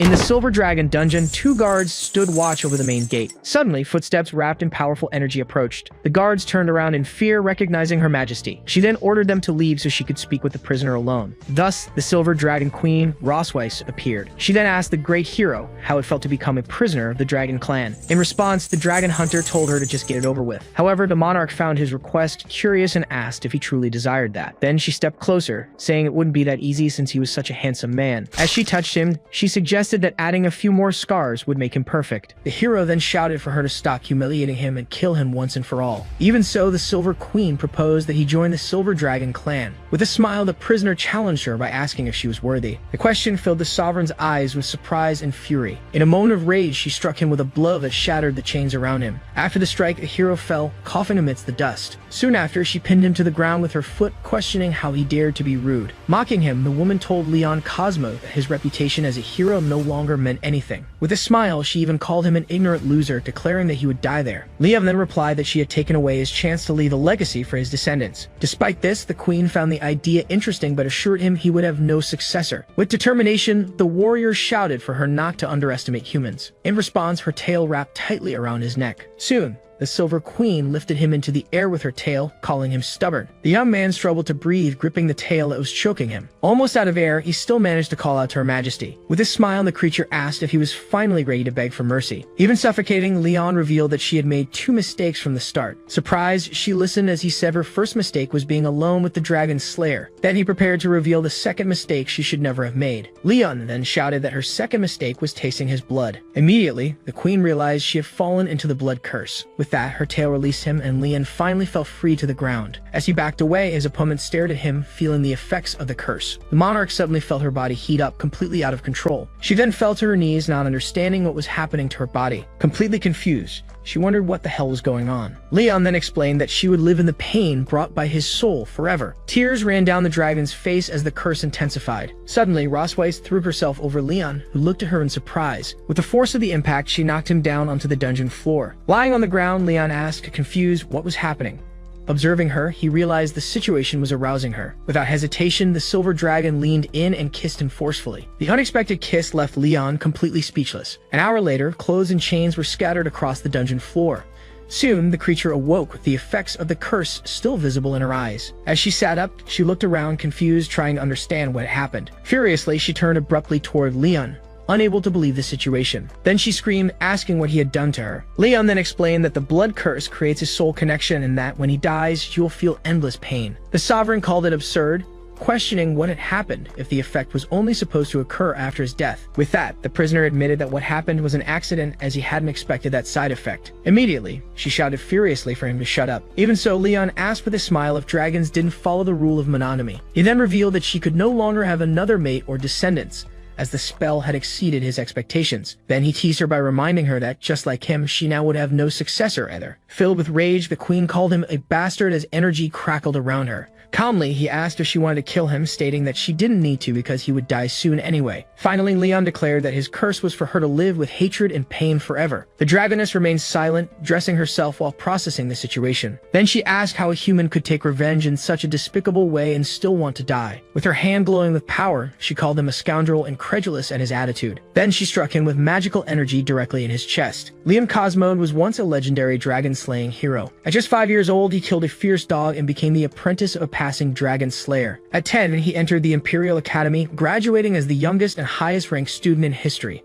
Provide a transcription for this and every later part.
In the Silver Dragon dungeon, two guards stood watch over the main gate. Suddenly, footsteps wrapped in powerful energy approached. The guards turned around in fear, recognizing Her Majesty. She then ordered them to leave so she could speak with the prisoner alone. Thus, the Silver Dragon Queen, Rosweiss, appeared. She then asked the great hero how it felt to become a prisoner of the Dragon Clan. In response, the Dragon Hunter told her to just get it over with. However, the monarch found his request curious and asked if he truly desired that. Then she stepped closer, saying it wouldn't be that easy since he was such a handsome man. As she touched him, she suggested that adding a few more scars would make him perfect. The hero then shouted for her to stop humiliating him and kill him once and for all. Even so, the Silver Queen proposed that he join the Silver Dragon clan. With a smile, the prisoner challenged her by asking if she was worthy. The question filled the sovereign's eyes with surprise and fury. In a moment of rage, she struck him with a blow that shattered the chains around him. After the strike, the hero fell, coughing amidst the dust. Soon after, she pinned him to the ground with her foot, questioning how he dared to be rude. Mocking him, the woman told Leon Cosmo that his reputation as a hero no longer meant anything. With a smile, she even called him an ignorant loser, declaring that he would die there. Leon then replied that she had taken away his chance to leave a legacy for his descendants. Despite this, the queen found the idea interesting but assured him he would have no successor. With determination, the warrior shouted for her not to underestimate humans. In response, her tail wrapped tightly around his neck. Soon, the Silver Queen lifted him into the air with her tail, calling him stubborn. The young man struggled to breathe, gripping the tail that was choking him. Almost out of air, he still managed to call out to Her Majesty. With a smile, the creature asked if he was finally ready to beg for mercy. Even suffocating, Leon revealed that she had made 2 mistakes from the start. Surprised, she listened as he said her first mistake was being alone with the Dragon Slayer. Then he prepared to reveal the second mistake she should never have made. Leon then shouted that her second mistake was tasting his blood. Immediately, the queen realized she had fallen into the blood curse. With that, her tail released him and Leon finally fell free to the ground. As he backed away, his opponent stared at him, feeling the effects of the curse. The monarch suddenly felt her body heat up, completely out of control. She then fell to her knees, not understanding what was happening to her body. Completely confused, she wondered what the hell was going on. Leon then explained that she would live in the pain brought by his soul forever. Tears ran down the dragon's face as the curse intensified. Suddenly, Rosweiss threw herself over Leon, who looked at her in surprise. With the force of the impact, she knocked him down onto the dungeon floor. Lying on the ground, Leon asked, confused, what was happening. Observing her, he realized the situation was arousing her. Without hesitation, the Silver Dragon leaned in and kissed him forcefully. The unexpected kiss left Leon completely speechless. An hour later, clothes and chains were scattered across the dungeon floor. Soon, the creature awoke, the effects of the curse still visible in her eyes. As she sat up, she looked around, confused, trying to understand what had happened. Furiously, she turned abruptly toward Leon, unable to believe the situation. Then she screamed, asking what he had done to her. Leon then explained that the blood curse creates a soul connection and that when he dies, you will feel endless pain. The sovereign called it absurd, questioning what had happened if the effect was only supposed to occur after his death. With that, the prisoner admitted that what happened was an accident as he hadn't expected that side effect. Immediately, she shouted furiously for him to shut up. Even so, Leon asked with a smile if dragons didn't follow the rule of monogamy. He then revealed that she could no longer have another mate or descendants, as the spell had exceeded his expectations. Then he teased her by reminding her that, just like him, she now would have no successor either. Filled with rage, the queen called him a bastard as energy crackled around her. Calmly, he asked if she wanted to kill him, stating that she didn't need to because he would die soon anyway. Finally, Leon declared that his curse was for her to live with hatred and pain forever. The dragoness remained silent, dressing herself while processing the situation. Then she asked how a human could take revenge in such a despicable way and still want to die. With her hand glowing with power, she called him a scoundrel, incredulous at his attitude. Then she struck him with magical energy directly in his chest. Leon Cosmo was once a legendary dragon-slaying hero. At just 5 years old, he killed a fierce dog and became the apprentice of a passing dragon slayer. At 10, he entered the Imperial Academy, graduating as the youngest and highest-ranked student in history.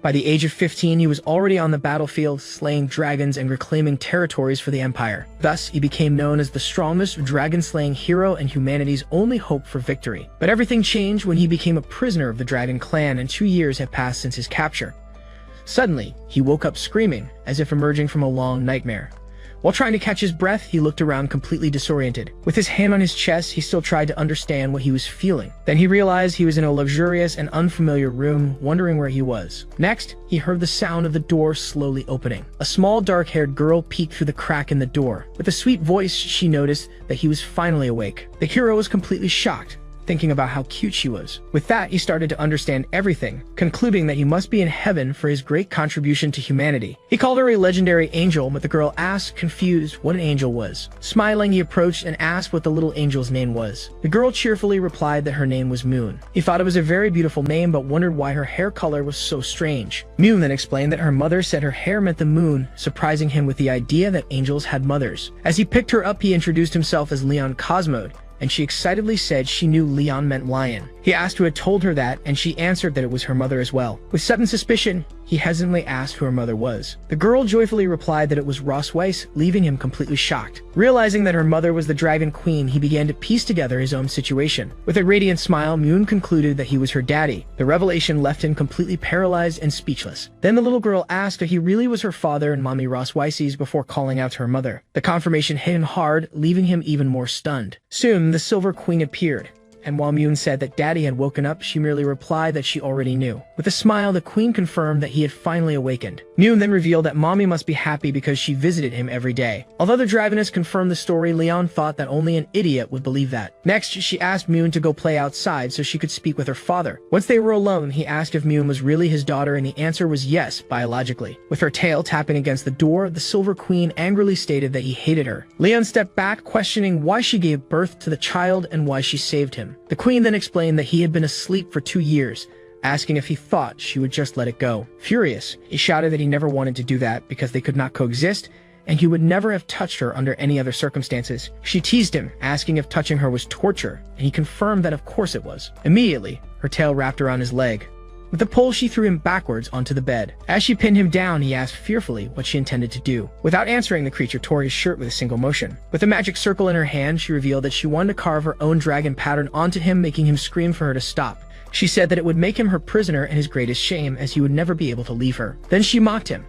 By the age of 15, he was already on the battlefield, slaying dragons and reclaiming territories for the Empire. Thus, he became known as the strongest dragon-slaying hero and humanity's only hope for victory. But everything changed when he became a prisoner of the Dragon Clan, and 2 years had passed since his capture. Suddenly, he woke up screaming, as if emerging from a long nightmare. While trying to catch his breath, he looked around completely disoriented. With his hand on his chest, he still tried to understand what he was feeling. Then he realized he was in a luxurious and unfamiliar room, wondering where he was. Next, he heard the sound of the door slowly opening. A small dark-haired girl peeked through the crack in the door. With a sweet voice, she noticed that he was finally awake. The hero was completely shocked. thinking about how cute she was. With that, he started to understand everything, concluding that he must be in heaven for his great contribution to humanity. He called her a legendary angel, but the girl asked, confused, what an angel was. Smiling, he approached and asked what the little angel's name was. The girl cheerfully replied that her name was Moon. He thought it was a very beautiful name, but wondered why her hair color was so strange. Moon then explained that her mother said her hair meant the moon, surprising him with the idea that angels had mothers. As he picked her up, he introduced himself as Leon Cosmode, and she excitedly said she knew Leon meant lion. He asked who had told her that, and she answered that it was her mother as well. With sudden suspicion, he hesitantly asked who her mother was. The girl joyfully replied that it was Ross Weiss, leaving him completely shocked. Realizing that her mother was the Dragon Queen, he began to piece together his own situation. With a radiant smile, Moon concluded that he was her daddy. The revelation left him completely paralyzed and speechless. Then the little girl asked if he really was her father and mommy Ross Weiss's before calling out to her mother. The confirmation hit him hard, leaving him even more stunned. Soon, the Silver Queen appeared, and while Moon said that Daddy had woken up, she merely replied that she already knew. With a smile, the Queen confirmed that he had finally awakened. Moon then revealed that Mommy must be happy because she visited him every day. Although the Dragoness confirmed the story, Leon thought that only an idiot would believe that. Next, she asked Moon to go play outside so she could speak with her father. Once they were alone, he asked if Moon was really his daughter, and the answer was yes, biologically. With her tail tapping against the door, the Silver Queen angrily stated that he hated her. Leon stepped back, questioning why she gave birth to the child and why she saved him. The Queen then explained that he had been asleep for 2 years, asking if he thought she would just let it go. Furious, he shouted that he never wanted to do that because they could not coexist, and he would never have touched her under any other circumstances. She teased him, asking if touching her was torture, and he confirmed that of course it was. Immediately, her tail wrapped around his leg. With a pole, she threw him backwards onto the bed. As she pinned him down, he asked fearfully what she intended to do. Without answering, the creature tore his shirt with a single motion. With a magic circle in her hand, she revealed that she wanted to carve her own dragon pattern onto him, making him scream for her to stop. She said that it would make him her prisoner and his greatest shame, as he would never be able to leave her. Then she mocked him,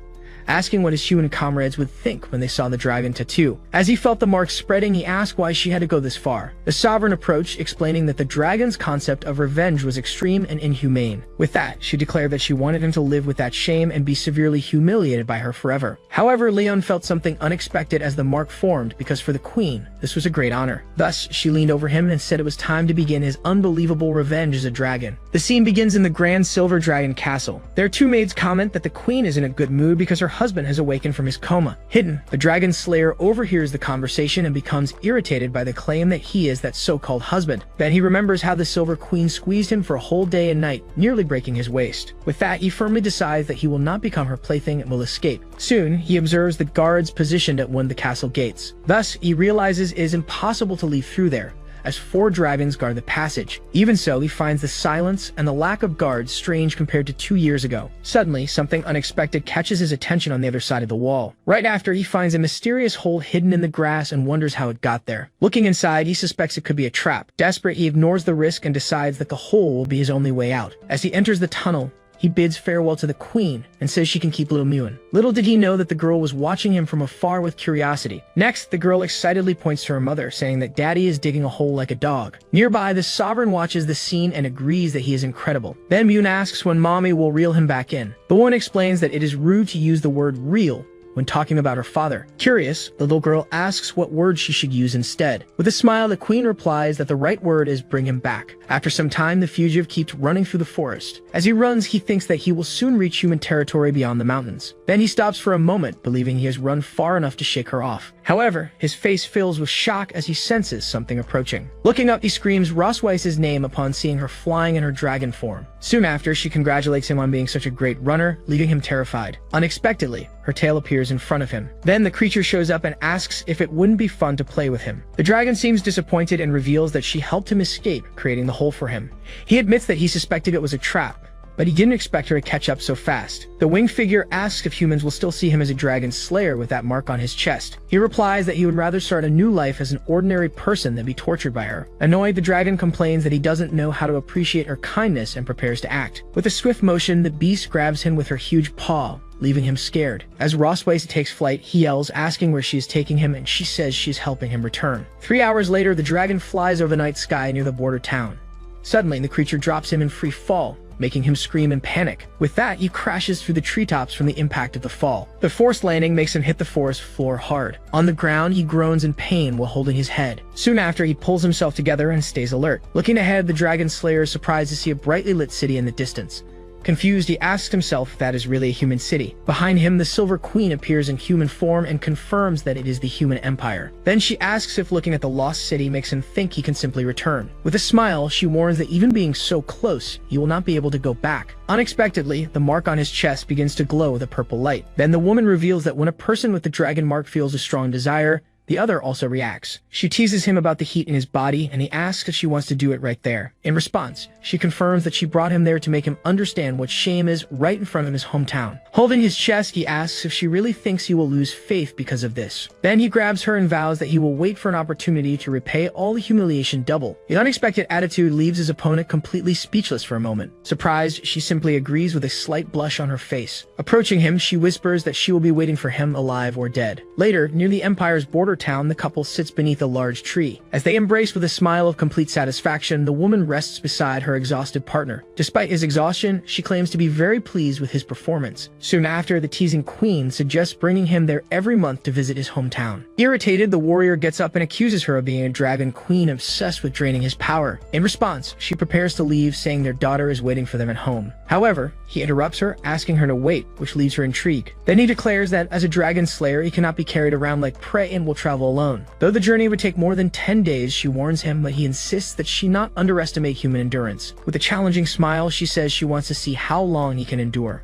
asking what his human comrades would think when they saw the dragon tattoo. As he felt the marks spreading, he asked why she had to go this far. The sovereign approached, explaining that the dragon's concept of revenge was extreme and inhumane. With that, she declared that she wanted him to live with that shame and be severely humiliated by her forever. However, Leon felt something unexpected as the mark formed, because for the Queen, this was a great honor. Thus, she leaned over him and said it was time to begin his unbelievable revenge as a dragon. The scene begins in the Grand Silver Dragon Castle. Their two maids comment that the Queen is in a good mood because her husband has awakened from his coma. Hidden, the Dragon Slayer overhears the conversation and becomes irritated by the claim that he is that so-called husband. Then he remembers how the Silver Queen squeezed him for a whole day and night, nearly breaking his waist. With that, he firmly decides that he will not become her plaything and will escape. Soon, he observes the guards positioned at one of the castle gates. Thus, he realizes it is impossible to leave through there, as 4 dragons guard the passage. Even so, he finds the silence and the lack of guards strange compared to 2 years ago. Suddenly, something unexpected catches his attention on the other side of the wall. Right after, he finds a mysterious hole hidden in the grass and wonders how it got there. Looking inside, he suspects it could be a trap. Desperate, he ignores the risk and decides that the hole will be his only way out. As he enters the tunnel, he bids farewell to the Queen and says she can keep little Moon. Little did he know that the girl was watching him from afar with curiosity. Next, the girl excitedly points to her mother, saying that Daddy is digging a hole like a dog. Nearby, the sovereign watches the scene and agrees that he is incredible. Then Moon asks when Mommy will reel him back in. The woman explains that it is rude to use the word reel when talking about her father. Curious, the little girl asks what word she should use instead. With a smile, the Queen replies that the right word is bring him back. After some time, the fugitive keeps running through the forest. As he runs, he thinks that he will soon reach human territory beyond the mountains. Then he stops for a moment, believing he has run far enough to shake her off. However, his face fills with shock as he senses something approaching. Looking up, he screams Ross Weiss's name upon seeing her flying in her dragon form. Soon after, she congratulates him on being such a great runner, leaving him terrified. Unexpectedly, her tail appears in front of him. Then the creature shows up and asks if it wouldn't be fun to play with him. The dragon seems disappointed and reveals that she helped him escape, creating the hole for him. He admits that he suspected it was a trap, but he didn't expect her to catch up so fast. The winged figure asks if humans will still see him as a dragon slayer with that mark on his chest. He replies that he would rather start a new life as an ordinary person than be tortured by her. Annoyed, the dragon complains that he doesn't know how to appreciate her kindness and prepares to act. With a swift motion, the beast grabs him with her huge paw, leaving him scared. As Ross Weiss takes flight, he yells, asking where she is taking him, and she says she is helping him return. 3 hours later, the dragon flies over the night sky near the border town. Suddenly, the creature drops him in free fall, making him scream in panic. With that, he crashes through the treetops from the impact of the fall. The forced landing makes him hit the forest floor hard. On the ground, he groans in pain while holding his head. Soon after, he pulls himself together and stays alert. Looking ahead, the Dragon Slayer is surprised to see a brightly lit city in the distance. Confused, he asks himself if that is really a human city. Behind him, the Silver Queen appears in human form and confirms that it is the human empire. Then she asks if looking at the lost city makes him think he can simply return. With a smile, she warns that even being so close, he will not be able to go back. Unexpectedly, the mark on his chest begins to glow with a purple light. Then the woman reveals that when a person with the dragon mark feels a strong desire, the other also reacts. She teases him about the heat in his body, and he asks if she wants to do it right there. In response, she confirms that she brought him there to make him understand what shame is right in front of his hometown. Holding his chest, he asks if she really thinks he will lose faith because of this. Then he grabs her and vows that he will wait for an opportunity to repay all the humiliation double. His unexpected attitude leaves his opponent completely speechless for a moment. Surprised, she simply agrees with a slight blush on her face. Approaching him, she whispers that she will be waiting for him alive or dead. Later, near the Empire's border town, the couple sits beneath a large tree. As they embrace with a smile of complete satisfaction, the woman rests beside her exhausted partner. Despite his exhaustion, she claims to be very pleased with his performance. Soon after, the teasing queen suggests bringing him there every month to visit his hometown. Irritated, the warrior gets up and accuses her of being a dragon queen obsessed with draining his power. In response, she prepares to leave, saying their daughter is waiting for them at home. However, he interrupts her, asking her to wait, which leaves her intrigued. Then he declares that as a dragon slayer, he cannot be carried around like prey and will travel alone. Though the journey would take more than 10 days, she warns him, but he insists that she not underestimate human endurance. With a challenging smile, she says she wants to see how long he can endure.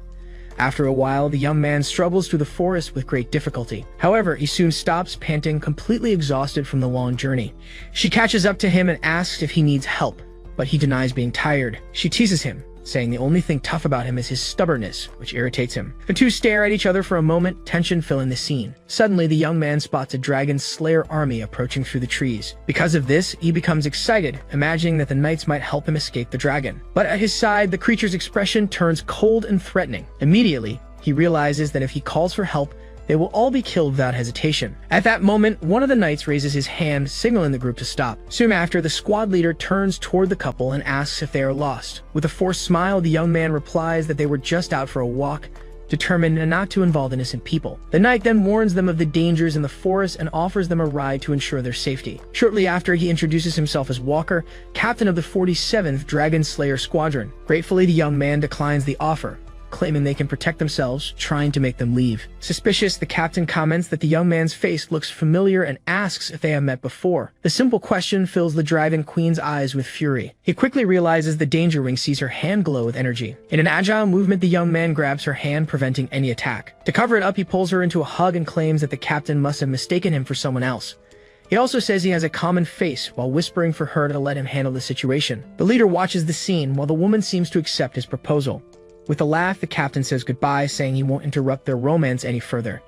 After a while, the young man struggles through the forest with great difficulty. However, he soon stops, panting, completely exhausted from the long journey. She catches up to him and asks if he needs help, but he denies being tired. She teases him, saying the only thing tough about him is his stubbornness, which irritates him. The two stare at each other for a moment, tension filling the scene. Suddenly, the young man spots a dragon slayer army approaching through the trees. Because of this, he becomes excited, imagining that the knights might help him escape the dragon. But at his side, the creature's expression turns cold and threatening. Immediately, he realizes that if he calls for help, they will all be killed without hesitation. At that moment, one of the knights raises his hand, signaling the group to stop. Soon after, the squad leader turns toward the couple and asks if they are lost. With a forced smile, the young man replies that they were just out for a walk, determined not to involve innocent people. The knight then warns them of the dangers in the forest and offers them a ride to ensure their safety. Shortly after, he introduces himself as Walker, captain of the 47th Dragon Slayer Squadron. Gratefully, the young man declines the offer, claiming they can protect themselves, trying to make them leave. Suspicious, the captain comments that the young man's face looks familiar and asks if they have met before. The simple question fills the Dragon Queen's eyes with fury. He quickly realizes the Danger Wing sees her hand glow with energy. In an agile movement, the young man grabs her hand, preventing any attack. To cover it up, he pulls her into a hug and claims that the captain must have mistaken him for someone else. He also says he has a common face, while whispering for her to let him handle the situation. The leader watches the scene, while the woman seems to accept his proposal. With a laugh, the captain says goodbye, saying he won't interrupt their romance any further.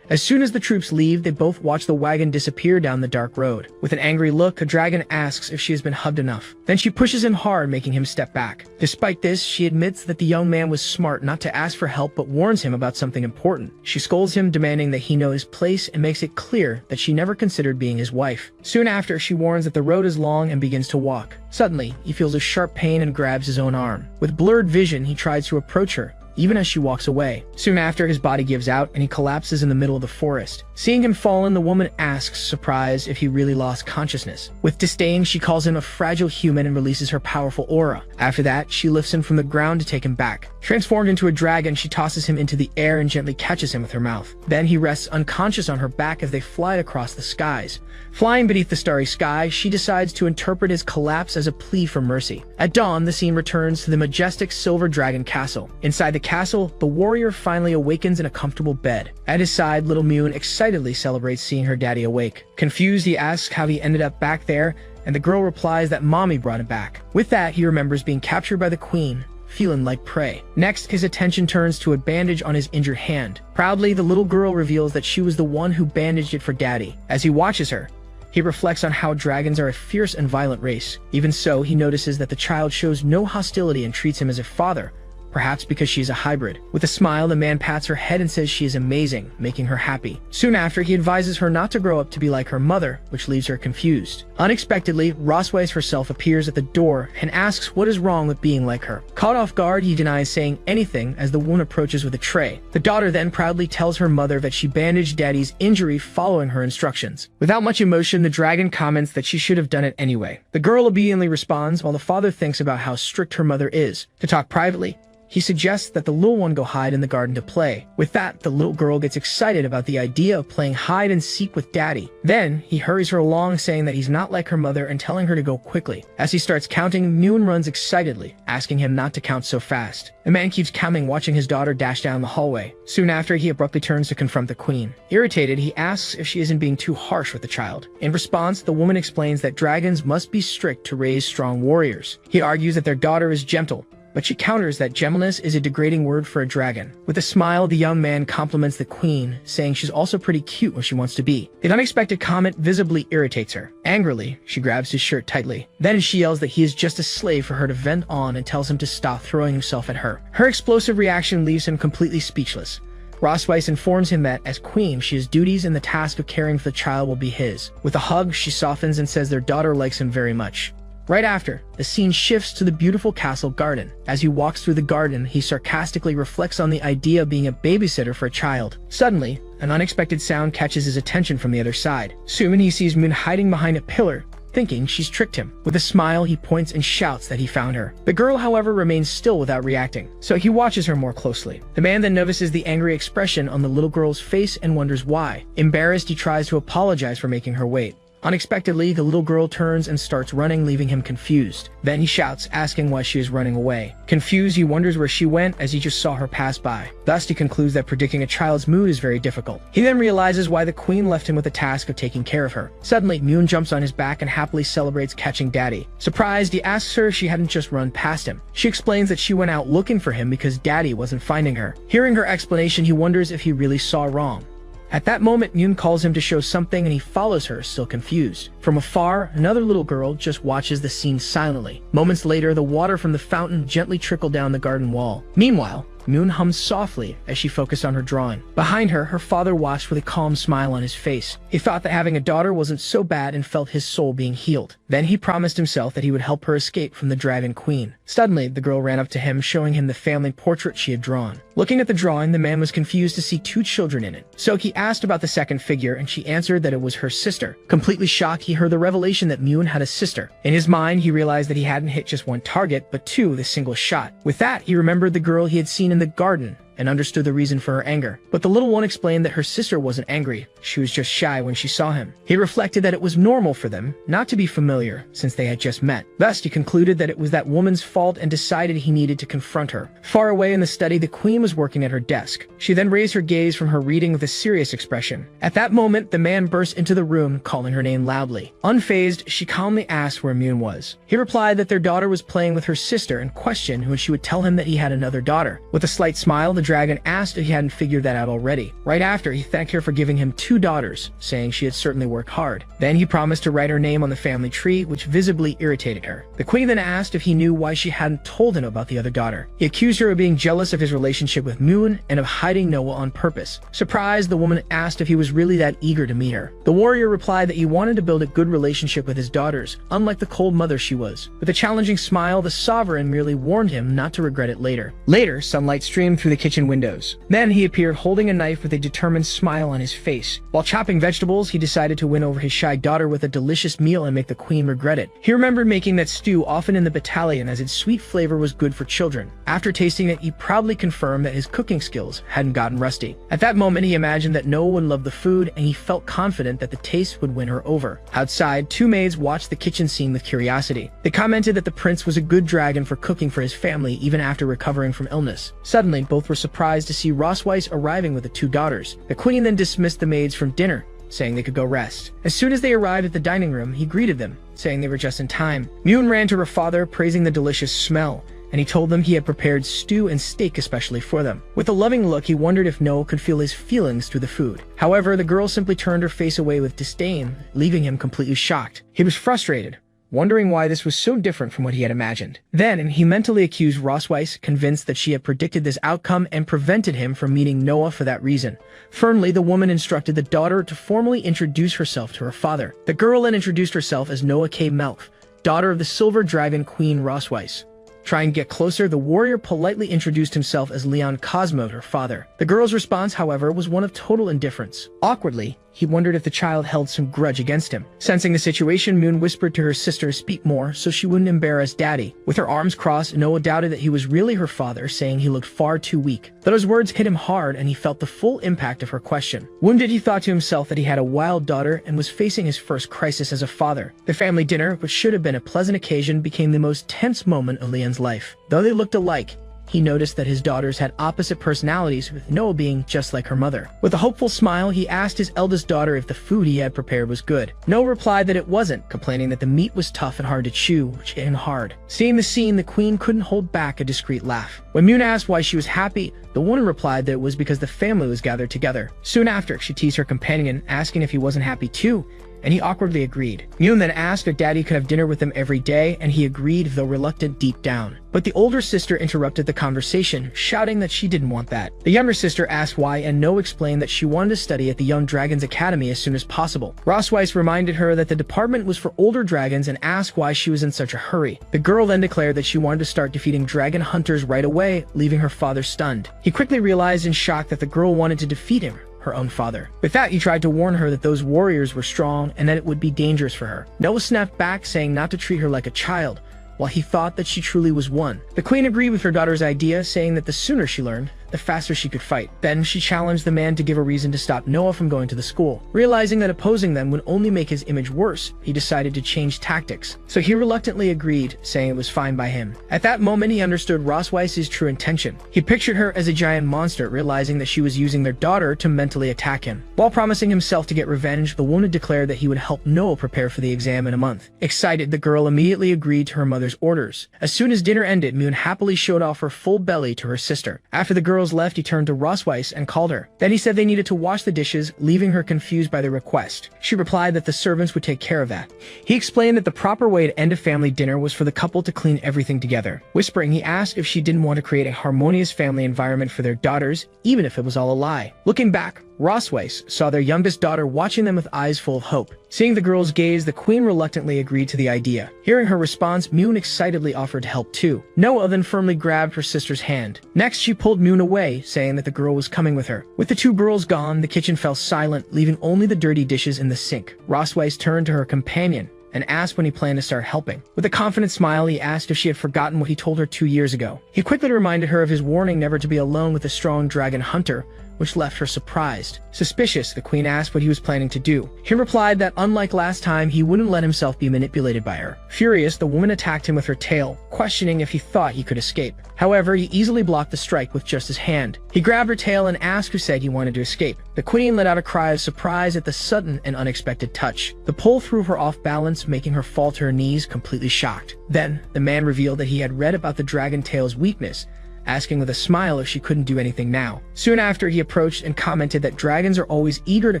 As soon as the troops leave, they both watch the wagon disappear down the dark road. With an angry look, a dragon asks if she has been hugged enough. Then she pushes him hard, making him step back. Despite this, she admits that the young man was smart not to ask for help, but warns him about something important. She scolds him, demanding that he know his place, and makes it clear that she never considered being his wife. Soon after, she warns that the road is long and begins to walk. Suddenly, he feels a sharp pain and grabs his own arm. With blurred vision, he tries to approach her, even as she walks away. Soon after, his body gives out and he collapses in the middle of the forest. Seeing him fallen, the woman asks, surprised, if he really lost consciousness. With disdain, she calls him a fragile human and releases her powerful aura. After that, she lifts him from the ground to take him back. Transformed into a dragon, she tosses him into the air and gently catches him with her mouth. Then he rests unconscious on her back as they fly across the skies. Flying beneath the starry sky, she decides to interpret his collapse as a plea for mercy. At dawn, the scene returns to the majestic silver dragon castle. Inside the castle, the warrior finally awakens in a comfortable bed. At his side, little Moon excitedly celebrates seeing her daddy awake. Confused, he asks how he ended up back there, and the girl replies that mommy brought him back. With that, he remembers being captured by the queen, feeling like prey. Next, his attention turns to a bandage on his injured hand. Proudly, the little girl reveals that she was the one who bandaged it for daddy. As he watches her, he reflects on how dragons are a fierce and violent race. Even so, he notices that the child shows no hostility and treats him as a father, perhaps because she is a hybrid. With a smile, the man pats her head and says she is amazing, making her happy. Soon after, he advises her not to grow up to be like her mother, which leaves her confused. Unexpectedly, Rosweiss herself appears at the door and asks what is wrong with being like her. Caught off guard, he denies saying anything as the woman approaches with a tray. The daughter then proudly tells her mother that she bandaged Daddy's injury following her instructions. Without much emotion, the dragon comments that she should have done it anyway. The girl obediently responds while the father thinks about how strict her mother is. To talk privately, he suggests that the little one go hide in the garden to play. With that, the little girl gets excited about the idea of playing hide and seek with Daddy. Then, he hurries her along, saying that he's not like her mother and telling her to go quickly. As he starts counting, Moon runs excitedly, asking him not to count so fast. The man keeps counting, watching his daughter dash down the hallway. Soon after, he abruptly turns to confront the queen. Irritated, he asks if she isn't being too harsh with the child. In response, the woman explains that dragons must be strict to raise strong warriors. He argues that their daughter is gentle, but she counters that gentleness is a degrading word for a dragon. With a smile, the young man compliments the queen, saying she's also pretty cute when she wants to be. The unexpected comment visibly irritates her. Angrily, she grabs his shirt tightly. Then she yells that he is just a slave for her to vent on and tells him to stop throwing himself at her. Her explosive reaction leaves him completely speechless. Rosweiss informs him that, as queen, she has duties and the task of caring for the child will be his. With a hug, she softens and says their daughter likes him very much. Right after, the scene shifts to the beautiful castle garden. As he walks through the garden, he sarcastically reflects on the idea of being a babysitter for a child. Suddenly, an unexpected sound catches his attention from the other side. Soon he sees Moon hiding behind a pillar, thinking she's tricked him. With a smile, he points and shouts that he found her. The girl, however, remains still without reacting, so he watches her more closely. The man then notices the angry expression on the little girl's face and wonders why. Embarrassed, he tries to apologize for making her wait. Unexpectedly, the little girl turns and starts running, leaving him confused. Then he shouts, asking why she is running away. Confused, he wonders where she went as he just saw her pass by. Thus, he concludes that predicting a child's mood is very difficult. He then realizes why the queen left him with the task of taking care of her. Suddenly, Moon jumps on his back and happily celebrates catching Daddy. Surprised, he asks her if she hadn't just run past him. She explains that she went out looking for him because Daddy wasn't finding her. Hearing her explanation, he wonders if he really saw wrong. At that moment, Moon calls him to show something and he follows her, still confused. From afar, another little girl just watches the scene silently. Moments later, the water from the fountain gently trickled down the garden wall. Meanwhile, Moon hums softly as she focused on her drawing. Behind her, her father watched with a calm smile on his face. He thought that having a daughter wasn't so bad and felt his soul being healed. Then he promised himself that he would help her escape from the Dragon Queen. Suddenly, the girl ran up to him, showing him the family portrait she had drawn. Looking at the drawing, the man was confused to see two children in it. So he asked about the second figure, and she answered that it was her sister. Completely shocked, he heard the revelation that Moon had a sister. In his mind, he realized that he hadn't hit just one target, but two with a single shot. With that, he remembered the girl he had seen in the garden and understood the reason for her anger. But the little one explained that her sister wasn't angry. She was just shy when she saw him. He reflected that it was normal for them not to be familiar since they had just met. Thus, he concluded that it was that woman's fault and decided he needed to confront her. Far away in the study, the queen was working at her desk. She then raised her gaze from her reading with a serious expression. At that moment, the man burst into the room, calling her name loudly. Unfazed, she calmly asked where Moon was. He replied that their daughter was playing with her sister and questioned when she would tell him that he had another daughter. With a slight smile, the dragon asked if he hadn't figured that out already. Right after, he thanked her for giving him 2 daughters, saying she had certainly worked hard. Then he promised to write her name on the family tree, which visibly irritated her. The queen then asked if he knew why she hadn't told him about the other daughter. He accused her of being jealous of his relationship with Moon and of hiding Noah on purpose. Surprised, the woman asked if he was really that eager to meet her. The warrior replied that he wanted to build a good relationship with his daughters, unlike the cold mother she was. With a challenging smile, the sovereign merely warned him not to regret it later. Later, sunlight streamed through the kitchen windows. Then he appeared holding a knife with a determined smile on his face. While chopping vegetables, he decided to win over his shy daughter with a delicious meal and make the queen regret it. He remembered making that stew often in the battalion as its sweet flavor was good for children. After tasting it, he proudly confirmed that his cooking skills hadn't gotten rusty. At that moment, he imagined that Noah would love the food, and he felt confident that the taste would win her over. Outside, 2 maids watched the kitchen scene with curiosity. They commented that the prince was a good dragon for cooking for his family even after recovering from illness. Suddenly, both were surprised to see Rosweiss arriving with the 2 daughters. The queen then dismissed the maids from dinner, saying they could go rest. As soon as they arrived at the dining room, he greeted them, saying they were just in time. Moon ran to her father, praising the delicious smell, and he told them he had prepared stew and steak especially for them. With a loving look, he wondered if Noah could feel his feelings through the food. However, the girl simply turned her face away with disdain, leaving him completely shocked. He was frustrated, wondering why this was so different from what he had imagined. Then, he mentally accused Rosweiss, convinced that she had predicted this outcome and prevented him from meeting Noah for that reason. Firmly, the woman instructed the daughter to formally introduce herself to her father. The girl then introduced herself as Noah K. Melf, daughter of the Silver Dragon Queen Rosweiss. Trying to get closer, the warrior politely introduced himself as Leon Cosmo, her father. The girl's response, however, was one of total indifference. Awkwardly, he wondered if the child held some grudge against him. Sensing the situation, Moon whispered to her sister to speak more so she wouldn't embarrass Daddy. With her arms crossed, Noah doubted that he was really her father, saying he looked far too weak. Those words hit him hard, and he felt the full impact of her question. Wounded, he thought to himself that he had a wild daughter and was facing his first crisis as a father. The family dinner, which should have been a pleasant occasion, became the most tense moment of Leon's life. Though they looked alike, he noticed that his daughters had opposite personalities, with Noah being just like her mother. With a hopeful smile, he asked his eldest daughter if the food he had prepared was good. Noah replied that it wasn't, complaining that the meat was tough and hard to chew, which hit him hard. Seeing the scene, the queen couldn't hold back a discreet laugh. When Moon asked why she was happy, the woman replied that it was because the family was gathered together. Soon after, she teased her companion, asking if he wasn't happy too, and he awkwardly agreed. Moon then asked if Daddy could have dinner with them every day, and he agreed, though reluctant deep down. But the older sister interrupted the conversation, shouting that she didn't want that. The younger sister asked why, and Noah explained that she wanted to study at the Young Dragons Academy as soon as possible. Rosweiss reminded her that the department was for older dragons and asked why she was in such a hurry. The girl then declared that she wanted to start defeating dragon hunters right away, leaving her father stunned. He quickly realized in shock that the girl wanted to defeat him, her own father. With that, he tried to warn her that those warriors were strong and that it would be dangerous for her. Noah snapped back, saying not to treat her like a child, while he thought that she truly was one. The queen agreed with her daughter's idea, saying that the sooner she learned, the faster she could fight. Then she challenged the man to give a reason to stop Noah from going to the school. Realizing that opposing them would only make his image worse, he decided to change tactics. So he reluctantly agreed, saying it was fine by him. At that moment, he understood Rosweiss's true intention. He pictured her as a giant monster, realizing that she was using their daughter to mentally attack him. While promising himself to get revenge, the woman declared that he would help Noah prepare for the exam in a month. Excited, the girl immediately agreed to her mother's orders. As soon as dinner ended, Moon happily showed off her full belly to her sister. After the girls left, he turned to Rosweiss and called her. Then he said they needed to wash the dishes, leaving her confused by the request. She replied that the servants would take care of that. He explained that the proper way to end a family dinner was for the couple to clean everything together. Whispering, he asked if she didn't want to create a harmonious family environment for their daughters, even if it was all a lie. Looking back, Rosweiss saw their youngest daughter watching them with eyes full of hope. Seeing the girl's gaze, the queen reluctantly agreed to the idea. Hearing her response, Moon excitedly offered to help too. Noah then firmly grabbed her sister's hand. Next, she pulled Moon away, saying that the girl was coming with her. With the two girls gone, the kitchen fell silent, leaving only the dirty dishes in the sink. Rosweiss turned to her companion and asked when he planned to start helping. With a confident smile, he asked if she had forgotten what he told her 2 years ago. He quickly reminded her of his warning never to be alone with a strong dragon hunter, which left her surprised. Suspicious, the queen asked what he was planning to do. He replied that unlike last time, he wouldn't let himself be manipulated by her. Furious, the woman attacked him with her tail, questioning if he thought he could escape. However, he easily blocked the strike with just his hand. He grabbed her tail and asked who said he wanted to escape. The queen let out a cry of surprise at the sudden and unexpected touch. The pull threw her off balance, making her fall to her knees, completely shocked. Then, the man revealed that he had read about the dragon tail's weakness, asking with a smile if she couldn't do anything now. Soon after, he approached and commented that dragons are always eager to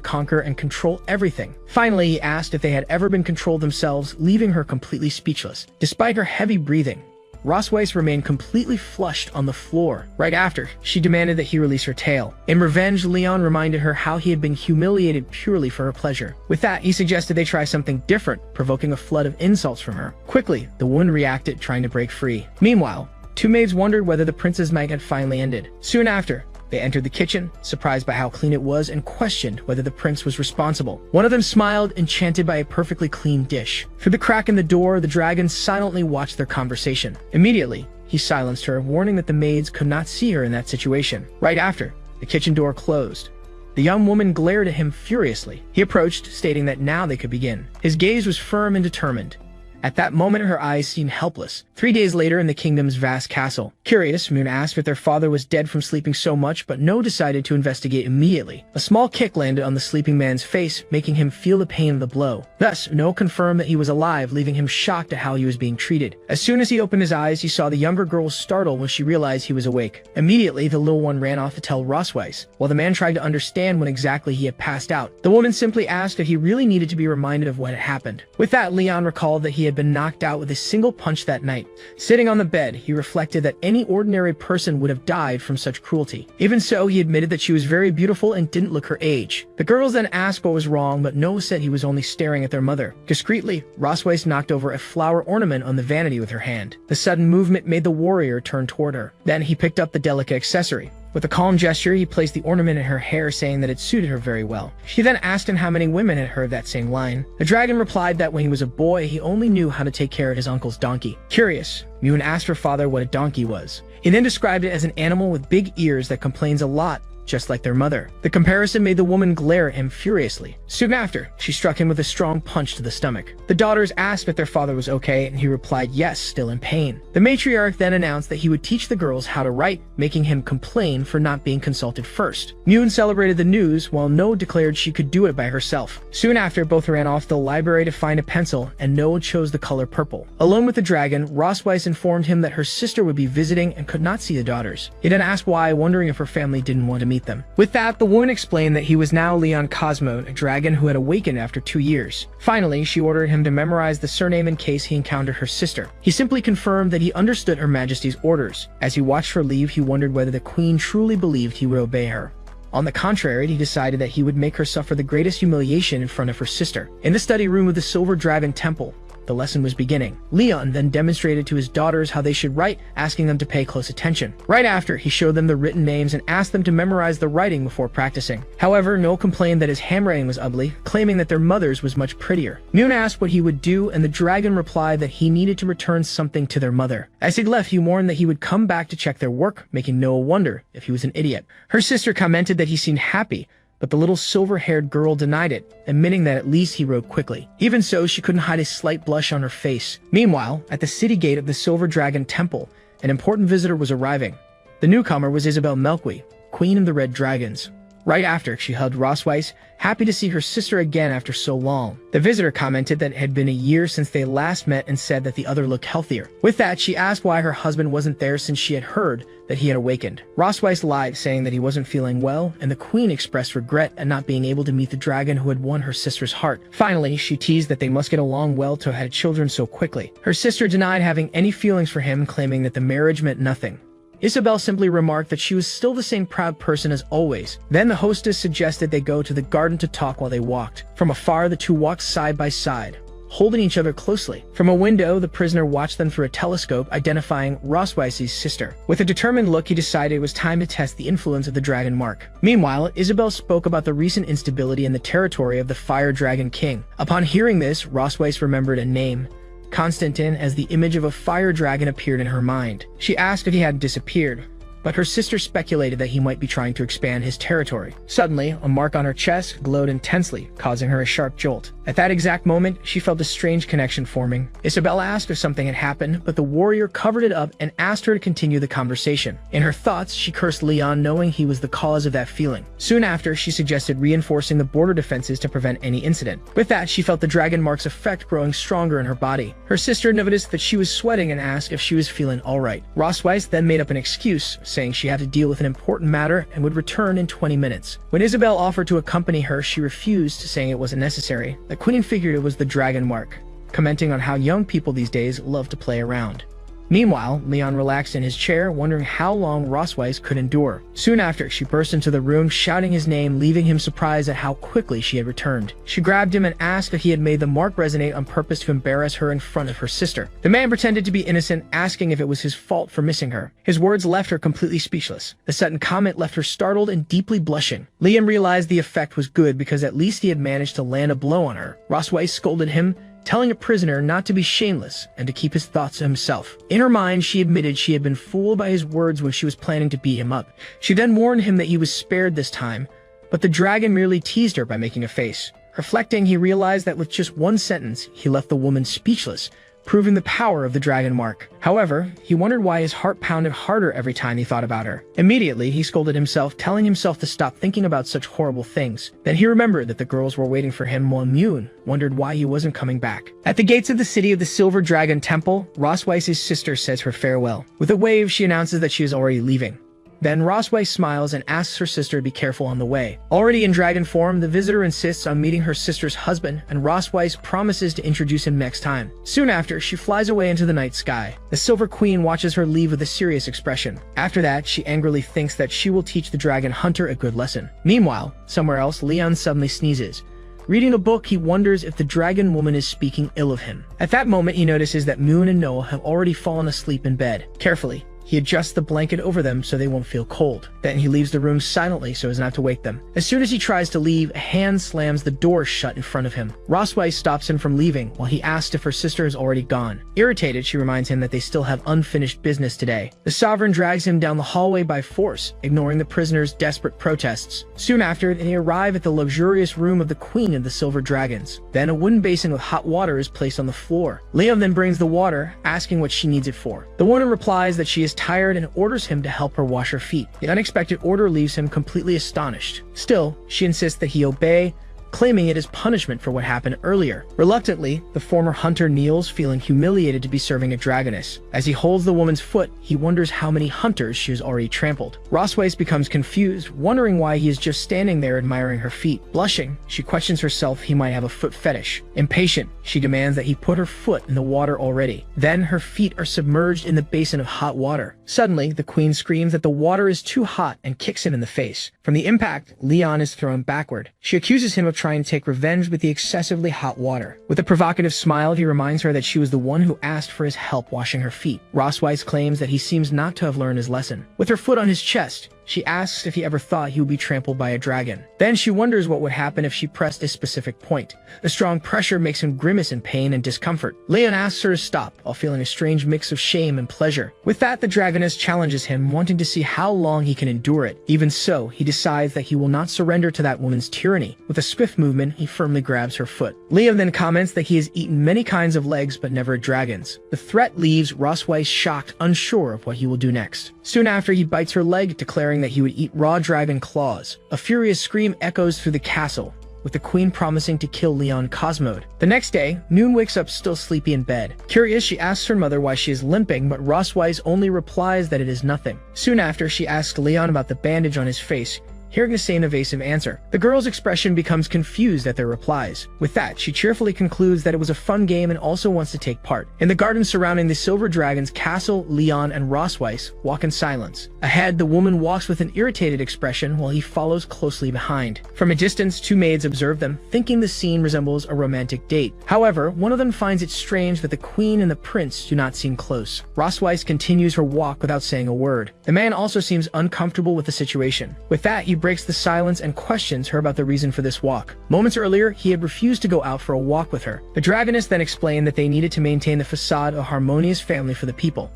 conquer and control everything. Finally, he asked if they had ever been controlled themselves, leaving her completely speechless. Despite her heavy breathing, Rosweiss remained completely flushed on the floor. Right after, she demanded that he release her tail. In revenge, Leon reminded her how he had been humiliated purely for her pleasure. With that, he suggested they try something different, provoking a flood of insults from her. Quickly, the woman reacted, trying to break free. Meanwhile, two maids wondered whether the prince's night had finally ended. Soon after, they entered the kitchen, surprised by how clean it was, and questioned whether the prince was responsible. One of them smiled, enchanted by a perfectly clean dish. Through the crack in the door, the dragon silently watched their conversation. Immediately, he silenced her, warning that the maids could not see her in that situation. Right after, the kitchen door closed. The young woman glared at him furiously. He approached, stating that now they could begin. His gaze was firm and determined. At that moment, her eyes seemed helpless. 3 days later, in the kingdom's vast castle, curious, Moon asked if their father was dead from sleeping so much, but No decided to investigate immediately. A small kick landed on the sleeping man's face, making him feel the pain of the blow. Thus, No confirmed that he was alive, leaving him shocked at how he was being treated. As soon as he opened his eyes, he saw the younger girl startle when she realized he was awake. Immediately, the little one ran off to tell Rosweiss, while the man tried to understand when exactly he had passed out. The woman simply asked if he really needed to be reminded of what had happened. With that, Leon recalled that he had been knocked out with a single punch that night. Sitting on the bed, he reflected that any ordinary person would have died from such cruelty. Even so, he admitted that she was very beautiful and didn't look her age. The girls then asked what was wrong, but No said he was only staring at their mother. Discreetly, Rosweiss knocked over a flower ornament on the vanity with her hand. The sudden movement made the warrior turn toward her. Then he picked up the delicate accessory. With a calm gesture, he placed the ornament in her hair, saying that it suited her very well. She then asked him how many women had heard that same line. The dragon replied that when he was a boy, he only knew how to take care of his uncle's donkey. Curious, Moon asked her father what a donkey was. He then described it as an animal with big ears that complains a lot, just like their mother. The comparison made the woman glare at him furiously. Soon after, she struck him with a strong punch to the stomach. The daughters asked if their father was okay, and he replied yes, still in pain. The matriarch then announced that he would teach the girls how to write, making him complain for not being consulted first. Moon celebrated the news, while No declared she could do it by herself. Soon after, both ran off to the library to find a pencil, and No chose the color purple. Alone with the dragon, Rosweiss informed him that her sister would be visiting and could not see the daughters. He then asked why, wondering if her family didn't want to meet them. With that, the woman explained that he was now Leon Cosmo, a dragon who had awakened after 2 years. Finally, she ordered him to memorize the surname in case he encountered her sister. He simply confirmed that he understood Her Majesty's orders. As he watched her leave, he wondered whether the queen truly believed he would obey her. On the contrary, he decided that he would make her suffer the greatest humiliation in front of her sister. In the study room of the Silver Dragon Temple, the lesson was beginning. Leon then demonstrated to his daughters how they should write, asking them to pay close attention. Right after, he showed them the written names and asked them to memorize the writing before practicing. However, No complained that his handwriting was ugly, claiming that their mother's was much prettier. Moon asked what he would do, and the dragon replied that he needed to return something to their mother. As he left, he warned that he would come back to check their work, making Noah wonder if he was an idiot. Her sister commented that he seemed happy, but the little silver-haired girl denied it, admitting that at least he wrote quickly. Even so, she couldn't hide a slight blush on her face. Meanwhile, at the city gate of the Silver Dragon Temple, an important visitor was arriving. The newcomer was Isabel Melqui, Queen of the Red Dragons. Right after, she hugged Rosweiss, happy to see her sister again after so long. The visitor commented that it had been a year since they last met and said that the other looked healthier. With that, she asked why her husband wasn't there since she had heard that he had awakened. Rosweiss lied, saying that he wasn't feeling well, and the queen expressed regret at not being able to meet the dragon who had won her sister's heart. Finally, she teased that they must get along well to have had children so quickly. Her sister denied having any feelings for him, claiming that the marriage meant nothing. Isabel simply remarked that she was still the same proud person as always. Then the hostess suggested they go to the garden to talk while they walked. From afar, the two walked side by side, holding each other closely. From a window, the prisoner watched them through a telescope, identifying Rosweiss's sister. With a determined look, he decided it was time to test the influence of the dragon mark. Meanwhile, Isabel spoke about the recent instability in the territory of the Fire Dragon King. Upon hearing this, Rosweiss remembered a name, Constantine, as the image of a fire dragon appeared in her mind. She asked if he had disappeared, but her sister speculated that he might be trying to expand his territory. Suddenly, a mark on her chest glowed intensely, causing her a sharp jolt. At that exact moment, she felt a strange connection forming. Isabella asked if something had happened, but the warrior covered it up and asked her to continue the conversation. In her thoughts, she cursed Leon, knowing he was the cause of that feeling. Soon after, she suggested reinforcing the border defenses to prevent any incident. With that, she felt the dragon mark's effect growing stronger in her body. Her sister noticed that she was sweating and asked if she was feeling alright. Rosweiss then made up an excuse, saying she had to deal with an important matter and would return in 20 minutes. When Isabel offered to accompany her, she refused, saying it wasn't necessary. The queen figured it was the dragon mark, commenting on how young people these days love to play around. Meanwhile, Leon relaxed in his chair, wondering how long Rosweiss could endure. Soon after, she burst into the room, shouting his name, leaving him surprised at how quickly she had returned. She grabbed him and asked if he had made the mark resonate on purpose to embarrass her in front of her sister. The man pretended to be innocent, asking if it was his fault for missing her. His words left her completely speechless. The sudden comment left her startled and deeply blushing. Leon realized the effect was good because at least he had managed to land a blow on her. Rosweiss scolded him, telling a prisoner not to be shameless and to keep his thoughts to himself. In her mind, she admitted she had been fooled by his words when she was planning to beat him up. She then warned him that he was spared this time, but the dragon merely teased her by making a face. Reflecting, he realized that with just one sentence, he left the woman speechless, proving the power of the dragon mark. However, he wondered why his heart pounded harder every time he thought about her. Immediately, he scolded himself, telling himself to stop thinking about such horrible things. Then he remembered that the girls were waiting for him while Moon wondered why he wasn't coming back. At the gates of the city of the Silver Dragon Temple, Rosweiss's sister says her farewell. With a wave, she announces that she is already leaving. Then Rossweiss smiles and asks her sister to be careful on the way. Already in dragon form, the visitor insists on meeting her sister's husband, and Rossweiss promises to introduce him next time. Soon after, she flies away into the night sky. The Silver Queen watches her leave with a serious expression. After that, she angrily thinks that she will teach the dragon hunter a good lesson. Meanwhile, somewhere else, Leon suddenly sneezes. Reading a book, he wonders if the dragon woman is speaking ill of him. At that moment, he notices that Moon and Noah have already fallen asleep in bed. Carefully, he adjusts the blanket over them so they won't feel cold. Then he leaves the room silently so as not to wake them. As soon as he tries to leave, a hand slams the door shut in front of him. Rossweiss stops him from leaving while he asks if her sister is already gone. Irritated, she reminds him that they still have unfinished business today. The sovereign drags him down the hallway by force, ignoring the prisoner's desperate protests. Soon after, they arrive at the luxurious room of the Queen of the Silver Dragons. Then a wooden basin with hot water is placed on the floor. Leon then brings the water, asking what she needs it for. The woman replies that she is tired and orders him to help her wash her feet. The unexpected order leaves him completely astonished. Still, she insists that he obey, claiming it as punishment for what happened earlier. Reluctantly, the former hunter kneels, feeling humiliated to be serving a dragoness. As he holds the woman's foot, he wonders how many hunters she has already trampled. Rossweiss becomes confused, wondering why he is just standing there admiring her feet. Blushing, she questions herself he might have a foot fetish. Impatient, she demands that he put her foot in the water already. Then her feet are submerged in the basin of hot water. Suddenly, the queen screams that the water is too hot and kicks him in the face. From the impact, Leon is thrown backward. She accuses him of trying to take revenge with the excessively hot water. With a provocative smile, he reminds her that she was the one who asked for his help washing her feet. Rossweiss claims that he seems not to have learned his lesson. With her foot on his chest, she asks if he ever thought he would be trampled by a dragon. Then she wonders what would happen if she pressed a specific point. The strong pressure makes him grimace in pain and discomfort. Leon asks her to stop, while feeling a strange mix of shame and pleasure. With that, the dragoness challenges him, wanting to see how long he can endure it. Even so, he decides that he will not surrender to that woman's tyranny. With a swift movement, he firmly grabs her foot. Leon then comments that he has eaten many kinds of legs but never a dragon's. The threat leaves Rossweiss shocked, unsure of what he will do next. Soon after, he bites her leg, declaring that he would eat raw dragon claws. A furious scream echoes through the castle, with the queen promising to kill Leon Cosmode. The next day, Noon wakes up still sleepy in bed. Curious, she asks her mother why she is limping, but Rossweiss only replies that it is nothing. Soon after, she asks Leon about the bandage on his face, hearing the same evasive answer. The girl's expression becomes confused at their replies. With that, she cheerfully concludes that it was a fun game and also wants to take part. In the garden surrounding the Silver Dragon's castle, Leon and Rossweiss walk in silence. Ahead, the woman walks with an irritated expression while he follows closely behind. From a distance, two maids observe them, thinking the scene resembles a romantic date. However, one of them finds it strange that the queen and the prince do not seem close. Rossweiss continues her walk without saying a word. The man also seems uncomfortable with the situation. With that, he breaks the silence and questions her about the reason for this walk. Moments earlier, he had refused to go out for a walk with her. The dragoness then explained that they needed to maintain the facade of a harmonious family for the people.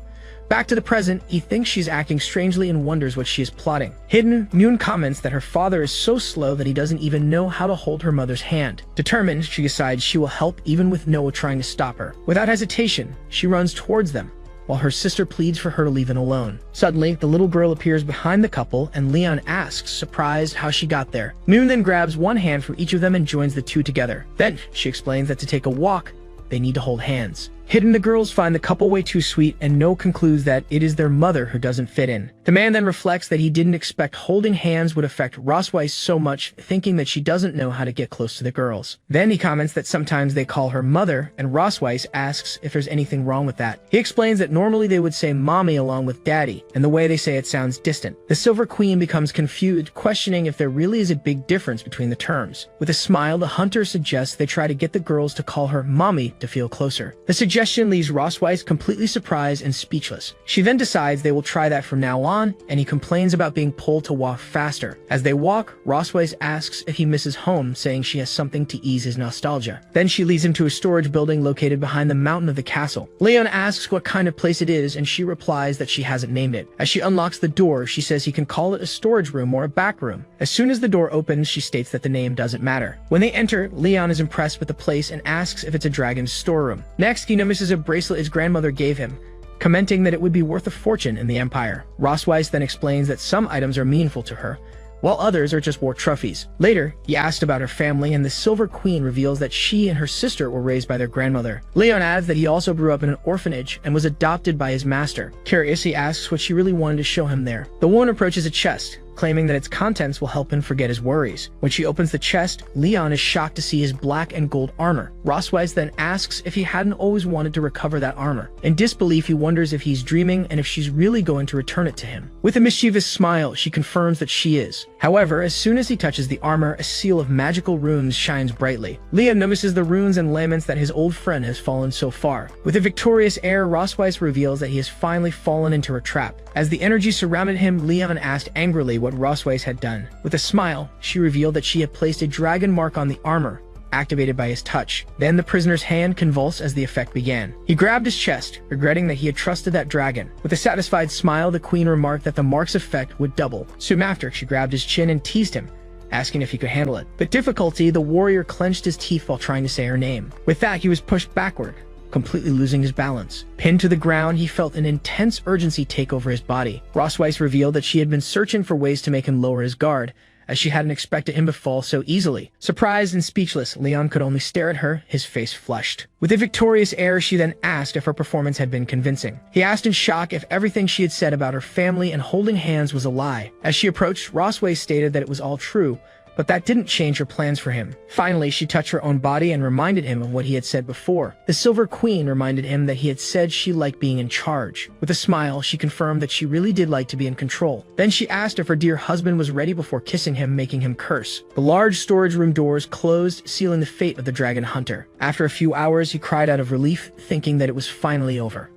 Back to the present, he thinks she's acting strangely and wonders what she is plotting. Hidden, Noon comments that her father is so slow that he doesn't even know how to hold her mother's hand. Determined, she decides she will help even with Noah trying to stop her. Without hesitation, she runs towards them, while her sister pleads for her to leave him alone. Suddenly, the little girl appears behind the couple, and Leon asks, surprised, how she got there. Moon then grabs one hand from each of them and joins the two together. Then, she explains that to take a walk, they need to hold hands. Hidden, the girls find the couple way too sweet, and No concludes that it is their mother who doesn't fit in. The man then reflects that he didn't expect holding hands would affect Rossweiss so much, thinking that she doesn't know how to get close to the girls. Then he comments that sometimes they call her mother, and Rossweiss asks if there's anything wrong with that. He explains that normally they would say mommy along with daddy, and the way they say it sounds distant. The Silver Queen becomes confused, questioning if there really is a big difference between the terms. With a smile, the hunter suggests they try to get the girls to call her mommy to feel closer. The suggestion leaves Rossweiss completely surprised and speechless. She then decides they will try that from now on, and he complains about being pulled to walk faster. As they walk, Rossweiss asks if he misses home, saying she has something to ease his nostalgia. Then she leads him to a storage building located behind the mountain of the castle. Leon asks what kind of place it is, and she replies that she hasn't named it. As she unlocks the door, she says he can call it a storage room or a back room. As soon as the door opens, she states that the name doesn't matter. When they enter, Leon is impressed with the place and asks if it's a dragon's storeroom. Next, he notices a bracelet his grandmother gave him, commenting that it would be worth a fortune in the Empire. Rossweiss then explains that some items are meaningful to her, while others are just war trophies. Later, he asked about her family, and the Silver Queen reveals that she and her sister were raised by their grandmother. Leon adds that he also grew up in an orphanage and was adopted by his master. Curious, he asks what she really wanted to show him there. The woman approaches a chest, claiming that its contents will help him forget his worries. When she opens the chest, Leon is shocked to see his black and gold armor. Rosweiss then asks if he hadn't always wanted to recover that armor. In disbelief, he wonders if he's dreaming and if she's really going to return it to him. With a mischievous smile, she confirms that she is. However, as soon as he touches the armor, a seal of magical runes shines brightly. Leon notices the runes and laments that his old friend has fallen so far. With a victorious air, Rosweiss reveals that he has finally fallen into her trap. As the energy surrounded him, Leon asked angrily what Rosweiss had done. With a smile, she revealed that she had placed a dragon mark on the armor, activated by his touch. Then the prisoner's hand convulsed as the effect began. He grabbed his chest, regretting that he had trusted that dragon. With a satisfied smile, the queen remarked that the mark's effect would double. Soon after, she grabbed his chin and teased him, asking if he could handle it. With difficulty, the warrior clenched his teeth while trying to say her name. With that, he was pushed backward, completely losing his balance. Pinned to the ground, he felt an intense urgency take over his body. Rosweiss revealed that she had been searching for ways to make him lower his guard, as she hadn't expected him to fall so easily. Surprised and speechless, Leon could only stare at her, his face flushed. With a victorious air, she then asked if her performance had been convincing. He asked in shock if everything she had said about her family and holding hands was a lie. As she approached, Rosweiss stated that it was all true, but that didn't change her plans for him. Finally, she touched her own body and reminded him of what he had said before. The Silver Queen reminded him that he had said she liked being in charge. With a smile, she confirmed that she really did like to be in control. Then she asked if her dear husband was ready before kissing him, making him curse. The large storage room doors closed, sealing the fate of the dragon hunter. After a few hours, he cried out of relief, thinking that it was finally over.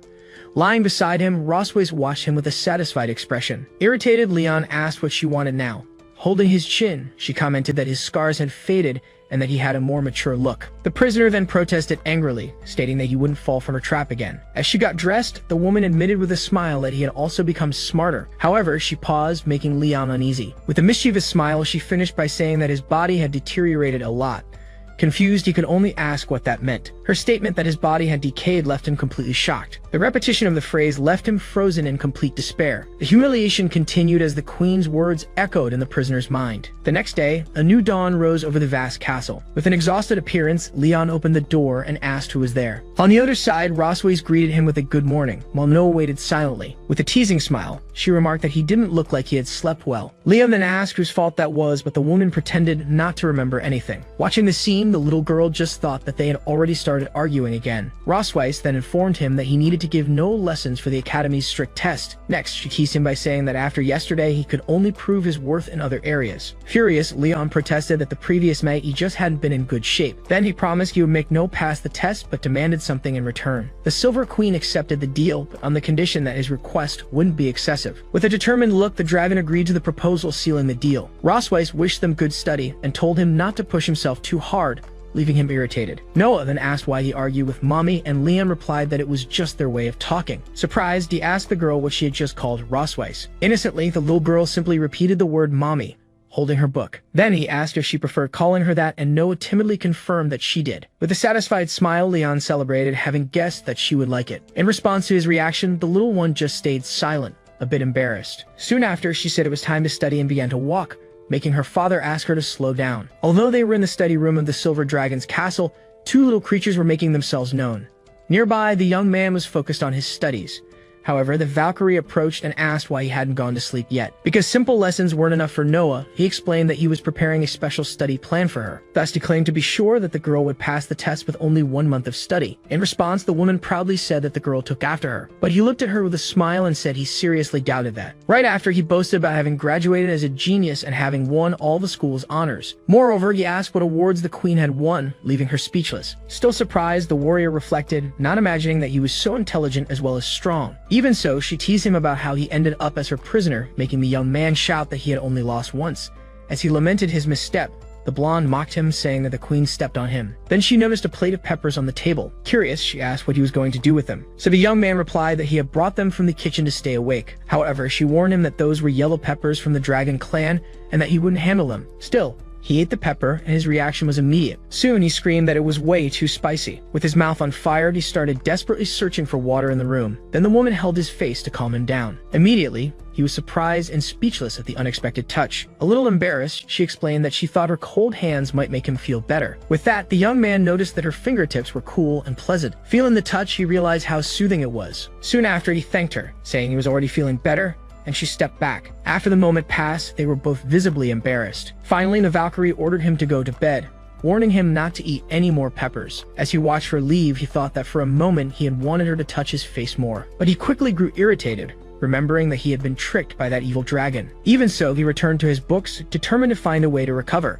Lying beside him, Rosweiss watched him with a satisfied expression. Irritated, Leon asked what she wanted now. Holding his chin, she commented that his scars had faded and that he had a more mature look. The prisoner then protested angrily, stating that he wouldn't fall from her trap again. As she got dressed, the woman admitted with a smile that he had also become smarter. However, she paused, making Leon uneasy. With a mischievous smile, she finished by saying that his body had deteriorated a lot. Confused, he could only ask what that meant. Her statement that his body had decayed left him completely shocked. The repetition of the phrase left him frozen in complete despair. The humiliation continued as the queen's words echoed in the prisoner's mind. The next day, a new dawn rose over the vast castle. With an exhausted appearance, Leon opened the door and asked who was there. On the other side, Rosweiss greeted him with a good morning, while Noah waited silently. With a teasing smile, she remarked that he didn't look like he had slept well. Leon then asked whose fault that was, but the woman pretended not to remember anything. Watching the scene, the little girl just thought that they had already started arguing again. Rosweiss then informed him that he needed to give no lessons for the academy's strict test. Next, she teased him by saying that after yesterday, he could only prove his worth in other areas. Furious, Leon protested that the previous night he just hadn't been in good shape. Then he promised he would make no pass the test, but demanded something in return. The Silver Queen accepted the deal, but on the condition that his request wouldn't be excessive. With a determined look, the dragon agreed to the proposal, sealing the deal. Rosweiss wished them good study and told him not to push himself too hard, leaving him irritated. Noah then asked why he argued with Mommy, and Leon replied that it was just their way of talking. Surprised, he asked the girl what she had just called Rosweiss. Innocently, the little girl simply repeated the word Mommy, holding her book. Then he asked if she preferred calling her that, and Noah timidly confirmed that she did. With a satisfied smile, Leon celebrated, having guessed that she would like it. In response to his reaction, the little one just stayed silent, a bit embarrassed. Soon after, she said it was time to study and began to walk, making her father ask her to slow down. Although they were in the study room of the Silver Dragon's castle, two little creatures were making themselves known. Nearby, the young man was focused on his studies. However, the Valkyrie approached and asked why he hadn't gone to sleep yet. Because simple lessons weren't enough for Noah, he explained that he was preparing a special study plan for her. Thus, he claimed to be sure that the girl would pass the test with only 1 month of study. In response, the woman proudly said that the girl took after her. But he looked at her with a smile and said he seriously doubted that. Right after, he boasted about having graduated as a genius and having won all the school's honors. Moreover, he asked what awards the queen had won, leaving her speechless. Still surprised, the warrior reflected, not imagining that he was so intelligent as well as strong. Even so, she teased him about how he ended up as her prisoner, making the young man shout that he had only lost once. As he lamented his misstep, the blonde mocked him, saying that the queen stepped on him. Then she noticed a plate of peppers on the table. Curious, she asked what he was going to do with them. So the young man replied that he had brought them from the kitchen to stay awake. However, she warned him that those were yellow peppers from the dragon clan and that he wouldn't handle them. Still, he ate the pepper, and his reaction was immediate. Soon, he screamed that it was way too spicy. With his mouth on fire, he started desperately searching for water in the room. Then the woman held his face to calm him down. Immediately, He was surprised and speechless at the unexpected touch. A little embarrassed, she explained that she thought her cold hands might make him feel better. With that, the young man noticed that her fingertips were cool and pleasant. Feeling the touch, he realized how soothing it was. Soon after, he thanked her, saying he was already feeling better, and she stepped back. After the moment passed, they were both visibly embarrassed. Finally, the Valkyrie ordered him to go to bed, warning him not to eat any more peppers. As he watched her leave, he thought that for a moment he had wanted her to touch his face more. But he quickly grew irritated, remembering that he had been tricked by that evil dragon. Even so, he returned to his books, determined to find a way to recover.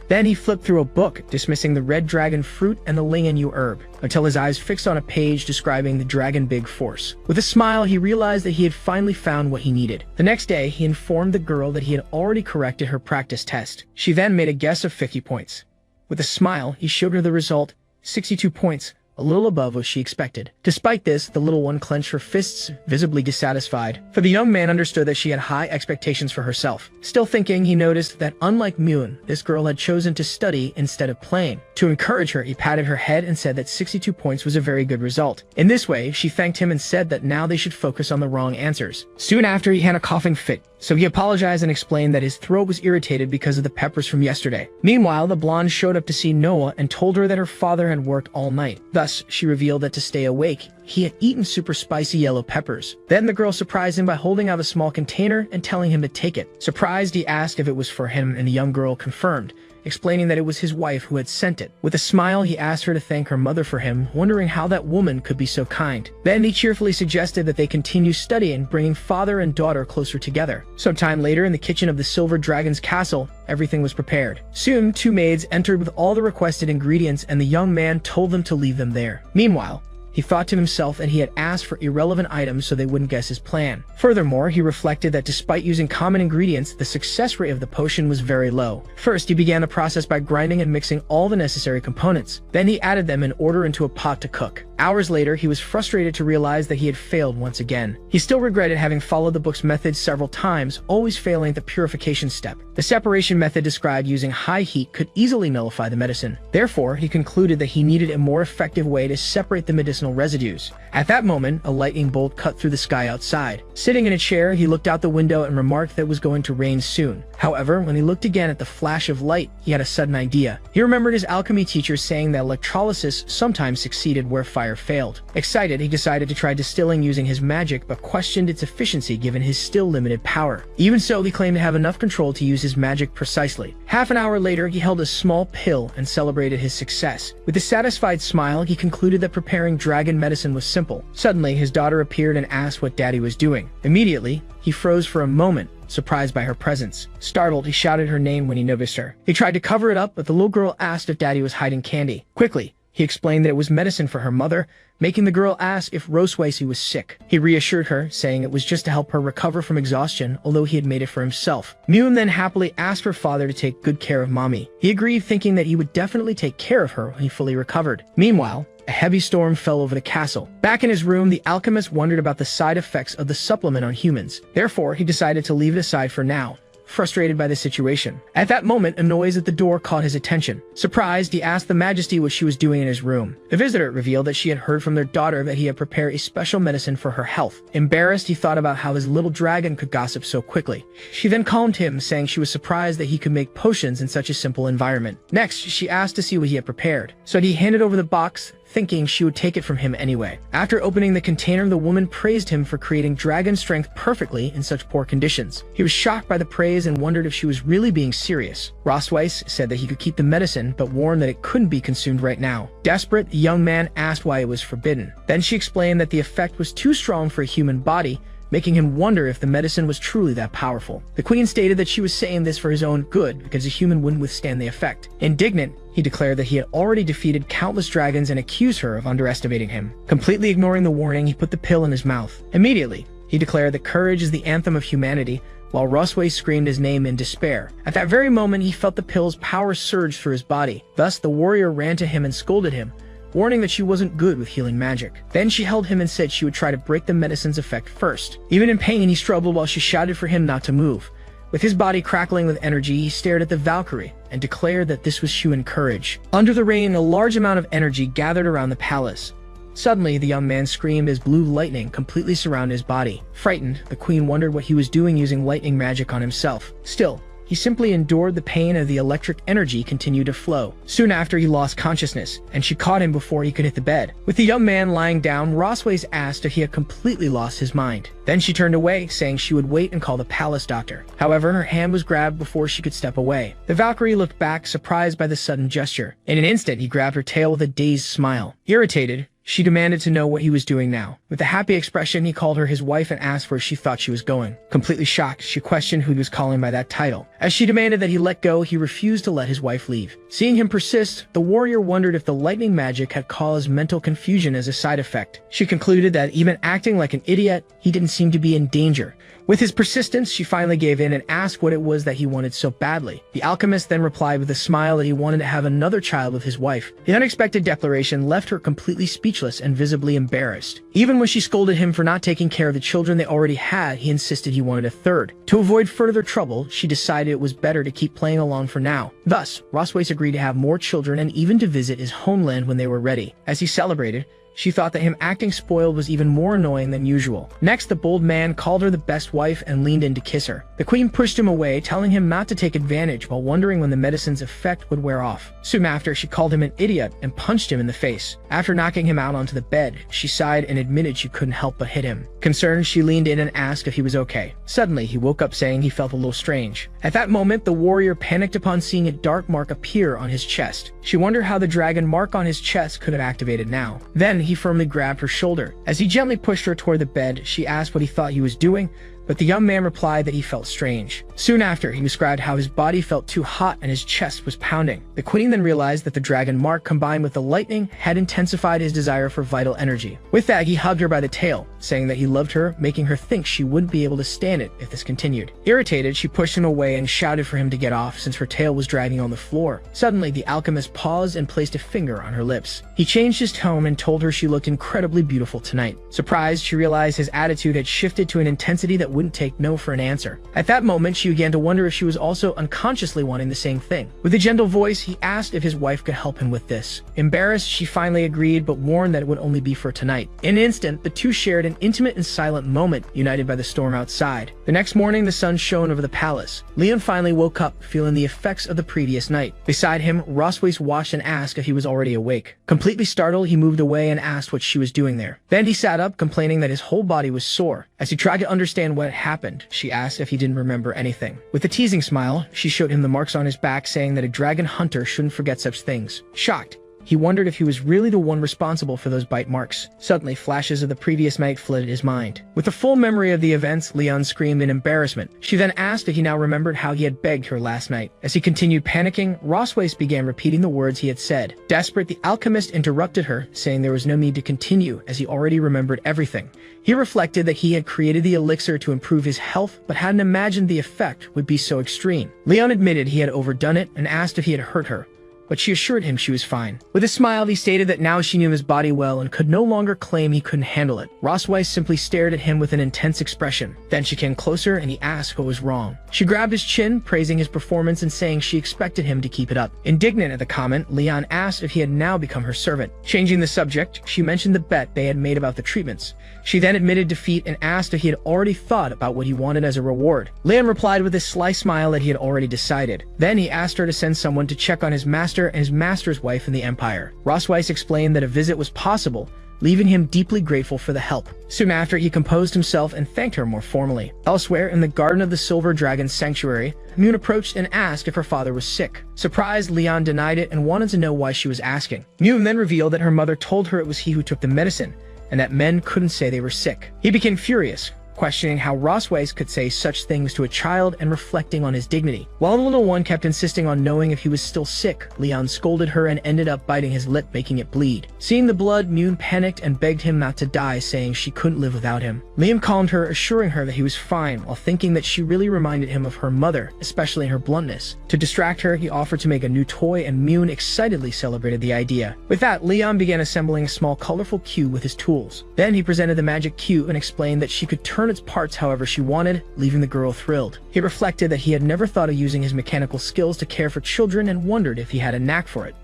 Then he flipped through a book, dismissing the red dragon fruit and the Ling Yu herb, until his eyes fixed on a page describing the dragon big force. With a smile, he realized that he had finally found what he needed. The next day, he informed the girl that he had already corrected her practice test. She then made a guess of 50 points. With a smile, he showed her the result, 62 points, a little above what she expected. Despite this, the little one clenched her fists, visibly dissatisfied, for the young man understood that she had high expectations for herself. Still thinking, he noticed that unlike Moon, this girl had chosen to study instead of playing. To encourage her, he patted her head and said that 62 points was a very good result. In this way, she thanked him and said that now they should focus on the wrong answers. Soon after, he had a coughing fit, so he apologized and explained that his throat was irritated because of the peppers from yesterday. Meanwhile, the blonde showed up to see Noah and told her that her father had worked all night. Thus, she revealed that to stay awake, he had eaten super spicy yellow peppers. Then the girl surprised him by holding out a small container and telling him to take it. Surprised, he asked if it was for him, and the young girl confirmed, explaining that it was his wife who had sent it. With a smile, he asked her to thank her mother for him, wondering how that woman could be so kind. Then he cheerfully suggested that they continue studying, bringing father and daughter closer together. Sometime later, in the kitchen of the Silver Dragon's castle, everything was prepared. Soon, two maids entered with all the requested ingredients, and the young man told them to leave them there. Meanwhile, he thought to himself that he had asked for irrelevant items so they wouldn't guess his plan. Furthermore, he reflected that despite using common ingredients, the success rate of the potion was very low. First, he began the process by grinding and mixing all the necessary components. Then he added them in order into a pot to cook. Hours later, he was frustrated to realize that he had failed once again. He still regretted having followed the book's methods several times, always failing at the purification step. The separation method described using high heat could easily nullify the medicine. Therefore, he concluded that he needed a more effective way to separate the medicinal residues. At that moment, a lightning bolt cut through the sky outside. Sitting in a chair, he looked out the window and remarked that it was going to rain soon. However, when he looked again at the flash of light, he had a sudden idea. He remembered his alchemy teacher saying that electrolysis sometimes succeeded where fire failed. Excited, he decided to try distilling using his magic, but questioned its efficiency given his still limited power. Even so, he claimed to have enough control to use his magic precisely. Half an hour later, he held a small pill and celebrated his success. With a satisfied smile, he concluded that preparing dragon medicine was simple. Suddenly, his daughter appeared and asked what Daddy was doing. Immediately, he froze for a moment, surprised by her presence. Startled, he shouted her name when he noticed her. He tried to cover it up, but the little girl asked if Daddy was hiding candy. Quickly, he explained that it was medicine for her mother, making the girl ask if Roswacy was sick. He reassured her, saying it was just to help her recover from exhaustion, although he had made it for himself. Moon then happily asked her father to take good care of Mommy. He agreed, thinking that he would definitely take care of her when he fully recovered. Meanwhile, a heavy storm fell over the castle. Back in his room, the alchemist wondered about the side effects of the supplement on humans. Therefore, he decided to leave it aside for now, frustrated by the situation. At that moment, a noise at the door caught his attention. Surprised, he asked the Majesty what she was doing in his room. The visitor revealed that she had heard from their daughter that he had prepared a special medicine for her health. Embarrassed, he thought about how his little dragon could gossip so quickly. She then calmed him, saying she was surprised that he could make potions in such a simple environment. Next, she asked to see what he had prepared. So he handed over the box, thinking she would take it from him anyway. After opening the container, the woman praised him for creating dragon strength perfectly in such poor conditions. He was shocked by the praise and wondered if she was really being serious. Rosweiss said that he could keep the medicine, but warned that it couldn't be consumed right now. Desperate, the young man asked why it was forbidden. Then she explained that the effect was too strong for a human body, making him wonder if the medicine was truly that powerful. The queen stated that she was saying this for his own good, because a human wouldn't withstand the effect. Indignant, he declared that he had already defeated countless dragons and accused her of underestimating him. Completely ignoring the warning, he put the pill in his mouth. Immediately, he declared that courage is the anthem of humanity, while Rosway screamed his name in despair. At that very moment, he felt the pill's power surge through his body. Thus, the warrior ran to him and scolded him, warning that she wasn't good with healing magic. Then she held him and said she would try to break the medicine's effect first. Even in pain, he struggled while she shouted for him not to move. With his body crackling with energy, he stared at the Valkyrie and declared that this was human courage. Under the rain, a large amount of energy gathered around the palace. Suddenly, the young man screamed as blue lightning completely surrounded his body. Frightened, the queen wondered what he was doing using lightning magic on himself. Still, he simply endured the pain as the electric energy continued to flow. Soon after, he lost consciousness, and she caught him before he could hit the bed. With the young man lying down, Rosways asked if he had completely lost his mind. Then she turned away, saying she would wait and call the palace doctor. However, her hand was grabbed before she could step away. The Valkyrie looked back, surprised by the sudden gesture. In an instant, he grabbed her tail with a dazed smile. Irritated, she demanded to know what he was doing now. With a happy expression, he called her his wife and asked where she thought she was going. Completely shocked, she questioned who he was calling by that title. As she demanded that he let go, he refused to let his wife leave. Seeing him persist, the warrior wondered if the lightning magic had caused mental confusion as a side effect. She concluded that even acting like an idiot, he didn't seem to be in danger. With his persistence, she finally gave in and asked what it was that he wanted so badly. The alchemist then replied with a smile that he wanted to have another child with his wife. The unexpected declaration left her completely speechless and visibly embarrassed. Even when she scolded him for not taking care of the children they already had, he insisted he wanted a third. To avoid further trouble, she decided it was better to keep playing along for now. Thus, Rosways agreed to have more children and even to visit his homeland when they were ready. As he celebrated, she thought that him acting spoiled was even more annoying than usual. Next, the bold man called her the best wife and leaned in to kiss her. The queen pushed him away, telling him not to take advantage while wondering when the medicine's effect would wear off. Soon after, she called him an idiot and punched him in the face. After knocking him out onto the bed, she sighed and admitted she couldn't help but hit him. Concerned, she leaned in and asked if he was okay. Suddenly, he woke up saying he felt a little strange. At that moment, the warrior panicked upon seeing a dark mark appear on his chest. She wondered how the dragon mark on his chest could have activated now. Then, he firmly grabbed her shoulder. As he gently pushed her toward the bed, she asked what he thought he was doing, but the young man replied that he felt strange. Soon after, he described how his body felt too hot and his chest was pounding. The queen then realized that the dragon mark combined with the lightning had intensified his desire for vital energy. With that, he hugged her by the tail, saying that he loved her, making her think she wouldn't be able to stand it if this continued. Irritated, she pushed him away and shouted for him to get off since her tail was dragging on the floor. Suddenly, the alchemist paused and placed a finger on her lips. He changed his tone and told her she looked incredibly beautiful tonight. Surprised, she realized his attitude had shifted to an intensity that wouldn't take no for an answer. At that moment, she began to wonder if she was also unconsciously wanting the same thing. With a gentle voice, he asked if his wife could help him with this. Embarrassed, she finally agreed, but warned that it would only be for tonight. In an instant, the two shared an intimate and silent moment, united by the storm outside. The next morning, the sun shone over the palace. Leon finally woke up, feeling the effects of the previous night. Beside him, Rosways watched and asked if he was already awake. Completely startled, he moved away and asked what she was doing there. Then he sat up, complaining that his whole body was sore. As he tried to understand what had happened, she asked if he didn't remember anything. With a teasing smile, she showed him the marks on his back, saying that a dragon hunter shouldn't forget such things. Shocked, he wondered if he was really the one responsible for those bite marks. Suddenly, flashes of the previous night flooded his mind. With a full memory of the events, Leon screamed in embarrassment. She then asked if he now remembered how he had begged her last night. As he continued panicking, Rosways began repeating the words he had said. Desperate, the alchemist interrupted her, saying there was no need to continue, as he already remembered everything. He reflected that he had created the elixir to improve his health, but hadn't imagined the effect would be so extreme. Leon admitted he had overdone it and asked if he had hurt her, but she assured him she was fine. With a smile, he stated that now she knew his body well and could no longer claim he couldn't handle it. Rosways simply stared at him with an intense expression. Then she came closer and he asked what was wrong. She grabbed his chin, praising his performance and saying she expected him to keep it up. Indignant at the comment, Leon asked if he had now become her servant. Changing the subject, she mentioned the bet they had made about the treatments. She then admitted defeat and asked if he had already thought about what he wanted as a reward. Leon replied with a sly smile that he had already decided. Then he asked her to send someone to check on his master and his master's wife in the Empire. Rosways explained that a visit was possible, leaving him deeply grateful for the help. Soon after, he composed himself and thanked her more formally. Elsewhere, in the Garden of the Silver Dragon Sanctuary, Mune approached and asked if her father was sick. Surprised, Leon denied it and wanted to know why she was asking. Mune then revealed that her mother told her it was he who took the medicine, and that men couldn't say they were sick. He became furious, questioning how Rosways could say such things to a child and reflecting on his dignity. While the little one kept insisting on knowing if he was still sick, Leon scolded her and ended up biting his lip, making it bleed. Seeing the blood, Mune panicked and begged him not to die, saying she couldn't live without him. Liam calmed her, assuring her that he was fine, while thinking that she really reminded him of her mother, especially in her bluntness. To distract her, he offered to make a new toy, and Mune excitedly celebrated the idea. With that, Leon began assembling a small colorful cube with his tools. Then he presented the magic cube and explained that she could turn its parts however she wanted, leaving the girl thrilled. He reflected that he had never thought of using his mechanical skills to care for children and wondered if he had a knack for it.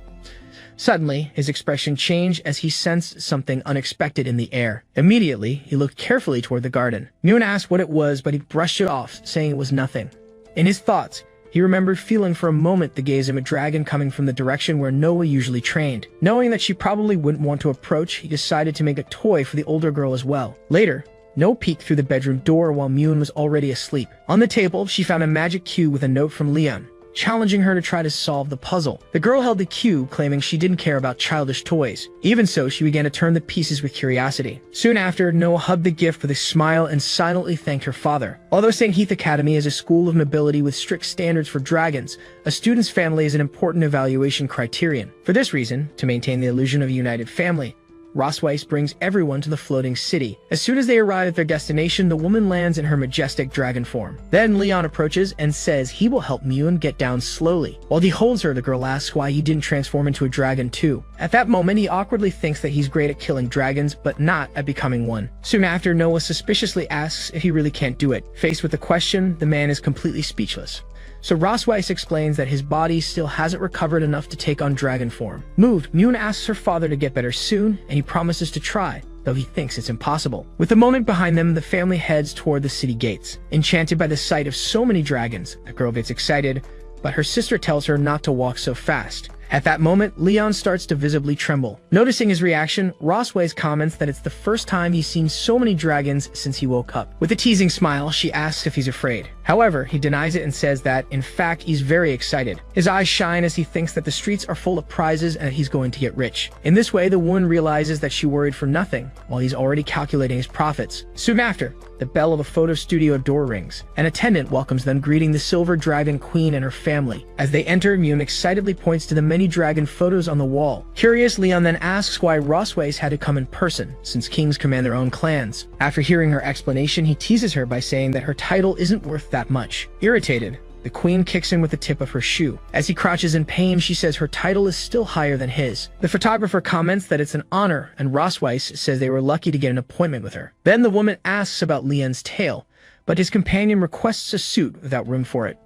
Suddenly, his expression changed as he sensed something unexpected in the air. Immediately, he looked carefully toward the garden. Moon asked what it was, but he brushed it off, saying it was nothing. In his thoughts, he remembered feeling for a moment the gaze of a dragon coming from the direction where Noah usually trained. Knowing that she probably wouldn't want to approach, he decided to make a toy for the older girl as well. Later, Noah peeked through the bedroom door while Moon was already asleep. On the table, she found a magic cube with a note from Leon, challenging her to try to solve the puzzle. The girl held the cube, claiming she didn't care about childish toys. Even so, she began to turn the pieces with curiosity. Soon after, Noah hugged the gift with a smile and silently thanked her father. Although St. Heath Academy is a school of nobility with strict standards for dragons, a student's family is an important evaluation criterion. For this reason, to maintain the illusion of a united family, Rosweiss brings everyone to the floating city. As soon as they arrive at their destination, the woman lands in her majestic dragon form. Then Leon approaches and says he will help Moon get down slowly. While he holds her, the girl asks why he didn't transform into a dragon too. At that moment, he awkwardly thinks that he's great at killing dragons, but not at becoming one. Soon after, Noah suspiciously asks if he really can't do it. Faced with the question, the man is completely speechless. So Rosweiss explains that his body still hasn't recovered enough to take on dragon form. Moved, Moon asks her father to get better soon, and he promises to try, though he thinks it's impossible. With the moment behind them, the family heads toward the city gates. Enchanted by the sight of so many dragons, the girl gets excited, but her sister tells her not to walk so fast. At that moment, Leon starts to visibly tremble. Noticing his reaction, Rosweiss comments that it's the first time he's seen so many dragons since he woke up. With a teasing smile, she asks if he's afraid. However, he denies it and says that, in fact, he's very excited. His eyes shine as he thinks that the streets are full of prizes and that he's going to get rich. In this way, the woman realizes that she worried for nothing, while he's already calculating his profits. Soon after, the bell of a photo studio door rings. An attendant welcomes them, greeting the Silver Dragon Queen and her family. As they enter, Moon excitedly points to the many dragon photos on the wall. Curious, Leon then asks why Rosweiss had to come in person, since kings command their own clans. After hearing her explanation, he teases her by saying that her title isn't worth that much. Irritated, the queen kicks him with the tip of her shoe. As he crouches in pain, she says her title is still higher than his. The photographer comments that it's an honor, and Rosweiss says they were lucky to get an appointment with her. Then the woman asks about Leon's tail, but his companion requests a suit without room for it.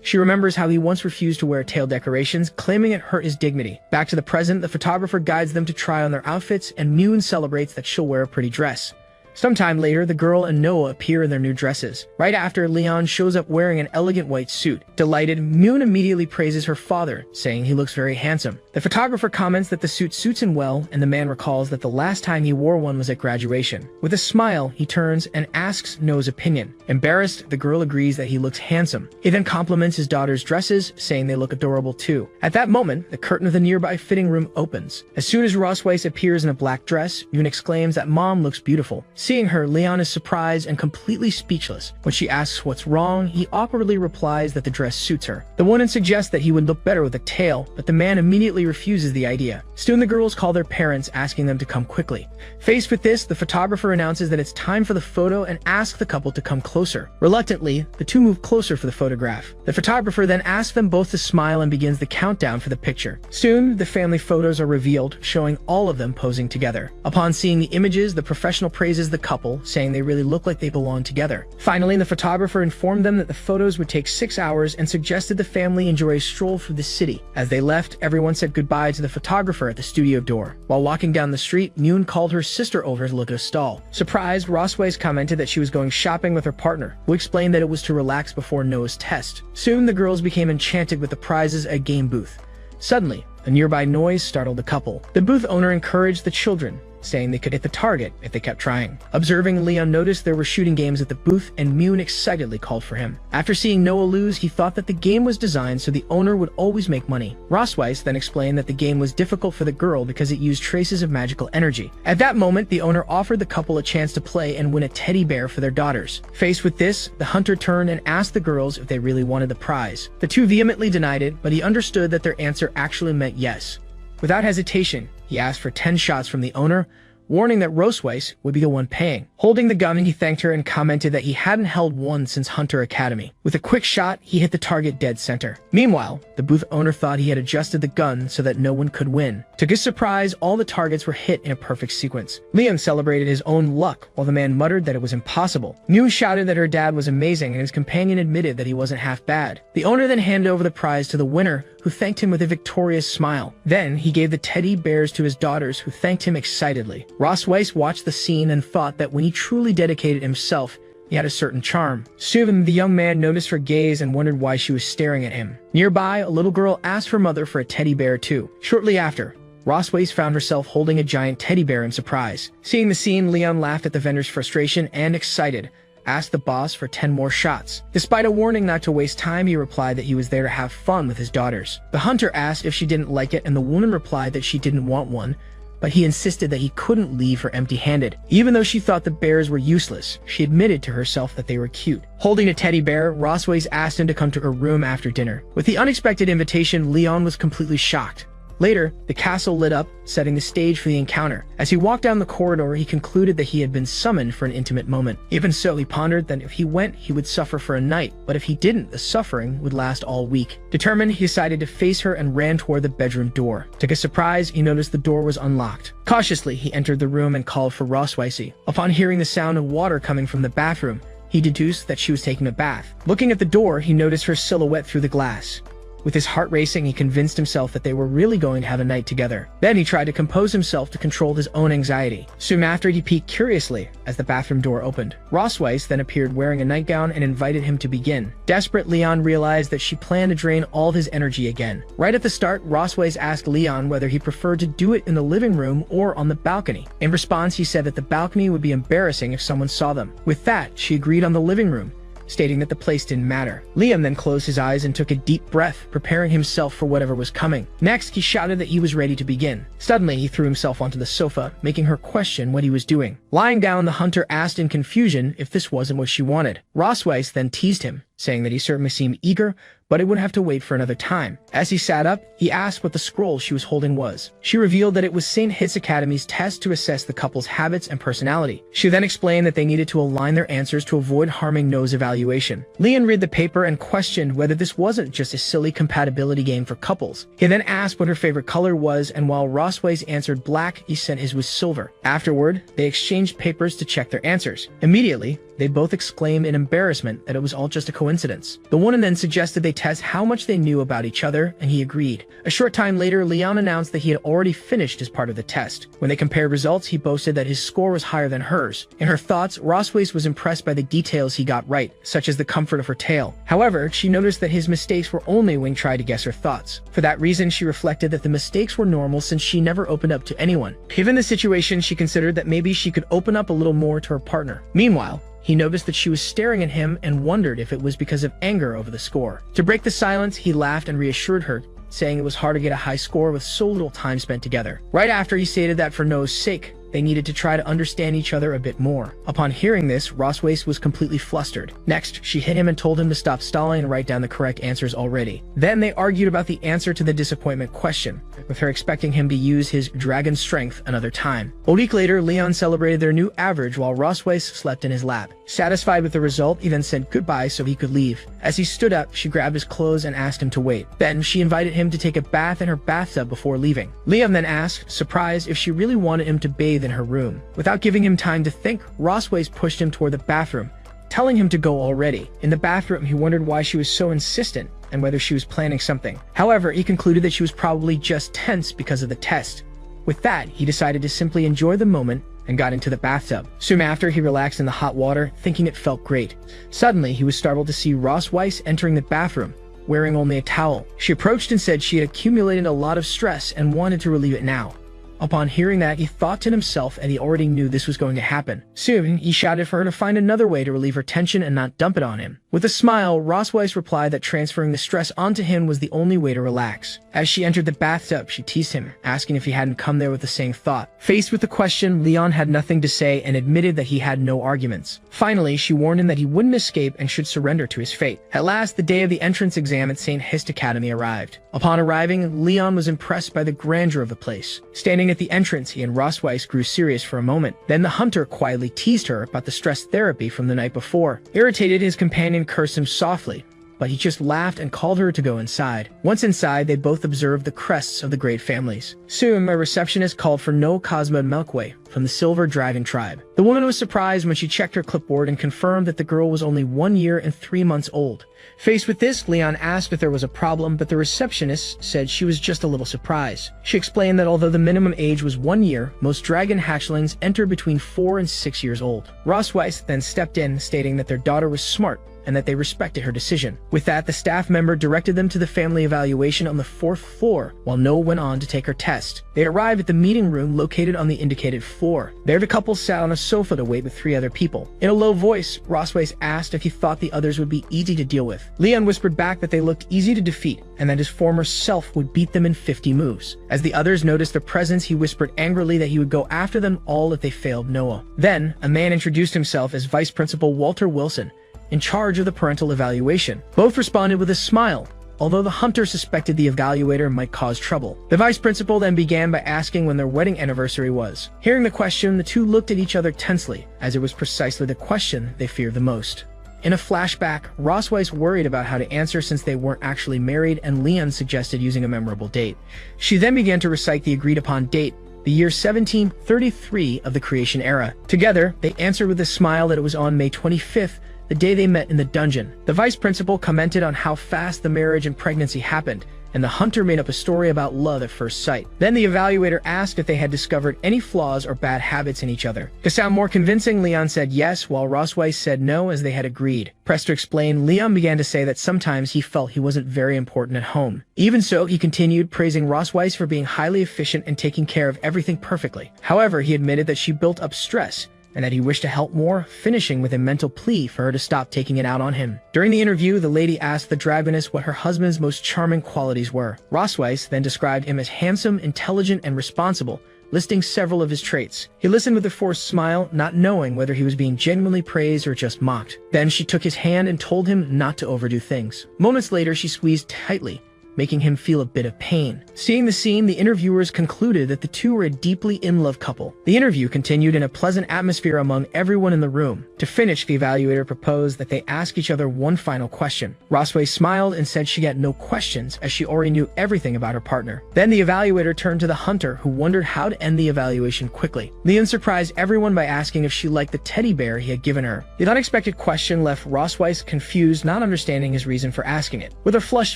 She remembers how he once refused to wear tail decorations, claiming it hurt his dignity. Back to the present, the photographer guides them to try on their outfits, and Moon celebrates that she'll wear a pretty dress. Sometime later, the girl and Noah appear in their new dresses. Right after, Leon shows up wearing an elegant white suit. Delighted, Moon immediately praises her father, saying he looks very handsome. The photographer comments that the suit suits him well, and the man recalls that the last time he wore one was at graduation. With a smile, he turns and asks Noah's opinion. Embarrassed, the girl agrees that he looks handsome. He then compliments his daughter's dresses, saying they look adorable too. At that moment, the curtain of the nearby fitting room opens. As soon as Rosweiss appears in a black dress, Moon exclaims that Mom looks beautiful. Seeing her, Leon is surprised and completely speechless. When she asks what's wrong, he awkwardly replies that the dress suits her. The woman suggests that he would look better with a tail, but the man immediately refuses the idea. Soon the girls call their parents, asking them to come quickly. Faced with this, the photographer announces that it's time for the photo and asks the couple to come closer. Reluctantly, the two move closer for the photograph. The photographer then asks them both to smile and begins the countdown for the picture. Soon, the family photos are revealed, showing all of them posing together. Upon seeing the images, the professional praises the couple, saying they really look like they belong together. Finally, the photographer informed them that the photos would take 6 hours and suggested the family enjoy a stroll through the city. As they left, everyone said goodbye to the photographer at the studio door. While walking down the street, Moon called her sister over to look at a stall. Surprised, Rosweiss commented that she was going shopping with her partner, who explained that it was to relax before Noah's test. Soon, the girls became enchanted with the prizes at a game booth. Suddenly, a nearby noise startled the couple. The booth owner encouraged the children, saying they could hit the target if they kept trying. Observing, Leon noticed there were shooting games at the booth, and Moon excitedly called for him. After seeing Noah lose, he thought that the game was designed so the owner would always make money. Rosweiss then explained that the game was difficult for the girl because it used traces of magical energy. At that moment, the owner offered the couple a chance to play and win a teddy bear for their daughters. Faced with this, the hunter turned and asked the girls if they really wanted the prize. The two vehemently denied it, but he understood that their answer actually meant yes. Without hesitation, he asked for 10 shots from the owner, warning that Rosweiss would be the one paying. Holding the gun, he thanked her and commented that he hadn't held one since Hunter Academy. With a quick shot, he hit the target dead center. Meanwhile, the booth owner thought he had adjusted the gun so that no one could win. To his surprise, all the targets were hit in a perfect sequence. Leon celebrated his own luck, while the man muttered that it was impossible. Mew shouted that her dad was amazing, and his companion admitted that he wasn't half bad. The owner then handed over the prize to the winner, who thanked him with a victorious smile. Then he gave the teddy bears to his daughters, who thanked him excitedly. Ross Weiss watched the scene and thought that when he truly dedicated himself, he had a certain charm. Soon, the young man noticed her gaze and wondered why she was staring at him. Nearby, a little girl asked her mother for a teddy bear too. Shortly after, Ross Weiss found herself holding a giant teddy bear in surprise. Seeing the scene, Leon laughed at the vendor's frustration and, excited, asked the boss for 10 more shots. Despite a warning not to waste time, he replied that he was there to have fun with his daughters. The hunter asked if she didn't like it, and the woman replied that she didn't want one, but he insisted that he couldn't leave her empty-handed. Even though she thought the bears were useless, she admitted to herself that they were cute. Holding a teddy bear, Ross Weiss asked him to come to her room after dinner. With the unexpected invitation, Leon was completely shocked. Later, the castle lit up, setting the stage for the encounter. As he walked down the corridor, he concluded that he had been summoned for an intimate moment. Even so, he pondered that if he went, he would suffer for a night, but if he didn't, the suffering would last all week. Determined, he decided to face her and ran toward the bedroom door. To his surprise, he noticed the door was unlocked. Cautiously, he entered the room and called for Ross Weiss. Upon hearing the sound of water coming from the bathroom, he deduced that she was taking a bath. Looking at the door, he noticed her silhouette through the glass. With his heart racing, he convinced himself that they were really going to have a night together. Then he tried to compose himself to control his own anxiety. Soon after, he peeked curiously as the bathroom door opened. Ross Weiss then appeared wearing a nightgown and invited him to begin. Desperate, Leon realized that she planned to drain all of his energy again. Right at the start, Ross Weiss asked Leon whether he preferred to do it in the living room or on the balcony. In response, he said that the balcony would be embarrassing if someone saw them. With that, she agreed on the living room, stating that the place didn't matter. Liam then closed his eyes and took a deep breath, preparing himself for whatever was coming. Next, he shouted that he was ready to begin. Suddenly, he threw himself onto the sofa, making her question what he was doing. Lying down, the hunter asked in confusion if this wasn't what she wanted. Ross Weiss then teased him, saying that he certainly seemed eager, but it would have to wait for another time. As he sat up, he asked what the scroll she was holding was. She revealed that it was St. Hit's Academy's test to assess the couple's habits and personality. She then explained that they needed to align their answers to avoid harming No's evaluation. Leon read the paper and questioned whether this wasn't just a silly compatibility game for couples. He then asked what her favorite color was, and while Ross Weiss answered black, he said his was silver. Afterward, they exchanged papers to check their answers. Immediately, they both exclaimed in embarrassment that it was all just a coincidence. The woman then suggested they test how much they knew about each other, and he agreed. A short time later, Leon announced that he had already finished his part of the test. When they compared results, he boasted that his score was higher than hers. In her thoughts, Ross Weiss was impressed by the details he got right, such as the comfort of her tail. However, she noticed that his mistakes were only when he tried to guess her thoughts. For that reason, she reflected that the mistakes were normal since she never opened up to anyone. Given the situation, she considered that maybe she could open up a little more to her partner. Meanwhile, he noticed that she was staring at him and wondered if it was because of anger over the score. To break the silence, he laughed and reassured her, saying it was hard to get a high score with so little time spent together. Right after, he stated that for No's sake, they needed to try to understand each other a bit more. Upon hearing this, Ross Weiss was completely flustered. Next, she hit him and told him to stop stalling and write down the correct answers already. Then they argued about the answer to the disappointment question, with her expecting him to use his dragon strength another time. A week later, Leon celebrated their new average while Ross Weiss slept in his lap. Satisfied with the result, he then said goodbye so he could leave. As he stood up, she grabbed his clothes and asked him to wait. Then, she invited him to take a bath in her bathtub before leaving. Liam then asked, surprised, if she really wanted him to bathe in her room. Without giving him time to think, Ross Weiss pushed him toward the bathroom, telling him to go already. In the bathroom, he wondered why she was so insistent and whether she was planning something. However, he concluded that she was probably just tense because of the test. With that, he decided to simply enjoy the moment and got into the bathtub. Soon after, he relaxed in the hot water, thinking it felt great. Suddenly, he was startled to see Ross Weiss entering the bathroom, wearing only a towel. She approached and said she had accumulated a lot of stress and wanted to relieve it now. Upon hearing that, he thought to himself that he already knew this was going to happen. Soon, he shouted for her to find another way to relieve her tension and not dump it on him. With a smile, Ross Weiss replied that transferring the stress onto him was the only way to relax. As she entered the bathtub, she teased him, asking if he hadn't come there with the same thought. Faced with the question, Leon had nothing to say and admitted that he had no arguments. Finally, she warned him that he wouldn't escape and should surrender to his fate. At last, the day of the entrance exam at St. Hit's Academy arrived. Upon arriving, Leon was impressed by the grandeur of the place. Standing at the entrance, he and Ross Weiss grew serious for a moment. Then the hunter quietly teased her about the stress therapy from the night before. Irritated, his companion cursed him softly, but he just laughed and called her to go inside. Once inside, they both observed the crests of the great families. Soon, a receptionist called for No Cosmo Milkway from the Silver Dragon tribe. The woman was surprised when she checked her clipboard and confirmed that the girl was only 1 year and 3 months old. Faced with this, Leon asked if there was a problem, but the receptionist said she was just a little surprised. She explained that although the minimum age was 1 year, most dragon hatchlings enter between 4 and 6 years old. Ross Weiss then stepped in, stating that their daughter was smart and that they respected her decision. With that, the staff member directed them to the family evaluation on the 4th floor, while Noah went on to take her test. They arrived at the meeting room located on the indicated floor. There, the couple sat on a sofa to wait with 3 other people. In a low voice, Ross Weiss asked if he thought the others would be easy to deal with. Leon whispered back that they looked easy to defeat, and that his former self would beat them in 50 moves. As the others noticed their presence, he whispered angrily that he would go after them all if they failed Noah. Then, a man introduced himself as Vice Principal Walter Wilson, in charge of the parental evaluation. Both responded with a smile, although the hunter suspected the evaluator might cause trouble. The vice principal then began by asking when their wedding anniversary was. Hearing the question, the two looked at each other tensely, as it was precisely the question they feared the most. In a flashback, Ross Weiss worried about how to answer since they weren't actually married, and Leon suggested using a memorable date. She then began to recite the agreed-upon date, the year 1733 of the creation era. Together, they answered with a smile that it was on May 25th, the day they met in the dungeon. The vice principal commented on how fast the marriage and pregnancy happened, and the hunter made up a story about love at first sight. Then the evaluator asked if they had discovered any flaws or bad habits in each other. To sound more convincing, Leon said yes, while Ross Weiss said no, as they had agreed. Pressed to explain, Leon began to say that sometimes he felt he wasn't very important at home. Even so, he continued, praising Ross Weiss for being highly efficient and taking care of everything perfectly. However, he admitted that she built up stress, and that he wished to help more, finishing with a mental plea for her to stop taking it out on him. During the interview, the lady asked the dragoness what her husband's most charming qualities were. Ross Weiss then described him as handsome, intelligent, and responsible, listing several of his traits. He listened with a forced smile, not knowing whether he was being genuinely praised or just mocked. Then she took his hand and told him not to overdo things. Moments later, she squeezed tightly, making him feel a bit of pain. Seeing the scene, the interviewers concluded that the two were a deeply in-love couple. The interview continued in a pleasant atmosphere among everyone in the room. To finish, the evaluator proposed that they ask each other one final question. Ross Weiss smiled and said she had no questions, as she already knew everything about her partner. Then the evaluator turned to the hunter, who wondered how to end the evaluation quickly. Leon surprised everyone by asking if she liked the teddy bear he had given her. The unexpected question left Ross Weiss confused, not understanding his reason for asking it. With her flushed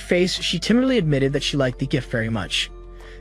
face, she timidly admitted that she liked the gift very much.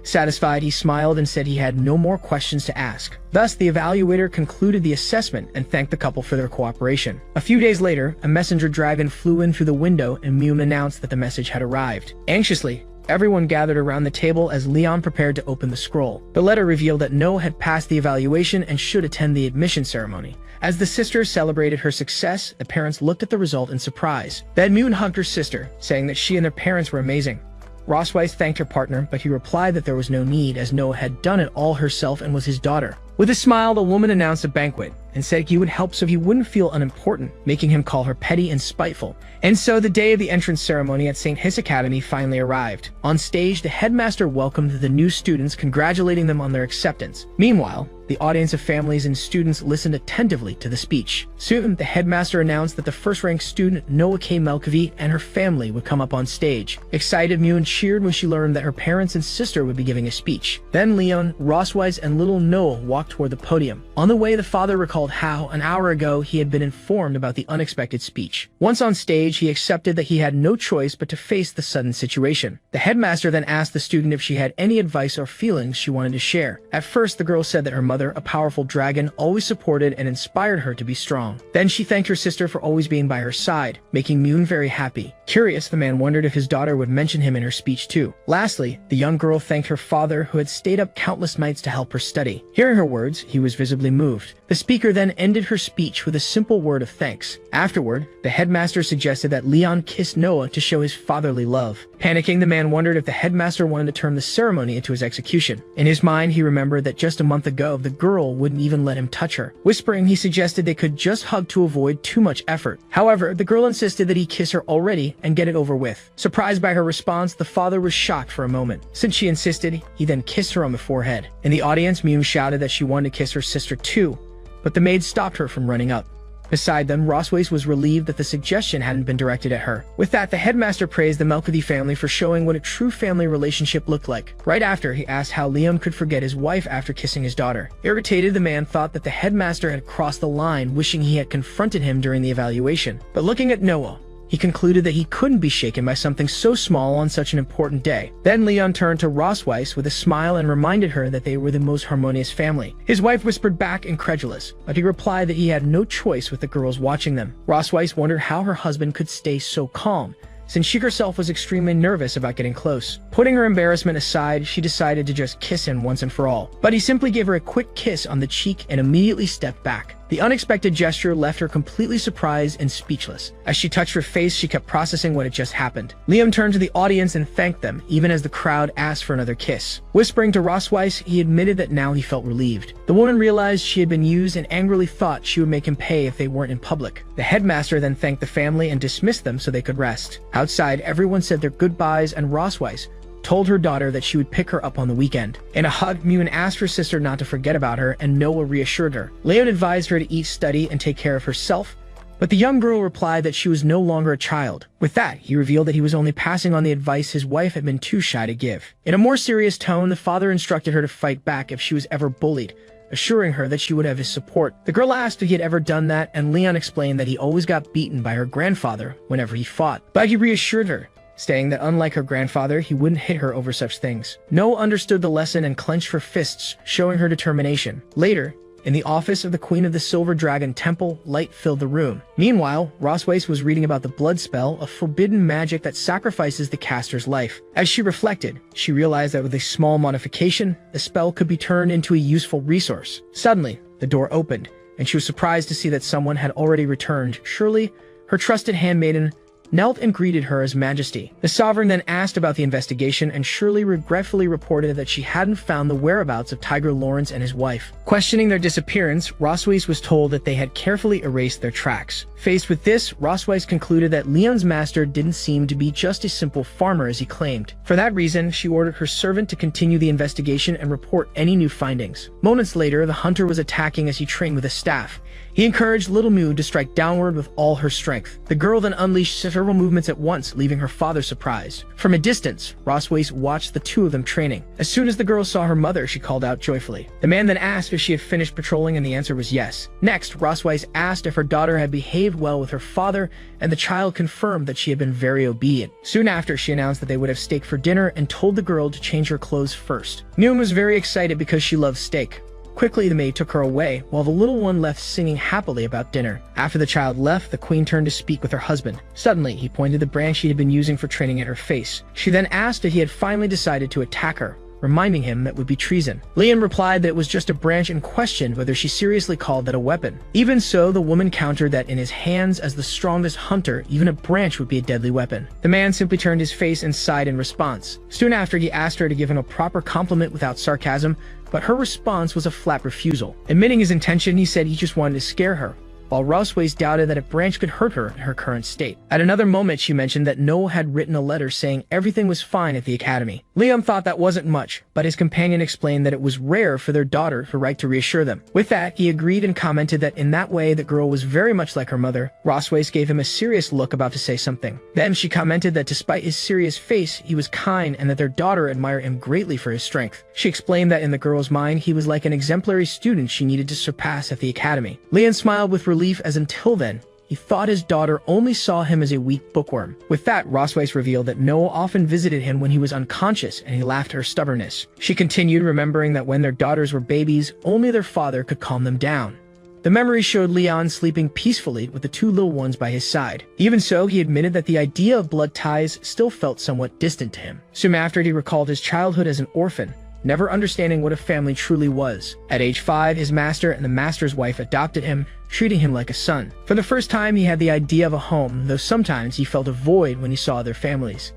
Satisfied, he smiled and said he had no more questions to ask. Thus, the evaluator concluded the assessment and thanked the couple for their cooperation. A few days later, a messenger dragon flew in through the window, and Mune announced that the message had arrived. Anxiously, everyone gathered around the table as Leon prepared to open the scroll. The letter revealed that Noah had passed the evaluation and should attend the admission ceremony. As the sisters celebrated her success, the parents looked at the result in surprise. Then Mune hugged her sister, saying that she and their parents were amazing. Ross Weiss thanked her partner, but he replied that there was no need, as Noah had done it all herself and was his daughter. With a smile, the woman announced a banquet and said he would help so he wouldn't feel unimportant, making him call her petty and spiteful. And so the day of the entrance ceremony at St. His Academy finally arrived. On stage, the headmaster welcomed the new students, congratulating them on their acceptance. Meanwhile, the audience of families and students listened attentively to the speech. Soon, the headmaster announced that the first-ranked student, Noah K. Melkavi, and her family would come up on stage. Excited, Mune cheered when she learned that her parents and sister would be giving a speech. Then Leon, Ross Weiss, and little Noah walked toward the podium. On the way, the father recalled how, an hour ago, he had been informed about the unexpected speech. Once on stage, he accepted that he had no choice but to face the sudden situation. The headmaster then asked the student if she had any advice or feelings she wanted to share. At first, the girl said that her mother, a powerful dragon, always supported and inspired her to be strong. Then she thanked her sister for always being by her side, making Mune very happy. Curious, the man wondered if his daughter would mention him in her speech too. Lastly, the young girl thanked her father, who had stayed up countless nights to help her study. Hearing her words, he was visibly moved. The speaker then ended her speech with a simple word of thanks. Afterward, the headmaster suggested that Leon kiss Noah to show his fatherly love. Panicking, the man wondered if the headmaster wanted to turn the ceremony into his execution. In his mind, he remembered that just a month ago, the girl wouldn't even let him touch her. Whispering, he suggested they could just hug to avoid too much effort. However, the girl insisted that he kiss her already and get it over with. Surprised by her response, the father was shocked for a moment. Since she insisted, he then kissed her on the forehead. In the audience, Mune shouted that she wanted to kiss her sister too, but the maid stopped her from running up. Beside them, Rossways was relieved that the suggestion hadn't been directed at her. With that, the headmaster praised the Melchody family for showing what a true family relationship looked like. Right after, he asked how Liam could forget his wife after kissing his daughter. Irritated, the man thought that the headmaster had crossed the line, wishing he had confronted him during the evaluation. But looking at Noah, he concluded that he couldn't be shaken by something so small on such an important day. Then Leon turned to Rossways with a smile and reminded her that they were the most harmonious family. His wife whispered back, incredulous, but he replied that he had no choice with the girls watching them. Rossways wondered how her husband could stay so calm, since she herself was extremely nervous about getting close. Putting her embarrassment aside, she decided to just kiss him once and for all. But he simply gave her a quick kiss on the cheek and immediately stepped back. The unexpected gesture left her completely surprised and speechless. As she touched her face, she kept processing what had just happened. Liam turned to the audience and thanked them, even as the crowd asked for another kiss. Whispering to Rossways, he admitted that now he felt relieved. The woman realized she had been used and angrily thought she would make him pay if they weren't in public. The headmaster then thanked the family and dismissed them so they could rest. Outside, everyone said their goodbyes, and Rossways told her daughter that she would pick her up on the weekend. In a hug, Muin asked her sister not to forget about her, and Noah reassured her. Leon advised her to eat, study, and take care of herself, but the young girl replied that she was no longer a child. With that, he revealed that he was only passing on the advice his wife had been too shy to give. In a more serious tone, the father instructed her to fight back if she was ever bullied, assuring her that she would have his support. The girl asked if he had ever done that, and Leon explained that he always got beaten by her grandfather whenever he fought. But he reassured her, saying that unlike her grandfather, he wouldn't hit her over such things. Noah understood the lesson and clenched her fists, showing her determination. Later, in the office of the Queen of the Silver Dragon Temple, light filled the room. Meanwhile, Rossways was reading about the blood spell, a forbidden magic that sacrifices the caster's life. As she reflected, she realized that with a small modification, the spell could be turned into a useful resource. Suddenly, the door opened, and she was surprised to see that someone had already returned. Shirley, her trusted handmaiden, knelt and greeted her as Majesty. The sovereign then asked about the investigation, and Shirley regretfully reported that she hadn't found the whereabouts of Tiger Lawrence and his wife. Questioning their disappearance, Rossways was told that they had carefully erased their tracks. Faced with this, Rossways concluded that Leon's master didn't seem to be just a simple farmer as he claimed. For that reason, she ordered her servant to continue the investigation and report any new findings. Moments later, the hunter was attacking as he trained with a staff. He encouraged Little Moo to strike downward with all her strength. The girl then unleashed several movements at once, leaving her father surprised. From a distance, Rossways watched the two of them training. As soon as the girl saw her mother, she called out joyfully. The man then asked if she had finished patrolling, and the answer was yes. Next, Rossways asked if her daughter had behaved well with her father, and the child confirmed that she had been very obedient. Soon after, she announced that they would have steak for dinner and told the girl to change her clothes first. Noon was very excited because she loved steak. Quickly, the maid took her away, while the little one left singing happily about dinner. After the child left, the queen turned to speak with her husband. Suddenly, he pointed the branch she had been using for training at her face. She then asked if he had finally decided to attack her, reminding him that would be treason. Leon replied that it was just a branch and questioned whether she seriously called that a weapon. Even so, the woman countered that in his hands as the strongest hunter, even a branch would be a deadly weapon. The man simply turned his face and sighed in response. Soon after, he asked her to give him a proper compliment without sarcasm, but her response was a flat refusal. Admitting his intention, he said he just wanted to scare her, while Rossways doubted that a branch could hurt her in her current state. At another moment, she mentioned that Noel had written a letter saying everything was fine at the academy. Liam thought that wasn't much, but his companion explained that it was rare for their daughter to write to reassure them. With that, he agreed and commented that in that way the girl was very much like her mother. Rossways gave him a serious look, about to say something. Then she commented that despite his serious face, he was kind and that their daughter admired him greatly for his strength. She explained that in the girl's mind, he was like an exemplary student she needed to surpass at the academy. Leon smiled with relief, as until then, he thought his daughter only saw him as a weak bookworm. With that, Rossways revealed that Noah often visited him when he was unconscious, and he laughed at her stubbornness. She continued, remembering that when their daughters were babies, only their father could calm them down. The memory showed Leon sleeping peacefully with the two little ones by his side. Even so, he admitted that the idea of blood ties still felt somewhat distant to him. Soon after, he recalled his childhood as an orphan, never understanding what a family truly was. At age 5, his master and the master's wife adopted him, treating him like a son. For the first time, he had the idea of a home, though sometimes he felt a void when he saw their families.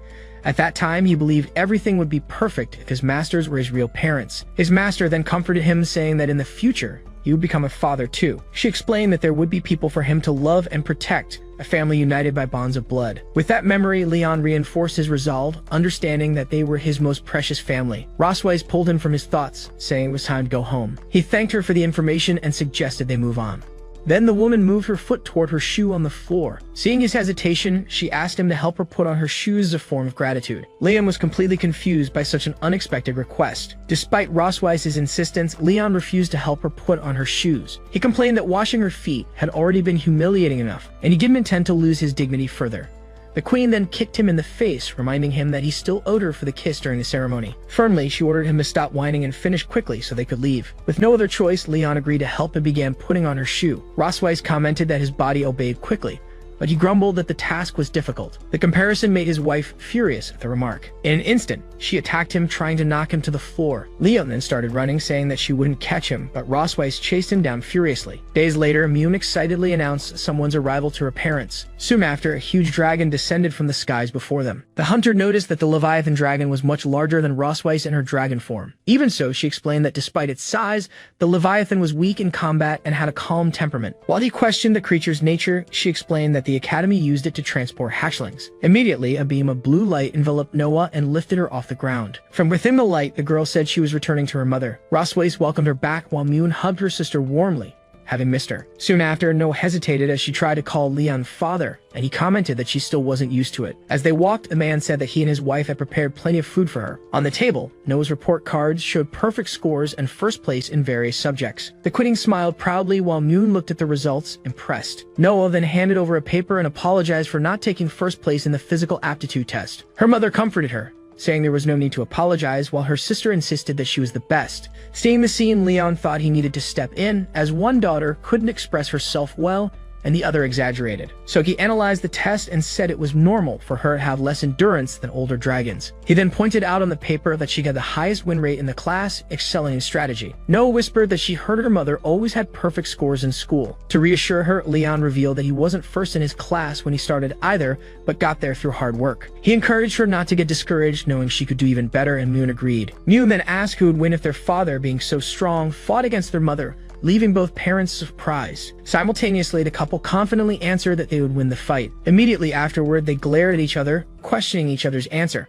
At that time, he believed everything would be perfect if his masters were his real parents. His master then comforted him, saying that in the future, he would become a father too. She explained that there would be people for him to love and protect, a family united by bonds of blood. With that memory, Leon reinforced his resolve, understanding that they were his most precious family. Rossways pulled him from his thoughts, saying it was time to go home. He thanked her for the information and suggested they move on. Then the woman moved her foot toward her shoe on the floor. Seeing his hesitation, she asked him to help her put on her shoes as a form of gratitude. Leon was completely confused by such an unexpected request. Despite Rosweiss's insistence, Leon refused to help her put on her shoes. He complained that washing her feet had already been humiliating enough, and he didn't intend to lose his dignity further. The queen then kicked him in the face, reminding him that he still owed her for the kiss during the ceremony. Firmly, she ordered him to stop whining and finish quickly so they could leave. With no other choice, Leon agreed to help and began putting on her shoe. Rosweiss commented that his body obeyed quickly, but he grumbled that the task was difficult. The comparison made his wife furious at the remark. In an instant, she attacked him, trying to knock him to the floor. Leon then started running, saying that she wouldn't catch him, but Rosweiss chased him down furiously. Days later, Mune excitedly announced someone's arrival to her parents. Soon after, a huge dragon descended from the skies before them. The hunter noticed that the Leviathan dragon was much larger than Rosweiss in her dragon form. Even so, she explained that despite its size, the Leviathan was weak in combat and had a calm temperament. While he questioned the creature's nature, she explained that the Academy used it to transport hatchlings. Immediately, a beam of blue light enveloped Noah and lifted her off the ground. From within the light, the girl said she was returning to her mother. Rosweiss welcomed her back while Mune hugged her sister warmly, having missed her. Soon after, Noah hesitated as she tried to call Leon father, and he commented that she still wasn't used to it. As they walked, the man said that he and his wife had prepared plenty of food for her. On the table, Noah's report cards showed perfect scores and first place in various subjects. The queen smiled proudly while Mune looked at the results, impressed. Noah then handed over a paper and apologized for not taking first place in the physical aptitude test. Her mother comforted her, saying there was no need to apologize, while her sister insisted that she was the best. Seeing the scene, Leon thought he needed to step in, as one daughter couldn't express herself well and the other exaggerated. So he analyzed the test and said it was normal for her to have less endurance than older dragons. He then pointed out on the paper that she got the highest win rate in the class, excelling in strategy. Noah whispered that she heard her mother always had perfect scores in school. To reassure her, Leon revealed that he wasn't first in his class when he started either, but got there through hard work. He encouraged her not to get discouraged, knowing she could do even better, and Mune agreed. Mune then asked who would win if their father, being so strong, fought against their mother, leaving both parents surprised. Simultaneously, the couple confidently answered that they would win the fight. Immediately afterward, they glared at each other, questioning each other's answer.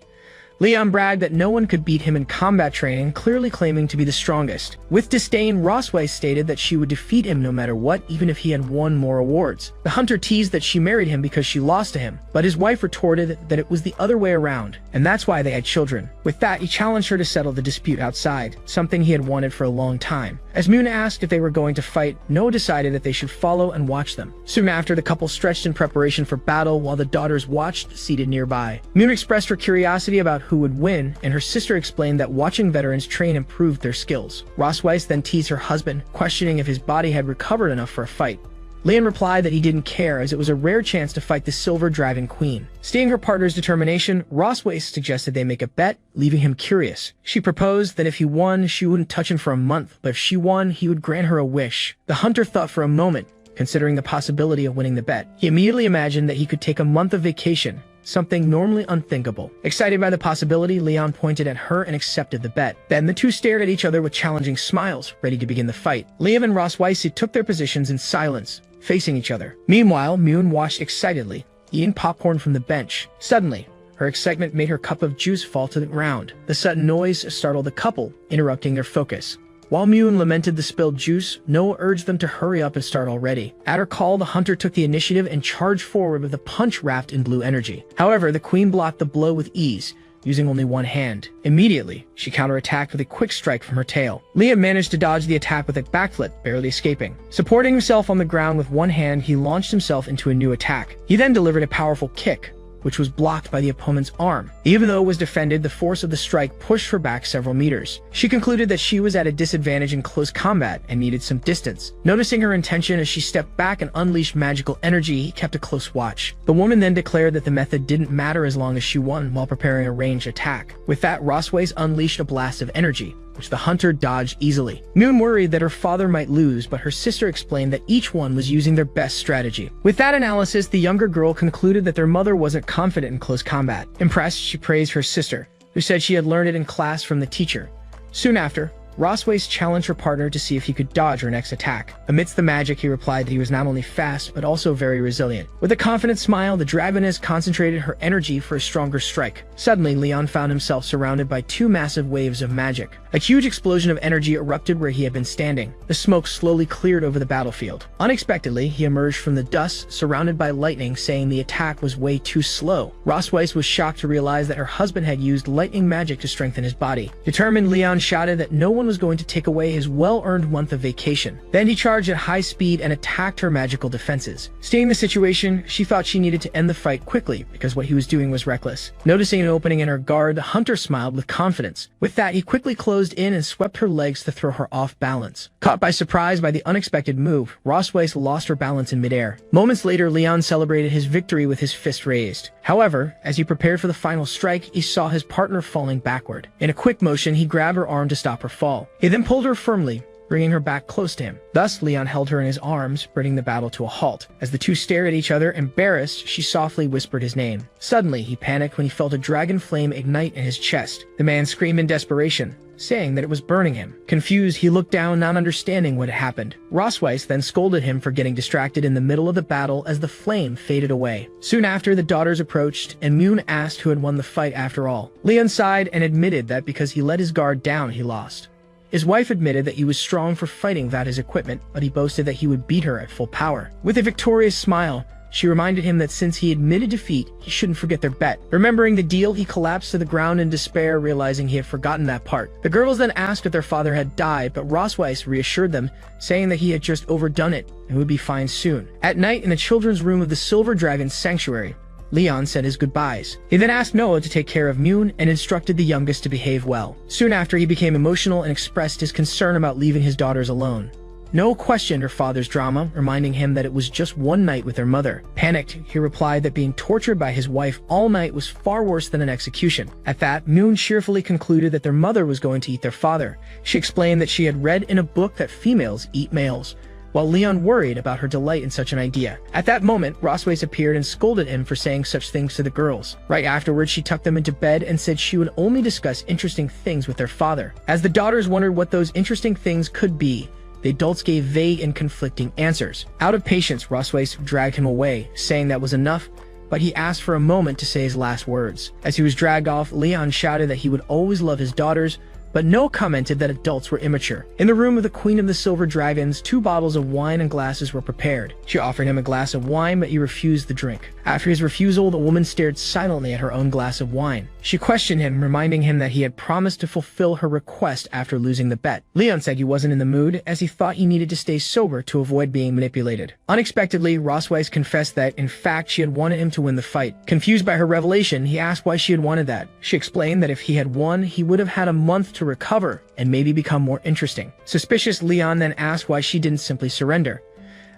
Leon bragged that no one could beat him in combat training, clearly claiming to be the strongest. With disdain, Rosweiss stated that she would defeat him no matter what, even if he had won more awards. The hunter teased that she married him because she lost to him, but his wife retorted that it was the other way around, and that's why they had children. With that, he challenged her to settle the dispute outside, something he had wanted for a long time. As Mune asked if they were going to fight, Noah decided that they should follow and watch them. Soon after, the couple stretched in preparation for battle while the daughters watched, seated nearby. Mune expressed her curiosity about who would win, and her sister explained that watching veterans train improved their skills. Rosweiss then teased her husband, questioning if his body had recovered enough for a fight. Leon replied that he didn't care, as it was a rare chance to fight the Silver Dragon Queen. Seeing her partner's determination, Rosweiss suggested they make a bet, leaving him curious. She proposed that if he won, she wouldn't touch him for a month, but if she won, he would grant her a wish. The hunter thought for a moment, considering the possibility of winning the bet. He immediately imagined that he could take a month of vacation, something normally unthinkable. Excited by the possibility, Leon pointed at her and accepted the bet. Then the two stared at each other with challenging smiles, ready to begin the fight. Leon and Rosweiss took their positions in silence, facing each other. Meanwhile, Mune watched excitedly, eating popcorn from the bench. Suddenly, her excitement made her cup of juice fall to the ground. The sudden noise startled the couple, interrupting their focus. While Mune lamented the spilled juice, Noah urged them to hurry up and start already. At her call, the hunter took the initiative and charged forward with a punch wrapped in blue energy. However, the queen blocked the blow with ease, using only one hand. Immediately, she counterattacked with a quick strike from her tail. Leon managed to dodge the attack with a backflip, barely escaping. Supporting himself on the ground with one hand, he launched himself into a new attack. He then delivered a powerful kick, which was blocked by the opponent's arm. Even though it was defended, the force of the strike pushed her back several meters. She concluded that she was at a disadvantage in close combat and needed some distance. Noticing her intention as she stepped back and unleashed magical energy, he kept a close watch. The woman then declared that the method didn't matter as long as she won while preparing a ranged attack. With that, Rosweiss unleashed a blast of energy, which the hunter dodged easily. Mune worried that her father might lose, but her sister explained that each one was using their best strategy. With that analysis, the younger girl concluded that their mother wasn't confident in close combat. Impressed, she praised her sister, who said she had learned it in class from the teacher. Soon after, Rosweiss challenged her partner to see if he could dodge her next attack. Amidst the magic, he replied that he was not only fast, but also very resilient. With a confident smile, the dragoness concentrated her energy for a stronger strike. Suddenly, Leon found himself surrounded by two massive waves of magic. A huge explosion of energy erupted where he had been standing. The smoke slowly cleared over the battlefield. Unexpectedly, he emerged from the dust, surrounded by lightning, saying the attack was way too slow. Weiss was shocked to realize that her husband had used lightning magic to strengthen his body. Determined, Leon shouted that no one was going to take away his well-earned month of vacation. Then he charged at high speed and attacked her magical defenses. Seeing the situation, she thought she needed to end the fight quickly because what he was doing was reckless. Noticing an opening in her guard, the hunter smiled with confidence. With that, he quickly closed in and swept her legs to throw her off balance. Caught by surprise by the unexpected move, Weiss lost her balance in midair. Moments later, Leon celebrated his victory with his fist raised. However, as he prepared for the final strike, he saw his partner falling backward. In a quick motion, he grabbed her arm to stop her fall. He then pulled her firmly, bringing her back close to him. Thus, Leon held her in his arms, bringing the battle to a halt. As the two stared at each other, embarrassed, she softly whispered his name. Suddenly, he panicked when he felt a dragon flame ignite in his chest. The man screamed in desperation, saying that it was burning him. Confused, he looked down, not understanding what had happened. Weiss then scolded him for getting distracted in the middle of the battle as the flame faded away. Soon after, the daughters approached, and Moon asked who had won the fight after all. Leon sighed and admitted that because he let his guard down, he lost. His wife admitted that he was strong for fighting without his equipment, but he boasted that he would beat her at full power. With a victorious smile, she reminded him that since he admitted defeat, he shouldn't forget their bet. Remembering the deal, he collapsed to the ground in despair, realizing he had forgotten that part. The girls then asked if their father had died, but Weiss reassured them, saying that he had just overdone it and would be fine soon. At night, in the children's room of the Silver Dragon's sanctuary, Leon said his goodbyes. He then asked Noah to take care of Moon and instructed the youngest to behave well. Soon after, he became emotional and expressed his concern about leaving his daughters alone. Noah questioned her father's drama, reminding him that it was just one night with their mother. Panicked, he replied that being tortured by his wife all night was far worse than an execution. At that, Moon cheerfully concluded that their mother was going to eat their father. She explained that she had read in a book that females eat males, while Leon worried about her delight in such an idea. At that moment, Weiss appeared and scolded him for saying such things to the girls. Right afterwards, she tucked them into bed and said she would only discuss interesting things with their father. As the daughters wondered what those interesting things could be, the adults gave vague and conflicting answers. Out of patience, Weiss dragged him away, saying that was enough, but he asked for a moment to say his last words. As he was dragged off, Leon shouted that he would always love his daughters, but Noah commented that adults were immature. In the room of the Queen of the Silver Dragons, 2 bottles of wine and glasses were prepared. She offered him a glass of wine, but he refused the drink. After his refusal, the woman stared silently at her own glass of wine. She questioned him, reminding him that he had promised to fulfill her request after losing the bet. Leon said he wasn't in the mood, as he thought he needed to stay sober to avoid being manipulated. Unexpectedly, Weiss confessed that, in fact, she had wanted him to win the fight. Confused by her revelation, he asked why she had wanted that. She explained that if he had won, he would have had a month to recover and maybe become more interesting. Suspicious, Leon then asked why she didn't simply surrender.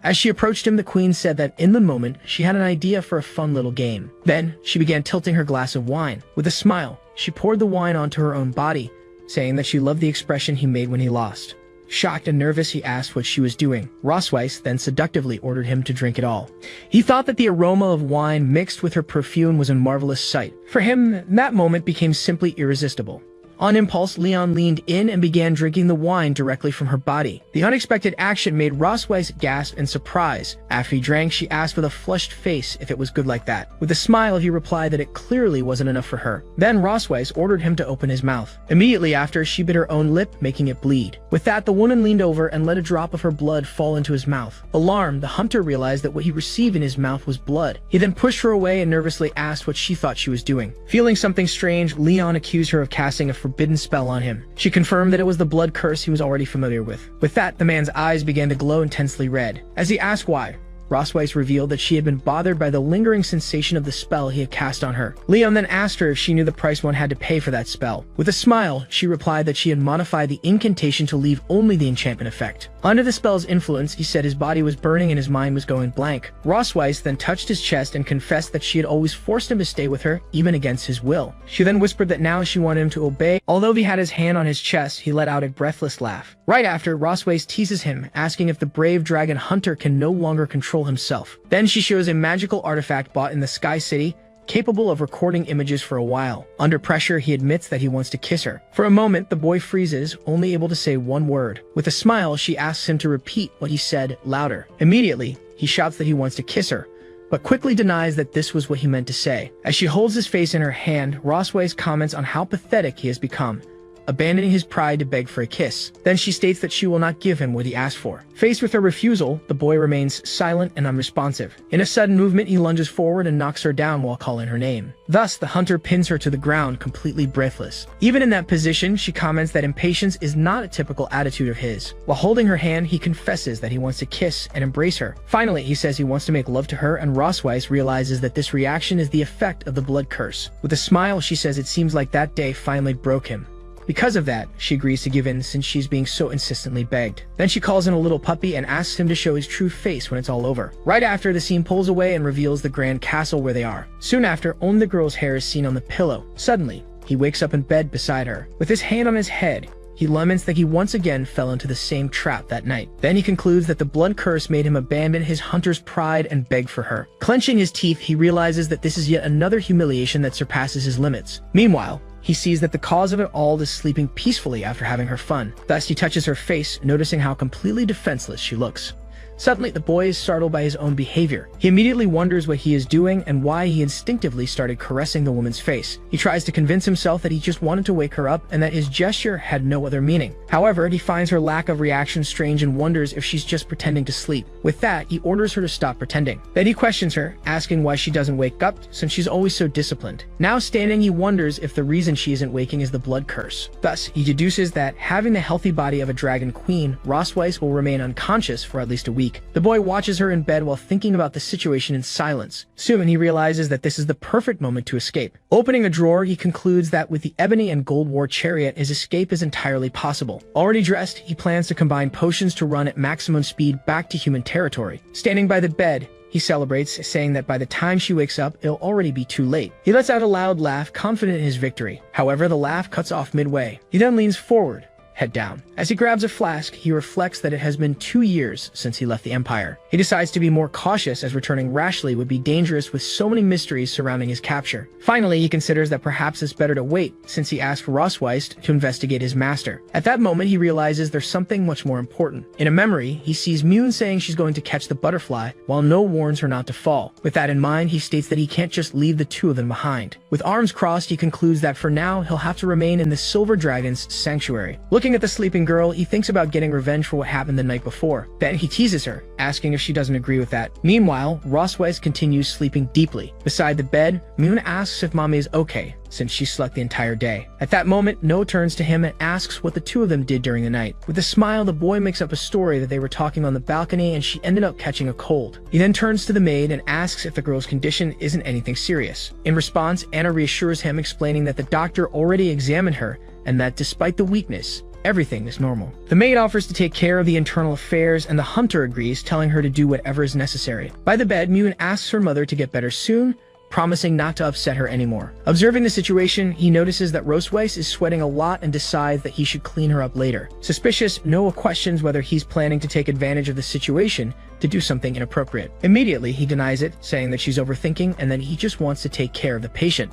As she approached him, the queen said that in the moment, she had an idea for a fun little game. Then, she began tilting her glass of wine. With a smile, she poured the wine onto her own body, saying that she loved the expression he made when he lost. Shocked and nervous, he asked what she was doing. Weiss then seductively ordered him to drink it all. He thought that the aroma of wine mixed with her perfume was a marvelous sight. For him, that moment became simply irresistible. On impulse, Leon leaned in and began drinking the wine directly from her body. The unexpected action made Weiss gasp in surprise. After he drank, she asked with a flushed face if it was good like that. With a smile, he replied that it clearly wasn't enough for her. Then Weiss ordered him to open his mouth. Immediately after, she bit her own lip, making it bleed. With that, the woman leaned over and let a drop of her blood fall into his mouth. Alarmed, the hunter realized that what he received in his mouth was blood. He then pushed her away and nervously asked what she thought she was doing. Feeling something strange, Leon accused her of casting a forbidden spell on him. She confirmed that it was the blood curse he was already familiar with. With that, the man's eyes began to glow intensely red. As he asked why, Weiss revealed that she had been bothered by the lingering sensation of the spell he had cast on her. Leon then asked her if she knew the price one had to pay for that spell. With a smile, she replied that she had modified the incantation to leave only the enchantment effect. Under the spell's influence, he said his body was burning and his mind was going blank. Weiss then touched his chest and confessed that she had always forced him to stay with her, even against his will. She then whispered that now she wanted him to obey. Although he had his hand on his chest, he let out a breathless laugh. Right after, Weiss teases him, asking if the brave dragon hunter can no longer control himself. Then she shows a magical artifact bought in the Sky City, capable of recording images for a while. Under pressure, he admits that he wants to kiss her. For a moment, the boy freezes, only able to say one word. With a smile, she asks him to repeat what he said louder. Immediately, he shouts that he wants to kiss her, but quickly denies that this was what he meant to say. As she holds his face in her hand, Weiss comments on how pathetic he has become, abandoning his pride to beg for a kiss. Then she states that she will not give him what he asked for. Faced with her refusal, the boy remains silent and unresponsive. In a sudden movement, he lunges forward and knocks her down while calling her name. Thus, the hunter pins her to the ground, completely breathless. Even in that position, she comments that impatience is not a typical attitude of his. While holding her hand, he confesses that he wants to kiss and embrace her. Finally, he says he wants to make love to her, and Rosweiss realizes that this reaction is the effect of the blood curse. With a smile, she says it seems like that day finally broke him. Because of that, she agrees to give in since she's being so insistently begged. Then she calls in a little puppy and asks him to show his true face when it's all over. Right after, the scene pulls away and reveals the grand castle where they are. Soon after, only the girl's hair is seen on the pillow. Suddenly, he wakes up in bed beside her. With his hand on his head, he laments that he once again fell into the same trap that night. Then he concludes that the blood curse made him abandon his hunter's pride and beg for her. Clenching his teeth, he realizes that this is yet another humiliation that surpasses his limits. Meanwhile, he sees that the cause of it all is sleeping peacefully after having her fun. Thus, he touches her face, noticing how completely defenseless she looks. Suddenly, the boy is startled by his own behavior. He immediately wonders what he is doing and why he instinctively started caressing the woman's face. He tries to convince himself that he just wanted to wake her up and that his gesture had no other meaning. However, he finds her lack of reaction strange and wonders if she's just pretending to sleep. With that, he orders her to stop pretending. Then he questions her, asking why she doesn't wake up since she's always so disciplined. Now standing, he wonders if the reason she isn't waking is the blood curse. Thus, he deduces that having the healthy body of a dragon queen, Rosweiss will remain unconscious for at least a week. The boy watches her in bed while thinking about the situation in silence. Soon, he realizes that this is the perfect moment to escape. Opening a drawer, he concludes that with the ebony and gold war chariot, his escape is entirely possible. Already dressed, he plans to combine potions to run at maximum speed back to human territory. Standing by the bed, he celebrates, saying that by the time she wakes up, it'll already be too late. He lets out a loud laugh, confident in his victory. However, the laugh cuts off midway. He then leans forward, head down. As he grabs a flask, he reflects that it has been 2 years since he left the Empire. He decides to be more cautious as returning rashly would be dangerous with so many mysteries surrounding his capture. Finally, he considers that perhaps it's better to wait, since he asked Rosweiss to investigate his master. At that moment, he realizes there's something much more important. In a memory, he sees Mune saying she's going to catch the butterfly, while No warns her not to fall. With that in mind, he states that he can't just leave the two of them behind. With arms crossed, he concludes that for now, he'll have to remain in the Silver Dragon's sanctuary. Looking at the sleeping girl, he thinks about getting revenge for what happened the night before. Then he teases her, asking if she doesn't agree with that. Meanwhile, Rosweiss continues sleeping deeply. Beside the bed, Mune asks if Mommy is okay, since she slept the entire day. At that moment, No turns to him and asks what the two of them did during the night. With a smile, the boy makes up a story that they were talking on the balcony and she ended up catching a cold. He then turns to the maid and asks if the girl's condition isn't anything serious. In response, Anna reassures him, explaining that the doctor already examined her and that despite the weakness, everything is normal. The maid offers to take care of the internal affairs and the hunter agrees, telling her to do whatever is necessary. By the bed, Mune asks her mother to get better soon, promising not to upset her anymore. Observing the situation, he notices that Rosweiss is sweating a lot and decides that he should clean her up later. Suspicious, Noah questions whether he's planning to take advantage of the situation to do something inappropriate. Immediately, he denies it, saying that she's overthinking and that he just wants to take care of the patient.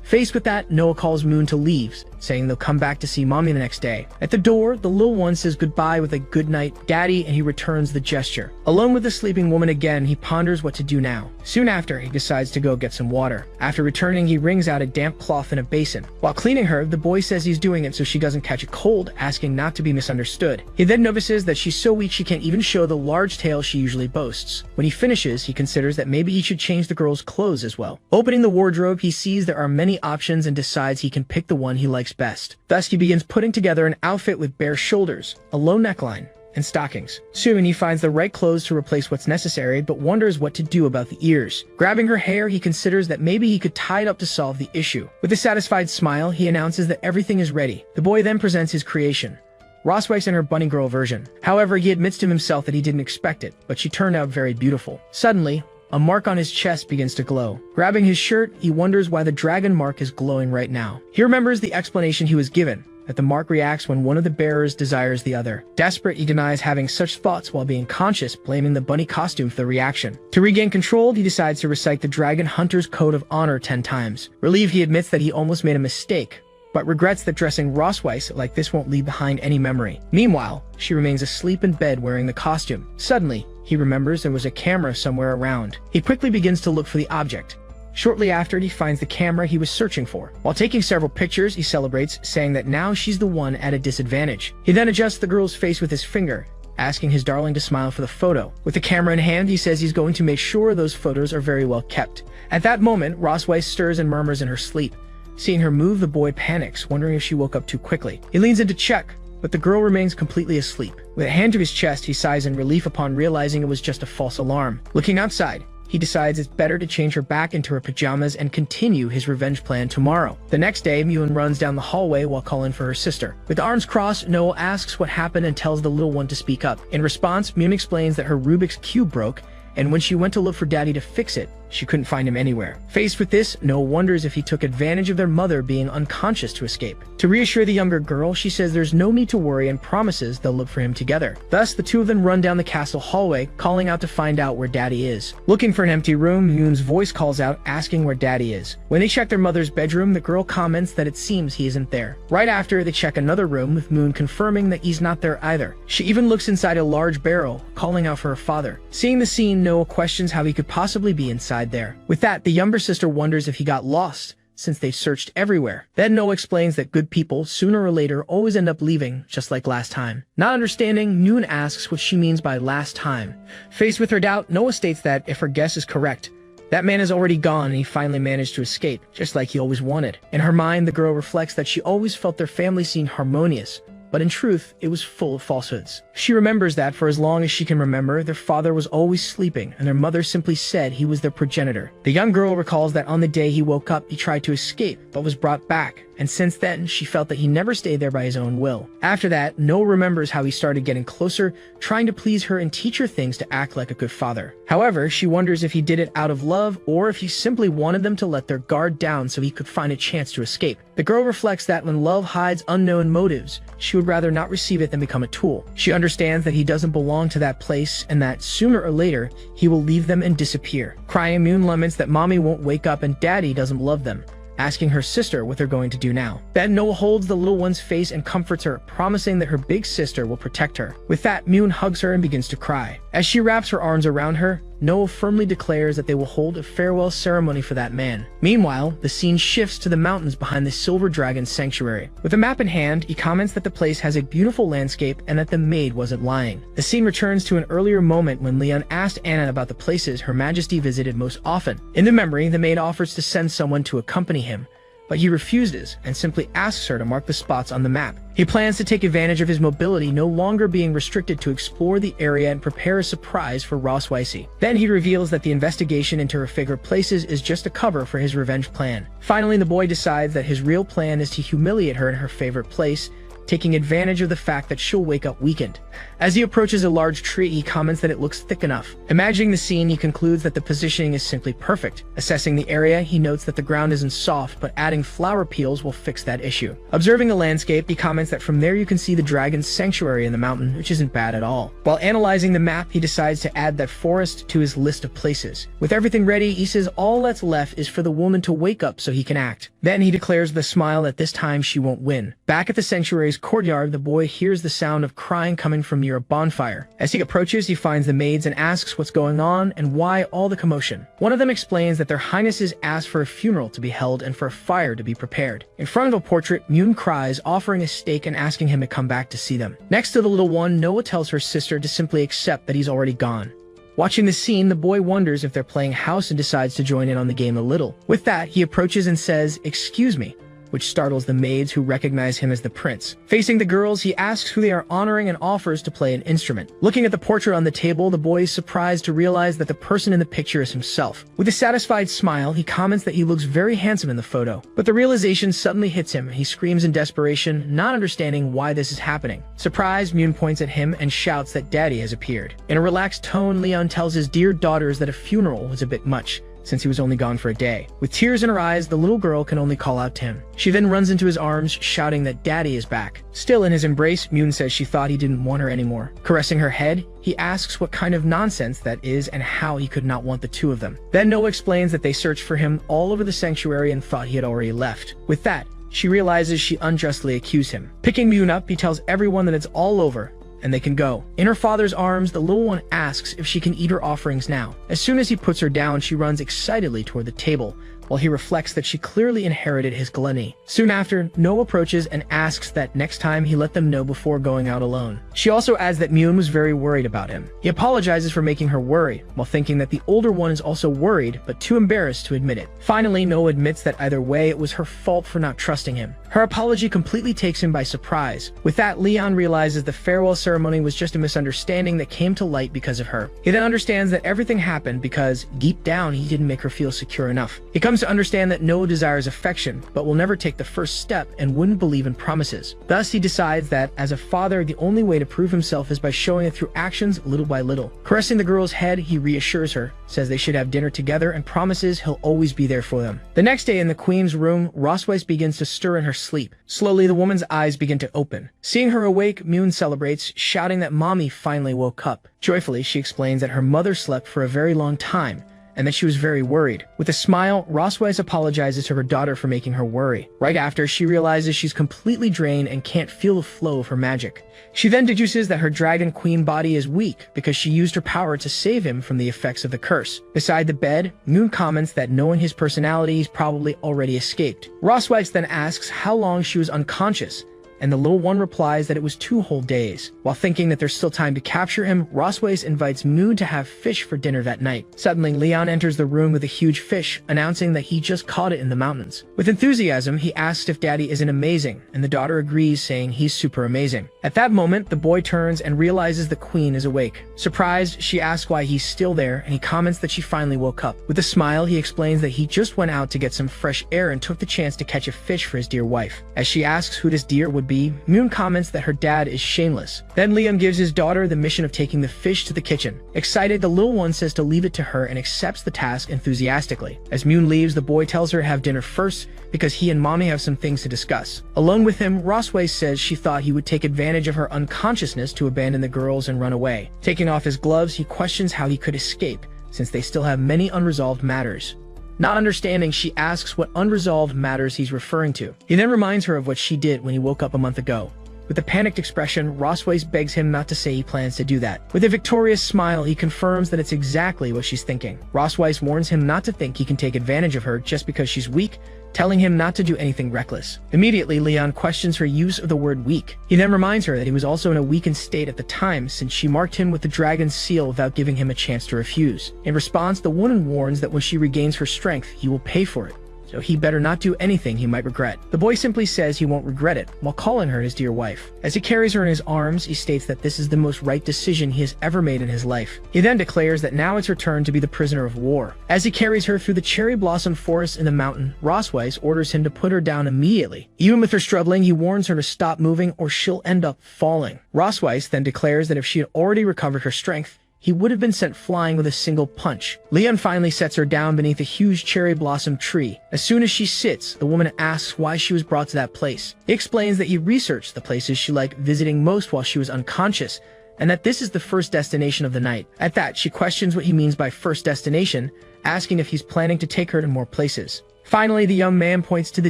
Faced with that, Noah calls Mune to leave, saying they'll come back to see Mommy the next day. At the door, the little one says goodbye with a good night, Daddy, and he returns the gesture. Alone with the sleeping woman again, he ponders what to do now. Soon after, he decides to go get some water. After returning, he wrings out a damp cloth in a basin. While cleaning her, the boy says he's doing it so she doesn't catch a cold, asking not to be misunderstood. He then notices that she's so weak she can't even show the large tail she usually boasts. When he finishes, he considers that maybe he should change the girl's clothes as well. Opening the wardrobe, he sees there are many options and decides he can pick the one he likes best. Thus, he begins putting together an outfit with bare shoulders, a low neckline, and stockings. Soon, he finds the right clothes to replace what's necessary, but wonders what to do about the ears. Grabbing her hair, he considers that maybe he could tie it up to solve the issue. With a satisfied smile, he announces that everything is ready. The boy then presents his creation, Rosweiss in her bunny girl version. However, he admits to himself that he didn't expect it, but she turned out very beautiful. Suddenly, a mark on his chest begins to glow. Grabbing his shirt, he wonders why the dragon mark is glowing right now. He remembers the explanation he was given, that the mark reacts when one of the bearers desires the other. Desperate, he denies having such thoughts while being conscious, blaming the bunny costume for the reaction. To regain control, he decides to recite the dragon hunter's code of honor 10 times. Relieved, he admits that he almost made a mistake, but regrets that dressing Rosweiss like this won't leave behind any memory. Meanwhile, she remains asleep in bed wearing the costume. Suddenly, he remembers there was a camera somewhere around. He quickly begins to look for the object. Shortly after, he finds the camera he was searching for. While taking several pictures, he celebrates, saying that now she's the one at a disadvantage. He then adjusts the girl's face with his finger, asking his darling to smile for the photo. With the camera in hand, he says he's going to make sure those photos are very well kept. At that moment, Roswell stirs and murmurs in her sleep. Seeing her move, the boy panics, wondering if she woke up too quickly. He leans in to check, but the girl remains completely asleep. With a hand to his chest, he sighs in relief upon realizing it was just a false alarm. Looking outside, he decides it's better to change her back into her pajamas and continue his revenge plan tomorrow. The next day, Myun runs down the hallway while calling for her sister. With arms crossed, Noah asks what happened and tells the little one to speak up. In response, Myun explains that her Rubik's Cube broke, and when she went to look for Daddy to fix it, she couldn't find him anywhere. Faced with this, Noah wonders if he took advantage of their mother being unconscious to escape. To reassure the younger girl, she says there's no need to worry and promises they'll look for him together. Thus, the two of them run down the castle hallway, calling out to find out where Daddy is. Looking for an empty room, Yoon's voice calls out, asking where Daddy is. When they check their mother's bedroom, the girl comments that it seems he isn't there. Right after, they check another room, with Moon confirming that he's not there either. She even looks inside a large barrel, calling out for her father. Seeing the scene, Noah questions how he could possibly be inside there. With that, the younger sister wonders if he got lost, since they've searched everywhere. Then Noah explains that good people, sooner or later, always end up leaving, just like last time. Not understanding, Noon asks what she means by last time. Faced with her doubt, Noah states that, if her guess is correct, that man is already gone and he finally managed to escape, just like he always wanted. In her mind, the girl reflects that she always felt their family seemed harmonious, but in truth, it was full of falsehoods. She remembers that for as long as she can remember, their father was always sleeping, and their mother simply said he was their progenitor. The young girl recalls that on the day he woke up, he tried to escape, but was brought back, and since then, she felt that he never stayed there by his own will. After that, Noah remembers how he started getting closer, trying to please her and teach her things to act like a good father. However, she wonders if he did it out of love, or if he simply wanted them to let their guard down so he could find a chance to escape. The girl reflects that when love hides unknown motives, she would rather not receive it than become a tool. She understands that he doesn't belong to that place, and that sooner or later, he will leave them and disappear. Crying, Moon laments that mommy won't wake up and daddy doesn't love them, asking her sister what they're going to do now. Then Noah holds the little one's face and comforts her, promising that her big sister will protect her. With that, Myun hugs her and begins to cry. As she wraps her arms around her, Noah firmly declares that they will hold a farewell ceremony for that man. Meanwhile, the scene shifts to the mountains behind the Silver Dragon Sanctuary. With a map in hand, he comments that the place has a beautiful landscape and that the maid wasn't lying. The scene returns to an earlier moment when Leon asked Anna about the places Her Majesty visited most often. In the memory, the maid offers to send someone to accompany him, but he refuses and simply asks her to mark the spots on the map. He plans to take advantage of his mobility no longer being restricted to explore the area and prepare a surprise for Ross Weissy. Then he reveals that the investigation into her favorite places is just a cover for his revenge plan. Finally, the boy decides that his real plan is to humiliate her in her favorite place, taking advantage of the fact that she'll wake up weakened. As he approaches a large tree, he comments that it looks thick enough. Imagining the scene, he concludes that the positioning is simply perfect. Assessing the area, he notes that the ground isn't soft, but adding flower peels will fix that issue. Observing the landscape, he comments that from there you can see the dragon's sanctuary in the mountain, which isn't bad at all. While analyzing the map, he decides to add that forest to his list of places. With everything ready, he says all that's left is for the woman to wake up so he can act. Then he declares with a smile that this time she won't win. Back at the sanctuary's courtyard, the boy hears the sound of crying coming from near a bonfire. As he approaches, he finds the maids and asks what's going on and why all the commotion. One of them explains that their highnesses asked for a funeral to be held and for a fire to be prepared. In front of a portrait, Myun cries, offering a steak and asking him to come back to see them. Next to the little one, Noah tells her sister to simply accept that he's already gone. Watching the scene, the boy wonders if they're playing house and decides to join in on the game a little. With that, he approaches and says, "Excuse me," which startles the maids, who recognize him as the prince. Facing the girls, he asks who they are honoring and offers to play an instrument. Looking at the portrait on the table, the boy is surprised to realize that the person in the picture is himself. With a satisfied smile, he comments that he looks very handsome in the photo. But the realization suddenly hits him, and he screams in desperation, not understanding why this is happening. Surprised, Myun points at him and shouts that Daddy has appeared. In a relaxed tone, Leon tells his dear daughters that a funeral was a bit much, since he was only gone for a day. With tears in her eyes, the little girl can only call out to him. She then runs into his arms, shouting that Daddy is back. Still in his embrace, Myun says she thought he didn't want her anymore. Caressing her head, he asks what kind of nonsense that is and how he could not want the two of them. Then Noah explains that they searched for him all over the sanctuary and thought he had already left. With that, she realizes she unjustly accused him. Picking Myun up, he tells everyone that it's all over, and they can go. In her father's arms, the little one asks if she can eat her offerings now. As soon as he puts her down, she runs excitedly toward the table, while he reflects that she clearly inherited his gluttony. Soon after, No approaches and asks that next time he let them know before going out alone. She also adds that Moon was very worried about him. He apologizes for making her worry, while thinking that the older one is also worried, but too embarrassed to admit it. Finally, No admits that either way, it was her fault for not trusting him. Her apology completely takes him by surprise. With that, Leon realizes the farewell ceremony was just a misunderstanding that came to light because of her. He then understands that everything happened because, deep down, he didn't make her feel secure enough. He comes to understand that No desires affection, but will never take the first step and wouldn't believe in promises. Thus, he decides that, as a father, the only way to prove himself is by showing it through actions little by little. Caressing the girl's head, he reassures her, says they should have dinner together, and promises he'll always be there for them. The next day in the queen's room, Rosweiss begins to stir in her sleep. Slowly, the woman's eyes begin to open. Seeing her awake, Moon celebrates, shouting that Mommy finally woke up. Joyfully, she explains that her mother slept for a very long time, and that she was very worried. With a smile, Rosweiss apologizes to her daughter for making her worry. Right after, she realizes she's completely drained and can't feel the flow of her magic. She then deduces that her dragon queen body is weak because she used her power to save him from the effects of the curse. Beside the bed, Moon comments that knowing his personality, he's probably already escaped. Rosweiss then asks how long she was unconscious, and the little one replies that it was 2 whole days. While thinking that there's still time to capture him, Rosweiss invites Moon to have fish for dinner that night. Suddenly, Leon enters the room with a huge fish, announcing that he just caught it in the mountains. With enthusiasm, he asks if Daddy isn't amazing, and the daughter agrees, saying he's super amazing. At that moment, the boy turns and realizes the queen is awake. Surprised, she asks why he's still there, and he comments that she finally woke up. With a smile, he explains that he just went out to get some fresh air and took the chance to catch a fish for his dear wife. As she asks who this deer would be, Moon comments that her dad is shameless. Then Leon gives his daughter the mission of taking the fish to the kitchen. Excited, the little one says to leave it to her and accepts the task enthusiastically. As Moon leaves, the boy tells her to have dinner first because he and Mommy have some things to discuss. Alone with him, Rosweiss says she thought he would take advantage of her unconsciousness to abandon the girls and run away. Taking off his gloves, he questions how he could escape, since they still have many unresolved matters. Not understanding, she asks what unresolved matters he's referring to. He then reminds her of what she did when he woke up a month ago. With a panicked expression, Rosweiss begs him not to say he plans to do that. With a victorious smile, he confirms that it's exactly what she's thinking. Rosweiss warns him not to think he can take advantage of her just because she's weak, telling him not to do anything reckless. Immediately, Leon questions her use of the word weak. He then reminds her that he was also in a weakened state at the time, since she marked him with the dragon's seal without giving him a chance to refuse. In response, the woman warns that when she regains her strength, he will pay for it, so he better not do anything he might regret. The boy simply says he won't regret it, while calling her his dear wife. As he carries her in his arms, he states that this is the most right decision he has ever made in his life. He then declares that now it's her turn to be the prisoner of war. As he carries her through the cherry blossom forest in the mountain, Rosweiss orders him to put her down immediately. Even with her struggling, he warns her to stop moving or she'll end up falling. Rosweiss then declares that if she had already recovered her strength, he would have been sent flying with a single punch. Leon finally sets her down beneath a huge cherry blossom tree. As soon as she sits, the woman asks why she was brought to that place. He explains that he researched the places she liked visiting most while she was unconscious, and that this is the first destination of the night. At that, she questions what he means by first destination, asking if he's planning to take her to more places. Finally, the young man points to the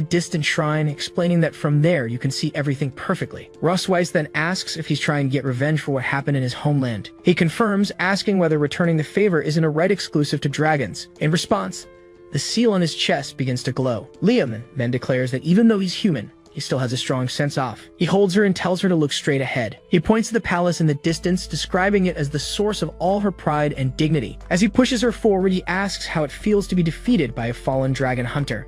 distant shrine, explaining that from there you can see everything perfectly. Rosweiss then asks if he's trying to get revenge for what happened in his homeland. He confirms, asking whether returning the favor isn't a right exclusive to dragons. In response, the seal on his chest begins to glow. Leon then declares that even though he's human, he still has a strong sense-off. He holds her and tells her to look straight ahead. He points to the palace in the distance, describing it as the source of all her pride and dignity. As he pushes her forward, he asks how it feels to be defeated by a fallen dragon hunter.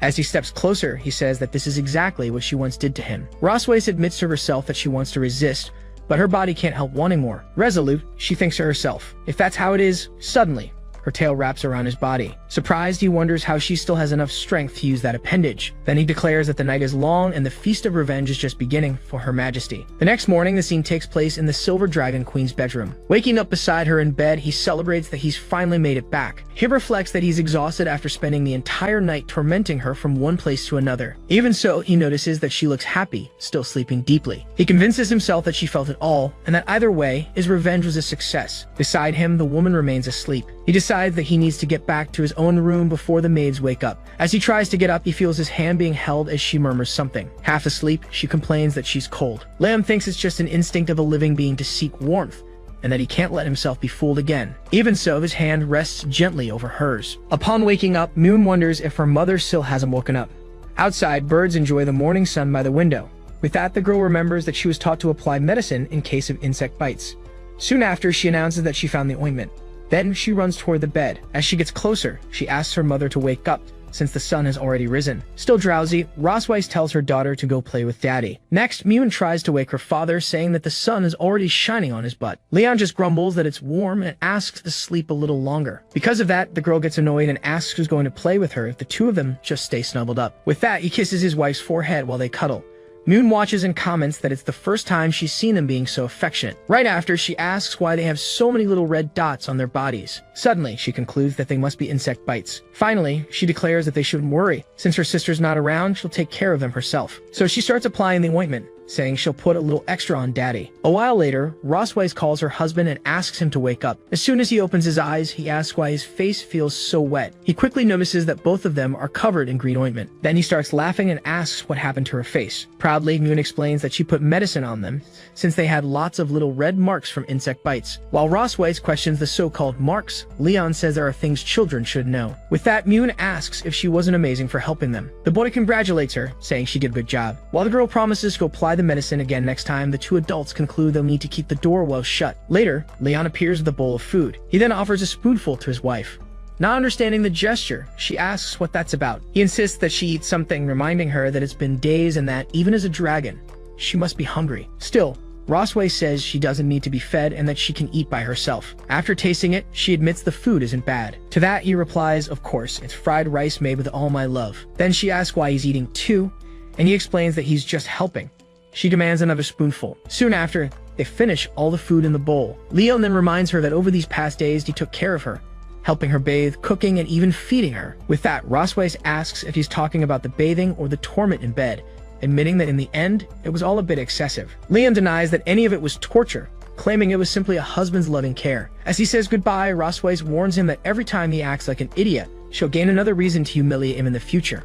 As he steps closer, he says that this is exactly what she once did to him. Rosweiss admits to herself that she wants to resist, but her body can't help wanting more. Resolute, she thinks to herself, if that's how it is, suddenly, her tail wraps around his body. Surprised, he wonders how she still has enough strength to use that appendage. Then he declares that the night is long and the feast of revenge is just beginning for Her Majesty. The next morning, the scene takes place in the Silver Dragon Queen's bedroom. Waking up beside her in bed, he celebrates that he's finally made it back. He reflects that he's exhausted after spending the entire night tormenting her from one place to another. Even so, he notices that she looks happy, still sleeping deeply. He convinces himself that she felt it all, and that either way, his revenge was a success. Beside him, the woman remains asleep. He decides decides that he needs to get back to his own room before the maids wake up. As he tries to get up, he feels his hand being held as she murmurs something. Half asleep, she complains that she's cold. Liam thinks it's just an instinct of a living being to seek warmth, and that he can't let himself be fooled again. Even so, his hand rests gently over hers. Upon waking up, Moon wonders if her mother still hasn't woken up. Outside, birds enjoy the morning sun by the window. With that, the girl remembers that she was taught to apply medicine in case of insect bites. Soon after, she announces that she found the ointment. Then she runs toward the bed. As she gets closer, she asks her mother to wake up, since the sun has already risen. Still drowsy, Rosweiss tells her daughter to go play with Daddy. Next, Moon tries to wake her father, saying that the sun is already shining on his butt. Leon just grumbles that it's warm and asks to sleep a little longer. Because of that, the girl gets annoyed and asks who's going to play with her if the two of them just stay snuggled up. With that, he kisses his wife's forehead while they cuddle. Moon watches and comments that it's the first time she's seen them being so affectionate. Right after, she asks why they have so many little red dots on their bodies. Suddenly, she concludes that they must be insect bites. Finally, she declares that they shouldn't worry. Since her sister's not around, she'll take care of them herself. So she starts applying the ointment, saying she'll put a little extra on Daddy. A while later, Rosweiss calls her husband and asks him to wake up. As soon as he opens his eyes, he asks why his face feels so wet. He quickly notices that both of them are covered in green ointment. Then he starts laughing and asks what happened to her face. Proudly, Moon explains that she put medicine on them, since they had lots of little red marks from insect bites. While Rosweiss questions the so-called marks, Leon says there are things children should know. With that, Moon asks if she wasn't amazing for helping them. The boy congratulates her, saying she did a good job. While the girl promises to go apply the medicine again next time, the two adults conclude they'll need to keep the door well shut. Later, Leon appears with a bowl of food. He then offers a spoonful to his wife. Not understanding the gesture, she asks what that's about. He insists that she eat something, reminding her that it's been days and that, even as a dragon, she must be hungry. Still, Rosweiss says she doesn't need to be fed and that she can eat by herself. After tasting it, she admits the food isn't bad. To that, he replies, of course, it's fried rice made with all my love. Then she asks why he's eating too, and he explains that he's just helping. She demands another spoonful. Soon after, they finish all the food in the bowl. Leon then reminds her that over these past days, he took care of her, helping her bathe, cooking, and even feeding her. With that, Rosweiss asks if he's talking about the bathing or the torment in bed, admitting that in the end, it was all a bit excessive. Leon denies that any of it was torture, claiming it was simply a husband's loving care. As he says goodbye, Rosweiss warns him that every time he acts like an idiot, she'll gain another reason to humiliate him in the future.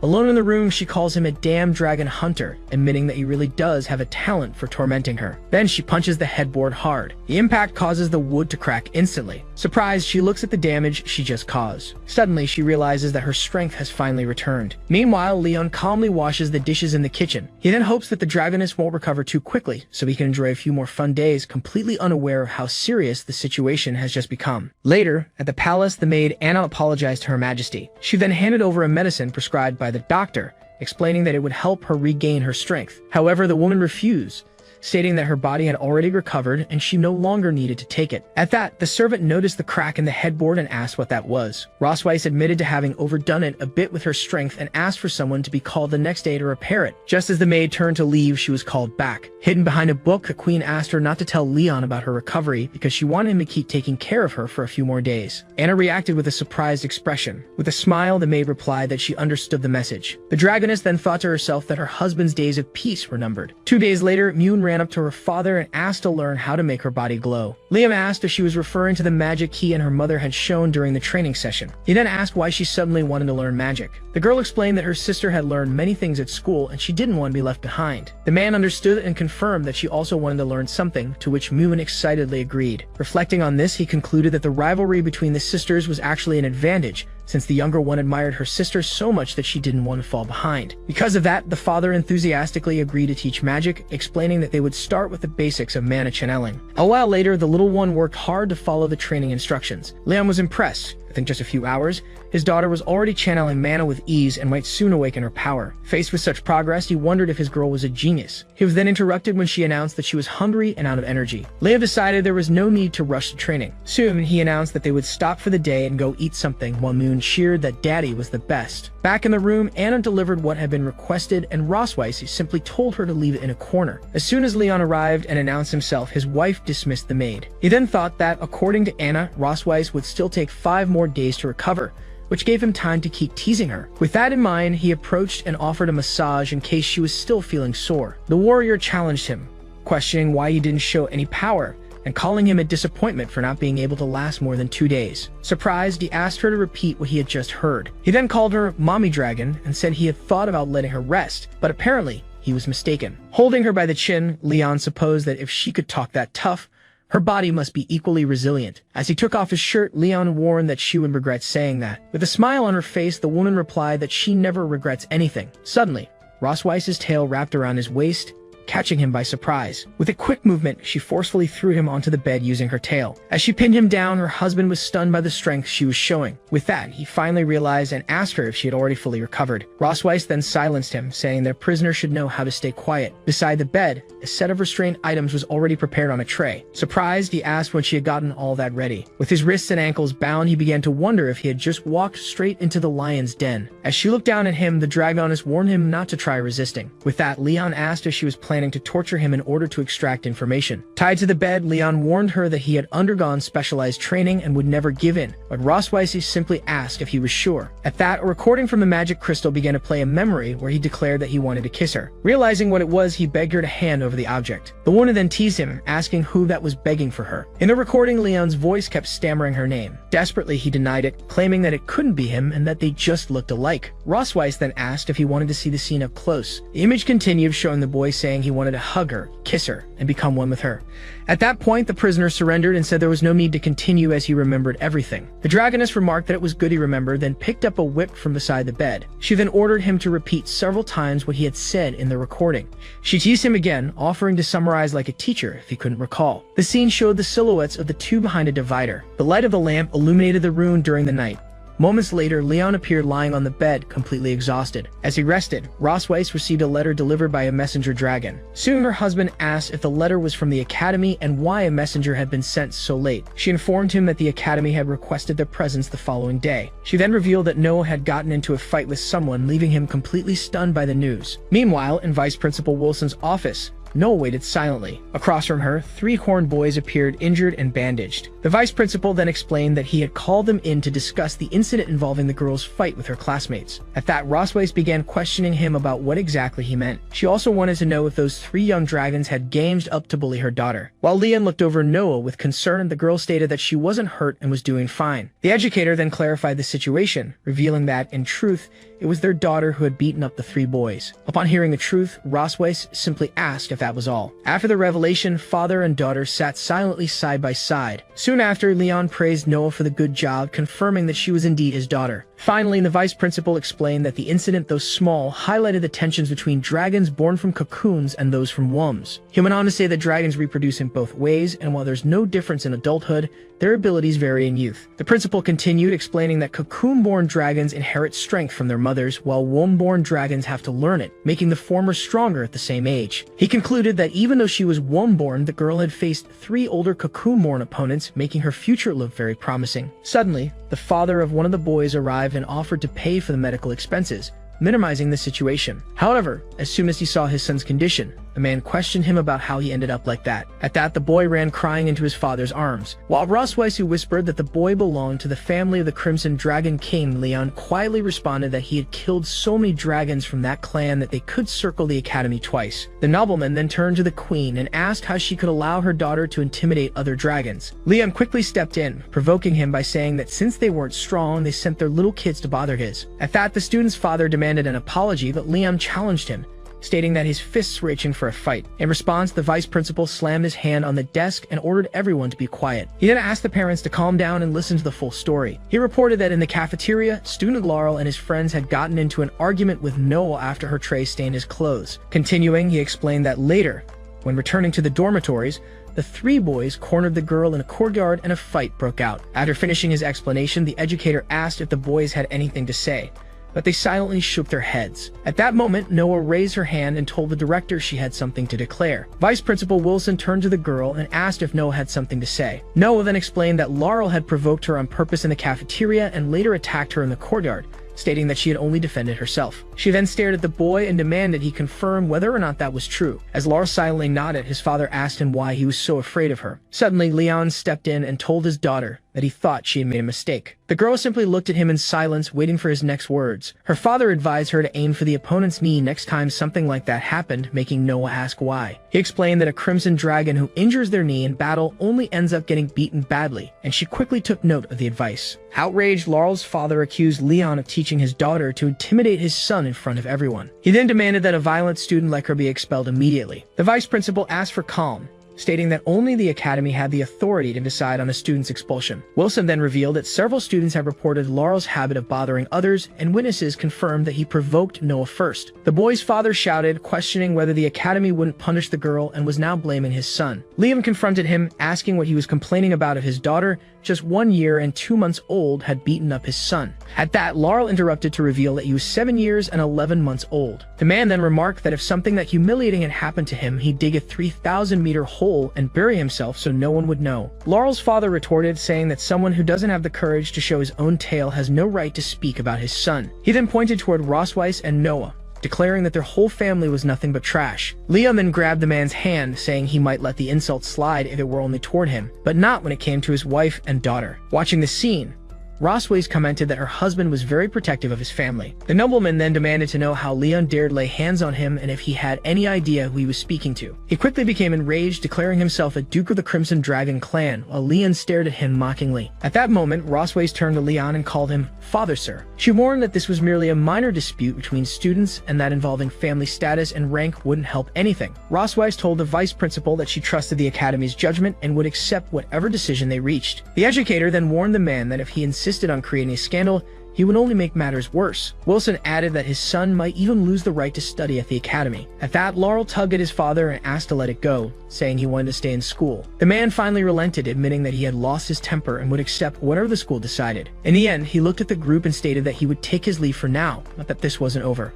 Alone in the room, she calls him a damn dragon hunter, admitting that he really does have a talent for tormenting her. Then she punches the headboard hard. The impact causes the wood to crack instantly. Surprised, she looks at the damage she just caused. Suddenly, she realizes that her strength has finally returned. Meanwhile, Leon calmly washes the dishes in the kitchen. He then hopes that the dragoness won't recover too quickly, so he can enjoy a few more fun days, completely unaware of how serious the situation has just become. Later, at the palace, the maid Anna apologized to Her Majesty. She then handed over a medicine prescribed by the doctor, explaining that it would help her regain her strength. However, the woman refused, stating that her body had already recovered and she no longer needed to take it. At that, the servant noticed the crack in the headboard and asked what that was. Rosweiss admitted to having overdone it a bit with her strength and asked for someone to be called the next day to repair it. Just as the maid turned to leave, she was called back. Hidden behind a book, the queen asked her not to tell Leon about her recovery because she wanted him to keep taking care of her for a few more days. Anna reacted with a surprised expression. With a smile, the maid replied that she understood the message. The dragoness then thought to herself that her husband's days of peace were numbered. 2 days later, Moon ran up to her father and asked to learn how to make her body glow. Liam asked if she was referring to the magic he and her mother had shown during the training session. He then asked why she suddenly wanted to learn magic. The girl explained that her sister had learned many things at school and she didn't want to be left behind. The man understood and confirmed that she also wanted to learn something, to which Moon excitedly agreed. Reflecting on this, he concluded that the rivalry between the sisters was actually an advantage, since the younger one admired her sister so much that she didn't want to fall behind. Because of that, the father enthusiastically agreed to teach magic, explaining that they would start with the basics of mana channeling. A while later, the little one worked hard to follow the training instructions. Leon was impressed. I think just a few hours, his daughter was already channeling mana with ease and might soon awaken her power. Faced with such progress, he wondered if his girl was a genius. He was then interrupted when she announced that she was hungry and out of energy. Leon decided there was no need to rush the training. Soon, he announced that they would stop for the day and go eat something, while Moon cheered that Daddy was the best. Back in the room, Anna delivered what had been requested, and Rosweiss simply told her to leave it in a corner. As soon as Leon arrived and announced himself, his wife dismissed the maid. He then thought that, according to Anna, Rosweiss would still take 5 more days to recover, which gave him time to keep teasing her. With that in mind, he approached and offered a massage in case she was still feeling sore. The warrior challenged him, questioning why he didn't show any power, and calling him a disappointment for not being able to last more than 2 days. Surprised, he asked her to repeat what he had just heard. He then called her Mommy Dragon and said he had thought about letting her rest, but apparently he was mistaken. Holding her by the chin, Leon supposed that if she could talk that tough, her body must be equally resilient. As he took off his shirt, Leon warned that she would regret saying that. With a smile on her face, the woman replied that she never regrets anything. Suddenly, Ross Weiss's tail wrapped around his waist, catching him by surprise. With a quick movement, she forcefully threw him onto the bed using her tail. As she pinned him down, her husband was stunned by the strength she was showing. With that, he finally realized and asked her if she had already fully recovered. Ross Weiss then silenced him, saying their prisoner should know how to stay quiet. Beside the bed, a set of restraint items was already prepared on a tray. Surprised, he asked when she had gotten all that ready. With his wrists and ankles bound, he began to wonder if he had just walked straight into the lion's den. As she looked down at him, the dragoness warned him not to try resisting. With that, Leon asked if she was planning to torture him in order to extract information. Tied to the bed, Leon warned her that he had undergone specialized training and would never give in, but Ross Weiss simply asked if he was sure. At that, a recording from the magic crystal began to play a memory where he declared that he wanted to kiss her. Realizing what it was, he begged her to hand over the object. The woman then teased him, asking who that was begging for her. In the recording, Leon's voice kept stammering her name. Desperately, he denied it, claiming that it couldn't be him and that they just looked alike. Ross Weiss then asked if he wanted to see the scene up close. The image continued, showing the boy saying he wanted to hug her, kiss her, and become one with her. At that point, the prisoner surrendered and said there was no need to continue as he remembered everything. The dragoness remarked that it was good he remembered, then picked up a whip from beside the bed. She then ordered him to repeat several times what he had said in the recording. She teased him again, offering to summarize like a teacher if he couldn't recall. The scene showed the silhouettes of the two behind a divider. The light of the lamp illuminated the room during the night. Moments later, Leon appeared lying on the bed, completely exhausted. As he rested, Ross Weiss received a letter delivered by a messenger dragon. Soon her husband asked if the letter was from the academy and why a messenger had been sent so late. She informed him that the academy had requested their presence the following day. She then revealed that Noah had gotten into a fight with someone, leaving him completely stunned by the news. Meanwhile, in Vice Principal Wilson's office, Noah waited silently. Across from her, 3 horned boys appeared injured and bandaged. The vice principal then explained that he had called them in to discuss the incident involving the girl's fight with her classmates. At that, Ross Weiss began questioning him about what exactly he meant. She also wanted to know if those 3 young dragons had ganged up to bully her daughter. While Leon looked over Noah with concern, the girl stated that she wasn't hurt and was doing fine. The educator then clarified the situation, revealing that, in truth, it was their daughter who had beaten up the 3 boys. Upon hearing the truth, Ross Weiss simply asked if that was all. After the revelation, father and daughter sat silently side by side. Soon after, Leon praised Noah for the good job, confirming that she was indeed his daughter. Finally, the vice principal explained that the incident, though small, highlighted the tensions between dragons born from cocoons and those from wombs. He went on to say that dragons reproduce in both ways, and while there's no difference in adulthood, their abilities vary in youth. The principal continued, explaining that cocoon-born dragons inherit strength from their mothers, while womb-born dragons have to learn it, making the former stronger at the same age. He concluded that even though she was womb-born, the girl had faced 3 older cocoon-born opponents, making her future look very promising. Suddenly, the father of one of the boys arrived and offered to pay for the medical expenses, minimizing the situation. However, as soon as he saw his son's condition, the man questioned him about how he ended up like that. At that, the boy ran crying into his father's arms. While Ross Weiss whispered that the boy belonged to the family of the Crimson Dragon King, Leon quietly responded that he had killed so many dragons from that clan that they could circle the academy twice. The nobleman then turned to the queen and asked how she could allow her daughter to intimidate other dragons. Leon quickly stepped in, provoking him by saying that since they weren't strong, they sent their little kids to bother his. At that, the student's father demanded an apology, but Leon challenged him, stating that his fists were itching for a fight. In response, the vice principal slammed his hand on the desk and ordered everyone to be quiet. He then asked the parents to calm down and listen to the full story. He reported that in the cafeteria, student Laurel and his friends had gotten into an argument with Noah after her tray stained his clothes. Continuing, he explained that later, when returning to the dormitories, the 3 boys cornered the girl in a courtyard and a fight broke out. After finishing his explanation, the educator asked if the boys had anything to say, but they silently shook their heads. At that moment, Noah raised her hand and told the director she had something to declare. Vice Principal Wilson turned to the girl and asked if Noah had something to say. Noah then explained that Laurel had provoked her on purpose in the cafeteria and later attacked her in the courtyard, stating that she had only defended herself. She then stared at the boy and demanded he confirm whether or not that was true. As Laurel silently nodded, his father asked him why he was so afraid of her. Suddenly, Leon stepped in and told his daughter that he thought she had made a mistake. The girl simply looked at him in silence, waiting for his next words. Her father advised her to aim for the opponent's knee next time something like that happened, making Noah ask why. He explained that a crimson dragon who injures their knee in battle only ends up getting beaten badly, and she quickly took note of the advice. Outraged, Laurel's father accused Leon of teaching his daughter to intimidate his son in front of everyone. He then demanded that a violent student like her be expelled immediately. The vice principal asked for calm, stating that only the academy had the authority to decide on a student's expulsion. Wilson then revealed that several students have reported Laurel's habit of bothering others, and witnesses confirmed that he provoked Noah first. The boy's father shouted, questioning whether the academy wouldn't punish the girl, and was now blaming his son. Liam confronted him, asking what he was complaining about if his daughter, just 1 year and 2 months old, had beaten up his son. At that, Laurel interrupted to reveal that he was 7 years and 11 months old. The man then remarked that if something that humiliating had happened to him, he'd dig a 3,000-meter hole and bury himself so no one would know. Laurel's father retorted, saying that someone who doesn't have the courage to show his own tail has no right to speak about his son. He then pointed toward Rosweiss and Noah, declaring that their whole family was nothing but trash. Liam then grabbed the man's hand, saying he might let the insult slide if it were only toward him, but not when it came to his wife and daughter. Watching the scene, Rosweiss commented that her husband was very protective of his family. The nobleman then demanded to know how Leon dared lay hands on him and if he had any idea who he was speaking to. He quickly became enraged, declaring himself a Duke of the Crimson Dragon clan, while Leon stared at him mockingly. At that moment, Rosweiss turned to Leon and called him Father, sir. She warned that this was merely a minor dispute between students and that involving family status and rank wouldn't help anything. Rosweiss told the vice principal that she trusted the academy's judgment and would accept whatever decision they reached. The educator then warned the man that if he insisted on creating a scandal, he would only make matters worse. Wilson added that his son might even lose the right to study at the academy. At that, Laurel tugged at his father and asked to let it go, saying he wanted to stay in school. The man finally relented, admitting that he had lost his temper and would accept whatever the school decided. In the end, he looked at the group and stated that he would take his leave for now, but that this wasn't over.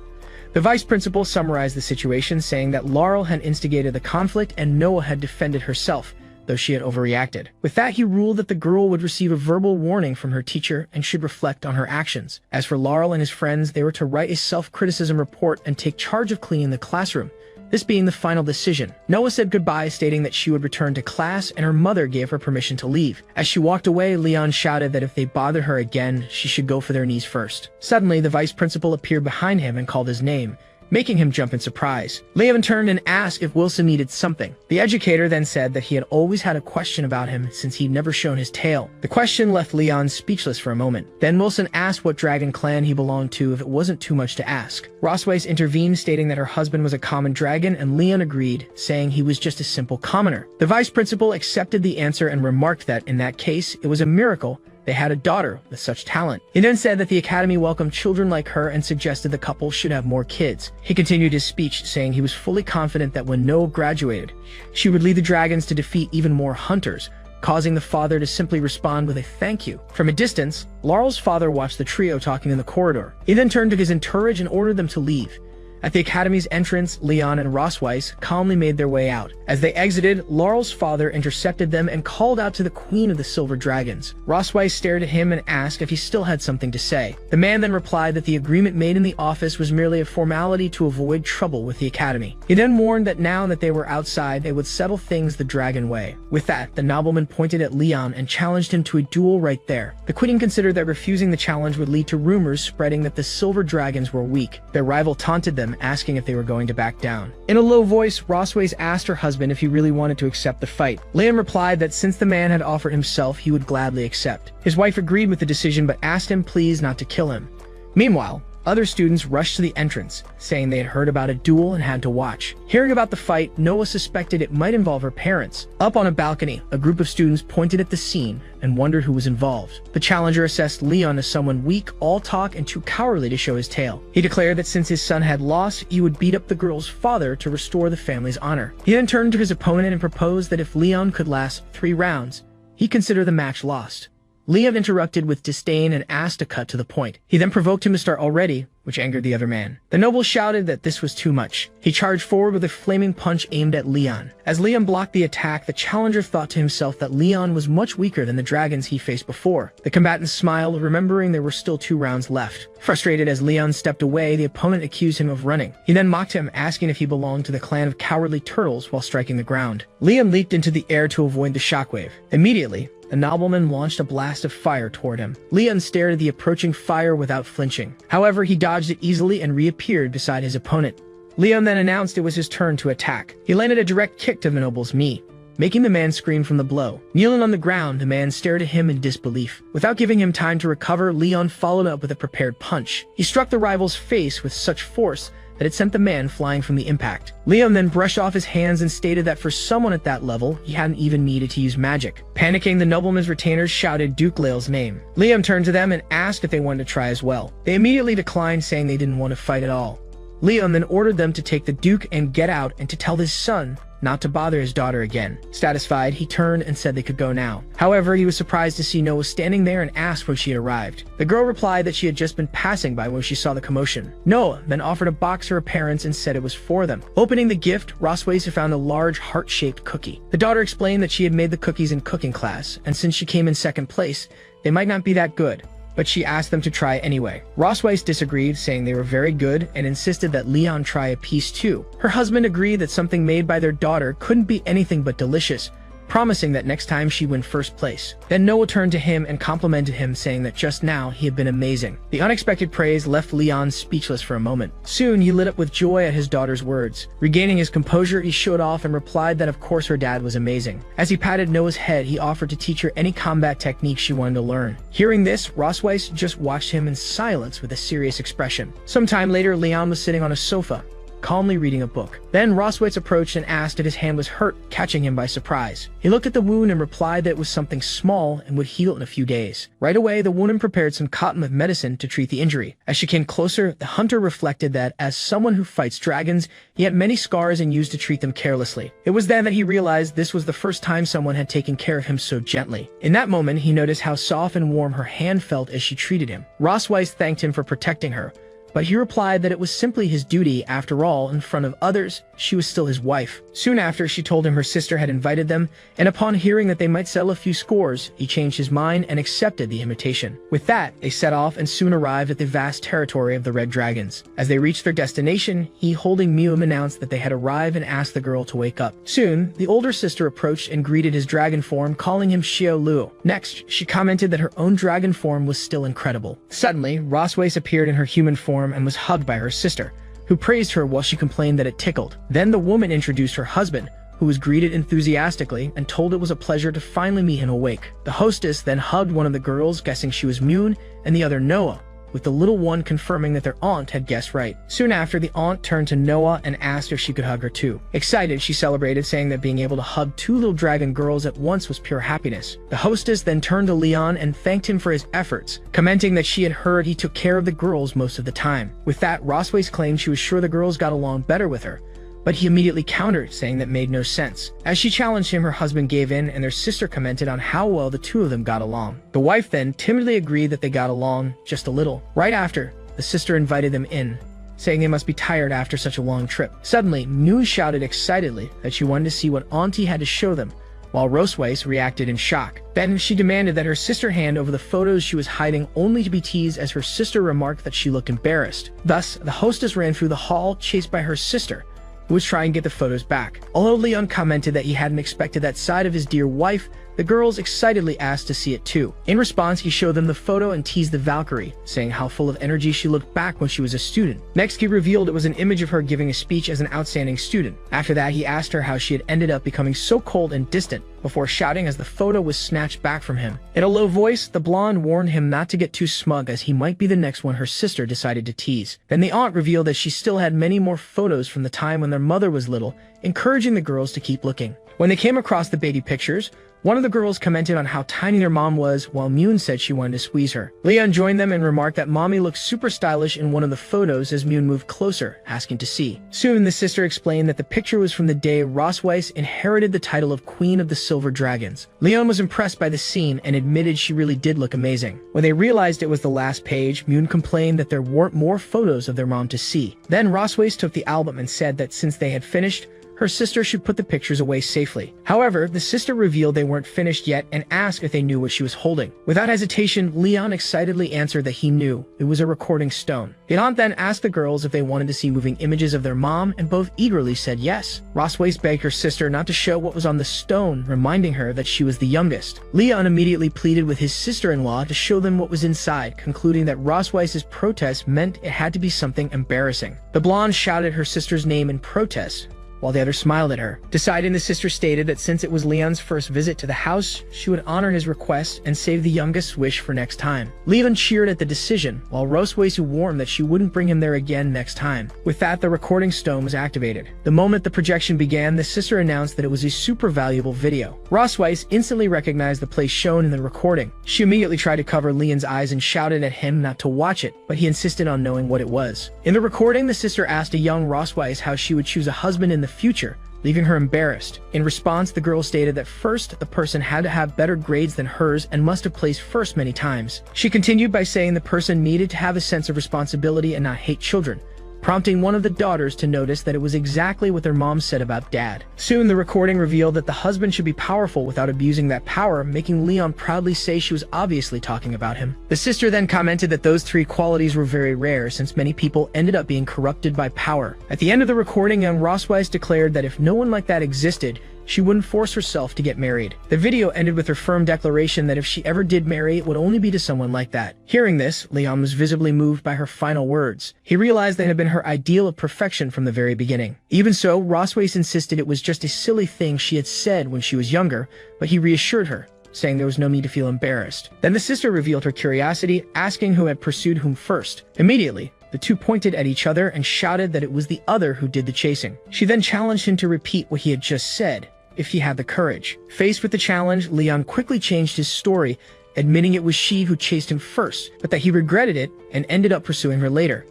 The vice principal summarized the situation, saying that Laurel had instigated the conflict and Noah had defended herself, though she had overreacted. With that, he ruled that the girl would receive a verbal warning from her teacher and should reflect on her actions. As for Laurel and his friends, they were to write a self-criticism report and take charge of cleaning the classroom, this being the final decision. Noah said goodbye, stating that she would return to class, and her mother gave her permission to leave. As she walked away, Leon shouted that if they bothered her again, she should go for their knees first. Suddenly, the vice principal appeared behind him and called his name, making him jump in surprise. Liam turned and asked if Wilson needed something. The educator then said that he had always had a question about him since he'd never shown his tail. The question left Leon speechless for a moment. Then Wilson asked what dragon clan he belonged to if it wasn't too much to ask. Rosweiss intervened, stating that her husband was a common dragon, and Leon agreed, saying he was just a simple commoner. The vice principal accepted the answer and remarked that, in that case, it was a miracle they had a daughter with such talent. He then said that the academy welcomed children like her and suggested the couple should have more kids. He continued his speech, saying he was fully confident that when Noah graduated, she would lead the dragons to defeat even more hunters, causing the father to simply respond with a thank you. From a distance, Laurel's father watched the trio talking in the corridor. He then turned to his entourage and ordered them to leave. At the academy's entrance, Leon and Rosweiss calmly made their way out. As they exited, Laurel's father intercepted them and called out to the Queen of the Silver Dragons. Rosweiss stared at him and asked if he still had something to say. The man then replied that the agreement made in the office was merely a formality to avoid trouble with the academy. He then warned that now that they were outside, they would settle things the dragon way. With that, the nobleman pointed at Leon and challenged him to a duel right there. The Queen considered that refusing the challenge would lead to rumors spreading that the Silver Dragons were weak. Their rival taunted them, asking if they were going to back down. In a low voice, Rosweiss asked her husband if he really wanted to accept the fight. Liam replied that since the man had offered himself, he would gladly accept. His wife agreed with the decision but asked him please not to kill him. Meanwhile, other students rushed to the entrance, saying they had heard about a duel and had to watch. Hearing about the fight, Noah suspected it might involve her parents. Up on a balcony, a group of students pointed at the scene and wondered who was involved. The challenger assessed Leon as someone weak, all talk, and too cowardly to show his tail. He declared that since his son had lost, he would beat up the girl's father to restore the family's honor. He then turned to his opponent and proposed that if Leon could last 3 rounds, he consider the match lost. Liam interrupted with disdain and asked to cut to the point. He then provoked him to start already, which angered the other man. The noble shouted that this was too much. He charged forward with a flaming punch aimed at Leon. As Leon blocked the attack, the challenger thought to himself that Leon was much weaker than the dragons he faced before. The combatant smiled, remembering there were still 2 rounds left. Frustrated as Leon stepped away, the opponent accused him of running. He then mocked him, asking if he belonged to the clan of cowardly turtles while striking the ground. Leon leaped into the air to avoid the shockwave. Immediately, the nobleman launched a blast of fire toward him. Leon stared at the approaching fire without flinching. However, he dodged it easily and reappeared beside his opponent. Leon then announced it was his turn to attack. He landed a direct kick to the noble's knee, making the man scream from the blow. Kneeling on the ground, the man stared at him in disbelief. Without giving him time to recover, Leon followed up with a prepared punch. He struck the rival's face with such force that it sent the man flying from the impact. Leon then brushed off his hands and stated that for someone at that level, he hadn't even needed to use magic. Panicking, the nobleman's retainers shouted Duke Leo's name. Leon turned to them and asked if they wanted to try as well. They immediately declined, saying they didn't want to fight at all. Leon then ordered them to take the Duke and get out, and to tell his son not to bother his daughter again. Satisfied, he turned and said they could go now. However, he was surprised to see Noah standing there and asked when she had arrived. The girl replied that she had just been passing by when she saw the commotion. Noah then offered a box to her parents and said it was for them. Opening the gift, Rosway's found a large heart-shaped cookie. The daughter explained that she had made the cookies in cooking class, and since she came in second place, they might not be that good, but she asked them to try anyway. Rosweiss disagreed, saying they were very good, and insisted that Leon try a piece too. Her husband agreed that something made by their daughter couldn't be anything but delicious, promising that next time she'd win first place. Then Noah turned to him and complimented him, saying that just now he had been amazing. The unexpected praise left Leon speechless for a moment. Soon he lit up with joy at his daughter's words. Regaining his composure, he showed off and replied that of course her dad was amazing. As he patted Noah's head, he offered to teach her any combat technique she wanted to learn. Hearing this, Rosweiss just watched him in silence with a serious expression. Sometime later, Leon was sitting on a sofa, calmly reading a book. Then Rosweiss approached and asked if his hand was hurt, catching him by surprise. He looked at the wound and replied that it was something small and would heal in a few days. Right away, the woman prepared some cotton with medicine to treat the injury. As she came closer, the hunter reflected that, as someone who fights dragons, he had many scars and used to treat them carelessly. It was then that he realized this was the first time someone had taken care of him so gently. In that moment, he noticed how soft and warm her hand felt as she treated him. Rosweiss thanked him for protecting her, but he replied that it was simply his duty. After all, in front of others, she was still his wife. Soon after, she told him her sister had invited them, and upon hearing that they might settle a few scores, he changed his mind and accepted the invitation. With that, they set off and soon arrived at the vast territory of the Red Dragons. As they reached their destination, he, holding Mium, announced that they had arrived and asked the girl to wake up. Soon, the older sister approached and greeted his dragon form, calling him Xiao Lu. Next, she commented that her own dragon form was still incredible. Suddenly, Rosweiss appeared in her human form and was hugged by her sister, who praised her while she complained that it tickled. Then the woman introduced her husband, who was greeted enthusiastically and told it was a pleasure to finally meet him awake. The hostess then hugged one of the girls, guessing she was Mune, and the other Noah, with the little one confirming that their aunt had guessed right. Soon after, the aunt turned to Noah and asked if she could hug her too. Excited, she celebrated, saying that being able to hug 2 little dragon girls at once was pure happiness. The hostess then turned to Leon and thanked him for his efforts, commenting that she had heard he took care of the girls most of the time. With that, Rosweiss claimed she was sure the girls got along better with her, but he immediately countered, saying that made no sense. As she challenged him, her husband gave in, and their sister commented on how well the 2 of them got along. The wife then timidly agreed that they got along just a little. Right after, the sister invited them in, saying they must be tired after such a long trip. Suddenly, Mu shouted excitedly that she wanted to see what Auntie had to show them, while Rosweiss reacted in shock. Then she demanded that her sister hand over the photos she was hiding, only to be teased as her sister remarked that she looked embarrassed. Thus, the hostess ran through the hall, chased by her sister, who was trying to get the photos back. Although Leon commented that he hadn't expected that side of his dear wife, the girls excitedly asked to see it too. In response, he showed them the photo and teased the Valkyrie, saying how full of energy she looked back when she was a student. Next, he revealed it was an image of her giving a speech as an outstanding student. After that, he asked her how she had ended up becoming so cold and distant, before shouting as the photo was snatched back from him. In a low voice, the blonde warned him not to get too smug, as he might be the next one her sister decided to tease. Then the aunt revealed that she still had many more photos from the time when their mother was little, encouraging the girls to keep looking. When they came across the baby pictures, one of the girls commented on how tiny their mom was, while Moon said she wanted to squeeze her. Leon joined them and remarked that mommy looked super stylish in one of the photos as Moon moved closer, asking to see. Soon, the sister explained that the picture was from the day Ross Weiss inherited the title of Queen of the Silver Dragons. Leon was impressed by the scene and admitted she really did look amazing. When they realized it was the last page, Moon complained that there weren't more photos of their mom to see. Then Ross Weiss took the album and said that since they had finished, her sister should put the pictures away safely. However, the sister revealed they weren't finished yet and asked if they knew what she was holding. Without hesitation, Leon excitedly answered that he knew. It was a recording stone. The aunt then asked the girls if they wanted to see moving images of their mom, and both eagerly said yes. Ross Weiss begged her sister not to show what was on the stone, reminding her that she was the youngest. Leon immediately pleaded with his sister-in-law to show them what was inside, concluding that Ross Weiss's protest meant it had to be something embarrassing. The blonde shouted her sister's name in protest, while the other smiled at her. Deciding, the sister stated that since it was Leon's first visit to the house, she would honor his request and save the youngest's wish for next time. Leon cheered at the decision, while Ross Weiss warned that she wouldn't bring him there again next time. With that, the recording stone was activated. The moment the projection began, the sister announced that it was a super valuable video. Ross Weiss instantly recognized the place shown in the recording. She immediately tried to cover Leon's eyes and shouted at him not to watch it, but he insisted on knowing what it was. In the recording, the sister asked a young Ross Weiss how she would choose a husband in the future, leaving her embarrassed. In response, the girl stated that first, the person had to have better grades than hers and must have placed first many times. She continued by saying the person needed to have a sense of responsibility and not hate children, prompting one of the daughters to notice that it was exactly what their mom said about dad. Soon, the recording revealed that the husband should be powerful without abusing that power, making Leon proudly say she was obviously talking about him. The sister then commented that those three qualities were very rare, since many people ended up being corrupted by power. At the end of the recording, young Ross Weiss declared that if no one like that existed, she wouldn't force herself to get married. The video ended with her firm declaration that if she ever did marry, it would only be to someone like that. Hearing this, Leon was visibly moved by her final words. He realized they had been her ideal of perfection from the very beginning. Even so, Ross Weiss insisted it was just a silly thing she had said when she was younger, but he reassured her, saying there was no need to feel embarrassed. Then the sister revealed her curiosity, asking who had pursued whom first. Immediately, the two pointed at each other and shouted that it was the other who did the chasing. She then challenged him to repeat what he had just said, if he had the courage. Faced with the challenge, Leon quickly changed his story, admitting it was she who chased him first, but that he regretted it and ended up pursuing her later.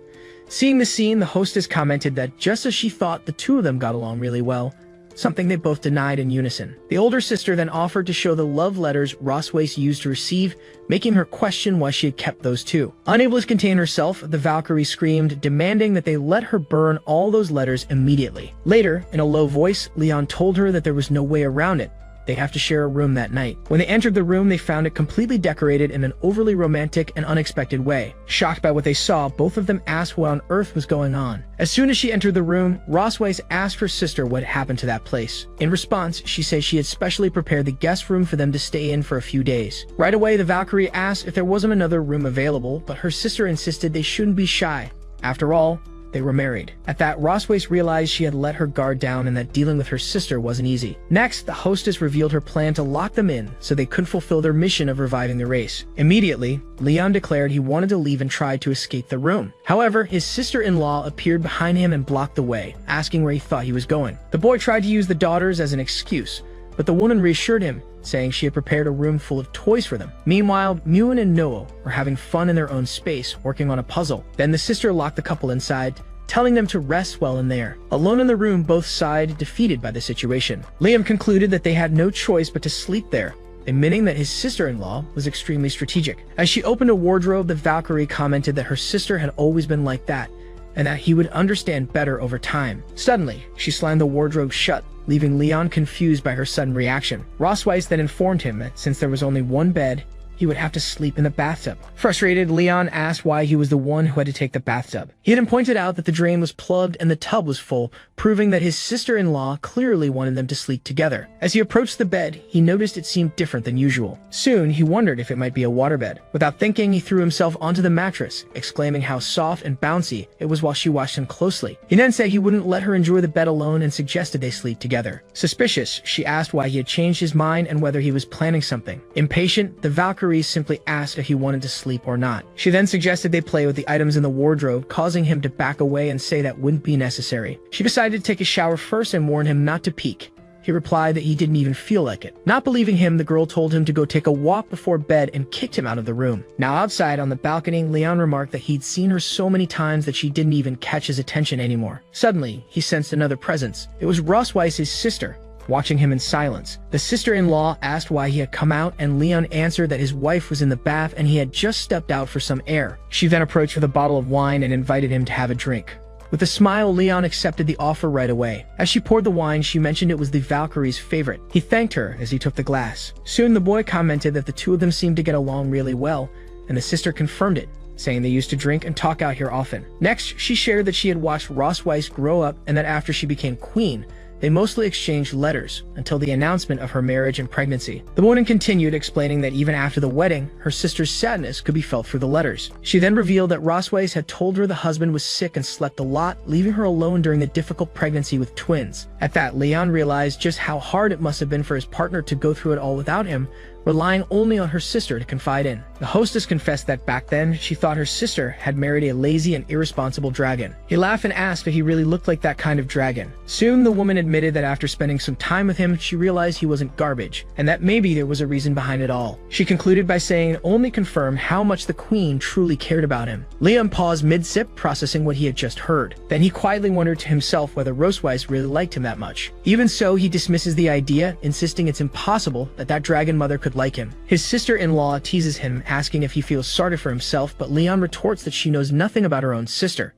Seeing the scene, the hostess commented that just as she thought the two of them got along really well, something they both denied in unison. The older sister then offered to show the love letters Ross Weiss used to receive, making her question why she had kept those two. Unable to contain herself, the Valkyrie screamed, demanding that they let her burn all those letters immediately. Later, in a low voice, Leon told her that there was no way around it. They'd have to share a room that night. When they entered the room, they found it completely decorated in an overly romantic and unexpected way. Shocked by what they saw, both of them asked what on earth was going on. As soon as she entered the room, Ross Weiss asked her sister what happened to that place. In response, she said she had specially prepared the guest room for them to stay in for a few days. Right away, the Valkyrie asked if there wasn't another room available, but her sister insisted they shouldn't be shy. After all, they were married. At that, Ross Weiss realized she had let her guard down and that dealing with her sister wasn't easy. Next, the hostess revealed her plan to lock them in so they could fulfill their mission of reviving the race. Immediately, Leon declared he wanted to leave and tried to escape the room. However, his sister-in-law appeared behind him and blocked the way, asking where he thought he was going. The boy tried to use the daughters as an excuse, but the woman reassured him, saying she had prepared a room full of toys for them. Meanwhile, Moon and Noah were having fun in their own space, working on a puzzle. Then the sister locked the couple inside, telling them to rest well in there. Alone in the room, both sighed, defeated by the situation. Liam concluded that they had no choice but to sleep there, admitting that his sister-in-law was extremely strategic. As she opened a wardrobe, the Valkyrie commented that her sister had always been like that, and that he would understand better over time. Suddenly, she slammed the wardrobe shut, leaving Leon confused by her sudden reaction. Ross Weiss then informed him that since there was only one bed, he would have to sleep in the bathtub. Frustrated, Leon asked why he was the one who had to take the bathtub. He then pointed out that the drain was plugged and the tub was full, proving that his sister-in-law clearly wanted them to sleep together. As he approached the bed, he noticed it seemed different than usual. Soon, he wondered if it might be a waterbed. Without thinking, he threw himself onto the mattress, exclaiming how soft and bouncy it was while she watched him closely. He then said he wouldn't let her enjoy the bed alone and suggested they sleep together. Suspicious, she asked why he had changed his mind and whether he was planning something. Impatient, the Valkyrie Valkyrie simply asked if he wanted to sleep or not. She then suggested they play with the items in the wardrobe, causing him to back away and say that wouldn't be necessary. She decided to take a shower first and warned him not to peek. He replied that he didn't even feel like it. Not believing him, the girl told him to go take a walk before bed and kicked him out of the room. Now outside on the balcony, Leon remarked that he'd seen her so many times that she didn't even catch his attention anymore. Suddenly, he sensed another presence. It was Ross Weiss's sister, watching him in silence. The sister-in-law asked why he had come out, and Leon answered that his wife was in the bath and he had just stepped out for some air. She then approached with a bottle of wine and invited him to have a drink. With a smile, Leon accepted the offer right away. As she poured the wine, she mentioned it was the Valkyrie's favorite. He thanked her as he took the glass. Soon the boy commented that the two of them seemed to get along really well, and the sister confirmed it, saying they used to drink and talk out here often. Next, she shared that she had watched Ross Weiss grow up and that after she became queen, they mostly exchanged letters until the announcement of her marriage and pregnancy. The woman continued, explaining that even after the wedding, her sister's sadness could be felt through the letters. She then revealed that Ross Weiss had told her the husband was sick and slept a lot, leaving her alone during the difficult pregnancy with twins. At that, Leon realized just how hard it must have been for his partner to go through it all without him, relying only on her sister to confide in. The hostess confessed that back then, she thought her sister had married a lazy and irresponsible dragon. He laughed and asked if he really looked like that kind of dragon. Soon, the woman admitted that after spending some time with him, she realized he wasn't garbage, and that maybe there was a reason behind it all. She concluded by saying it only confirmed how much the queen truly cared about him. Leon paused mid-sip, processing what he had just heard. Then he quietly wondered to himself whether Roseweiss really liked him that much. Even so, he dismisses the idea, insisting it's impossible that that dragon mother could like him. His sister-in-law teases him, asking if he feels sorry for himself, but Leon retorts that she knows nothing about her own sister.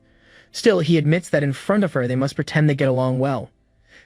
Still, he admits that in front of her they must pretend they get along well.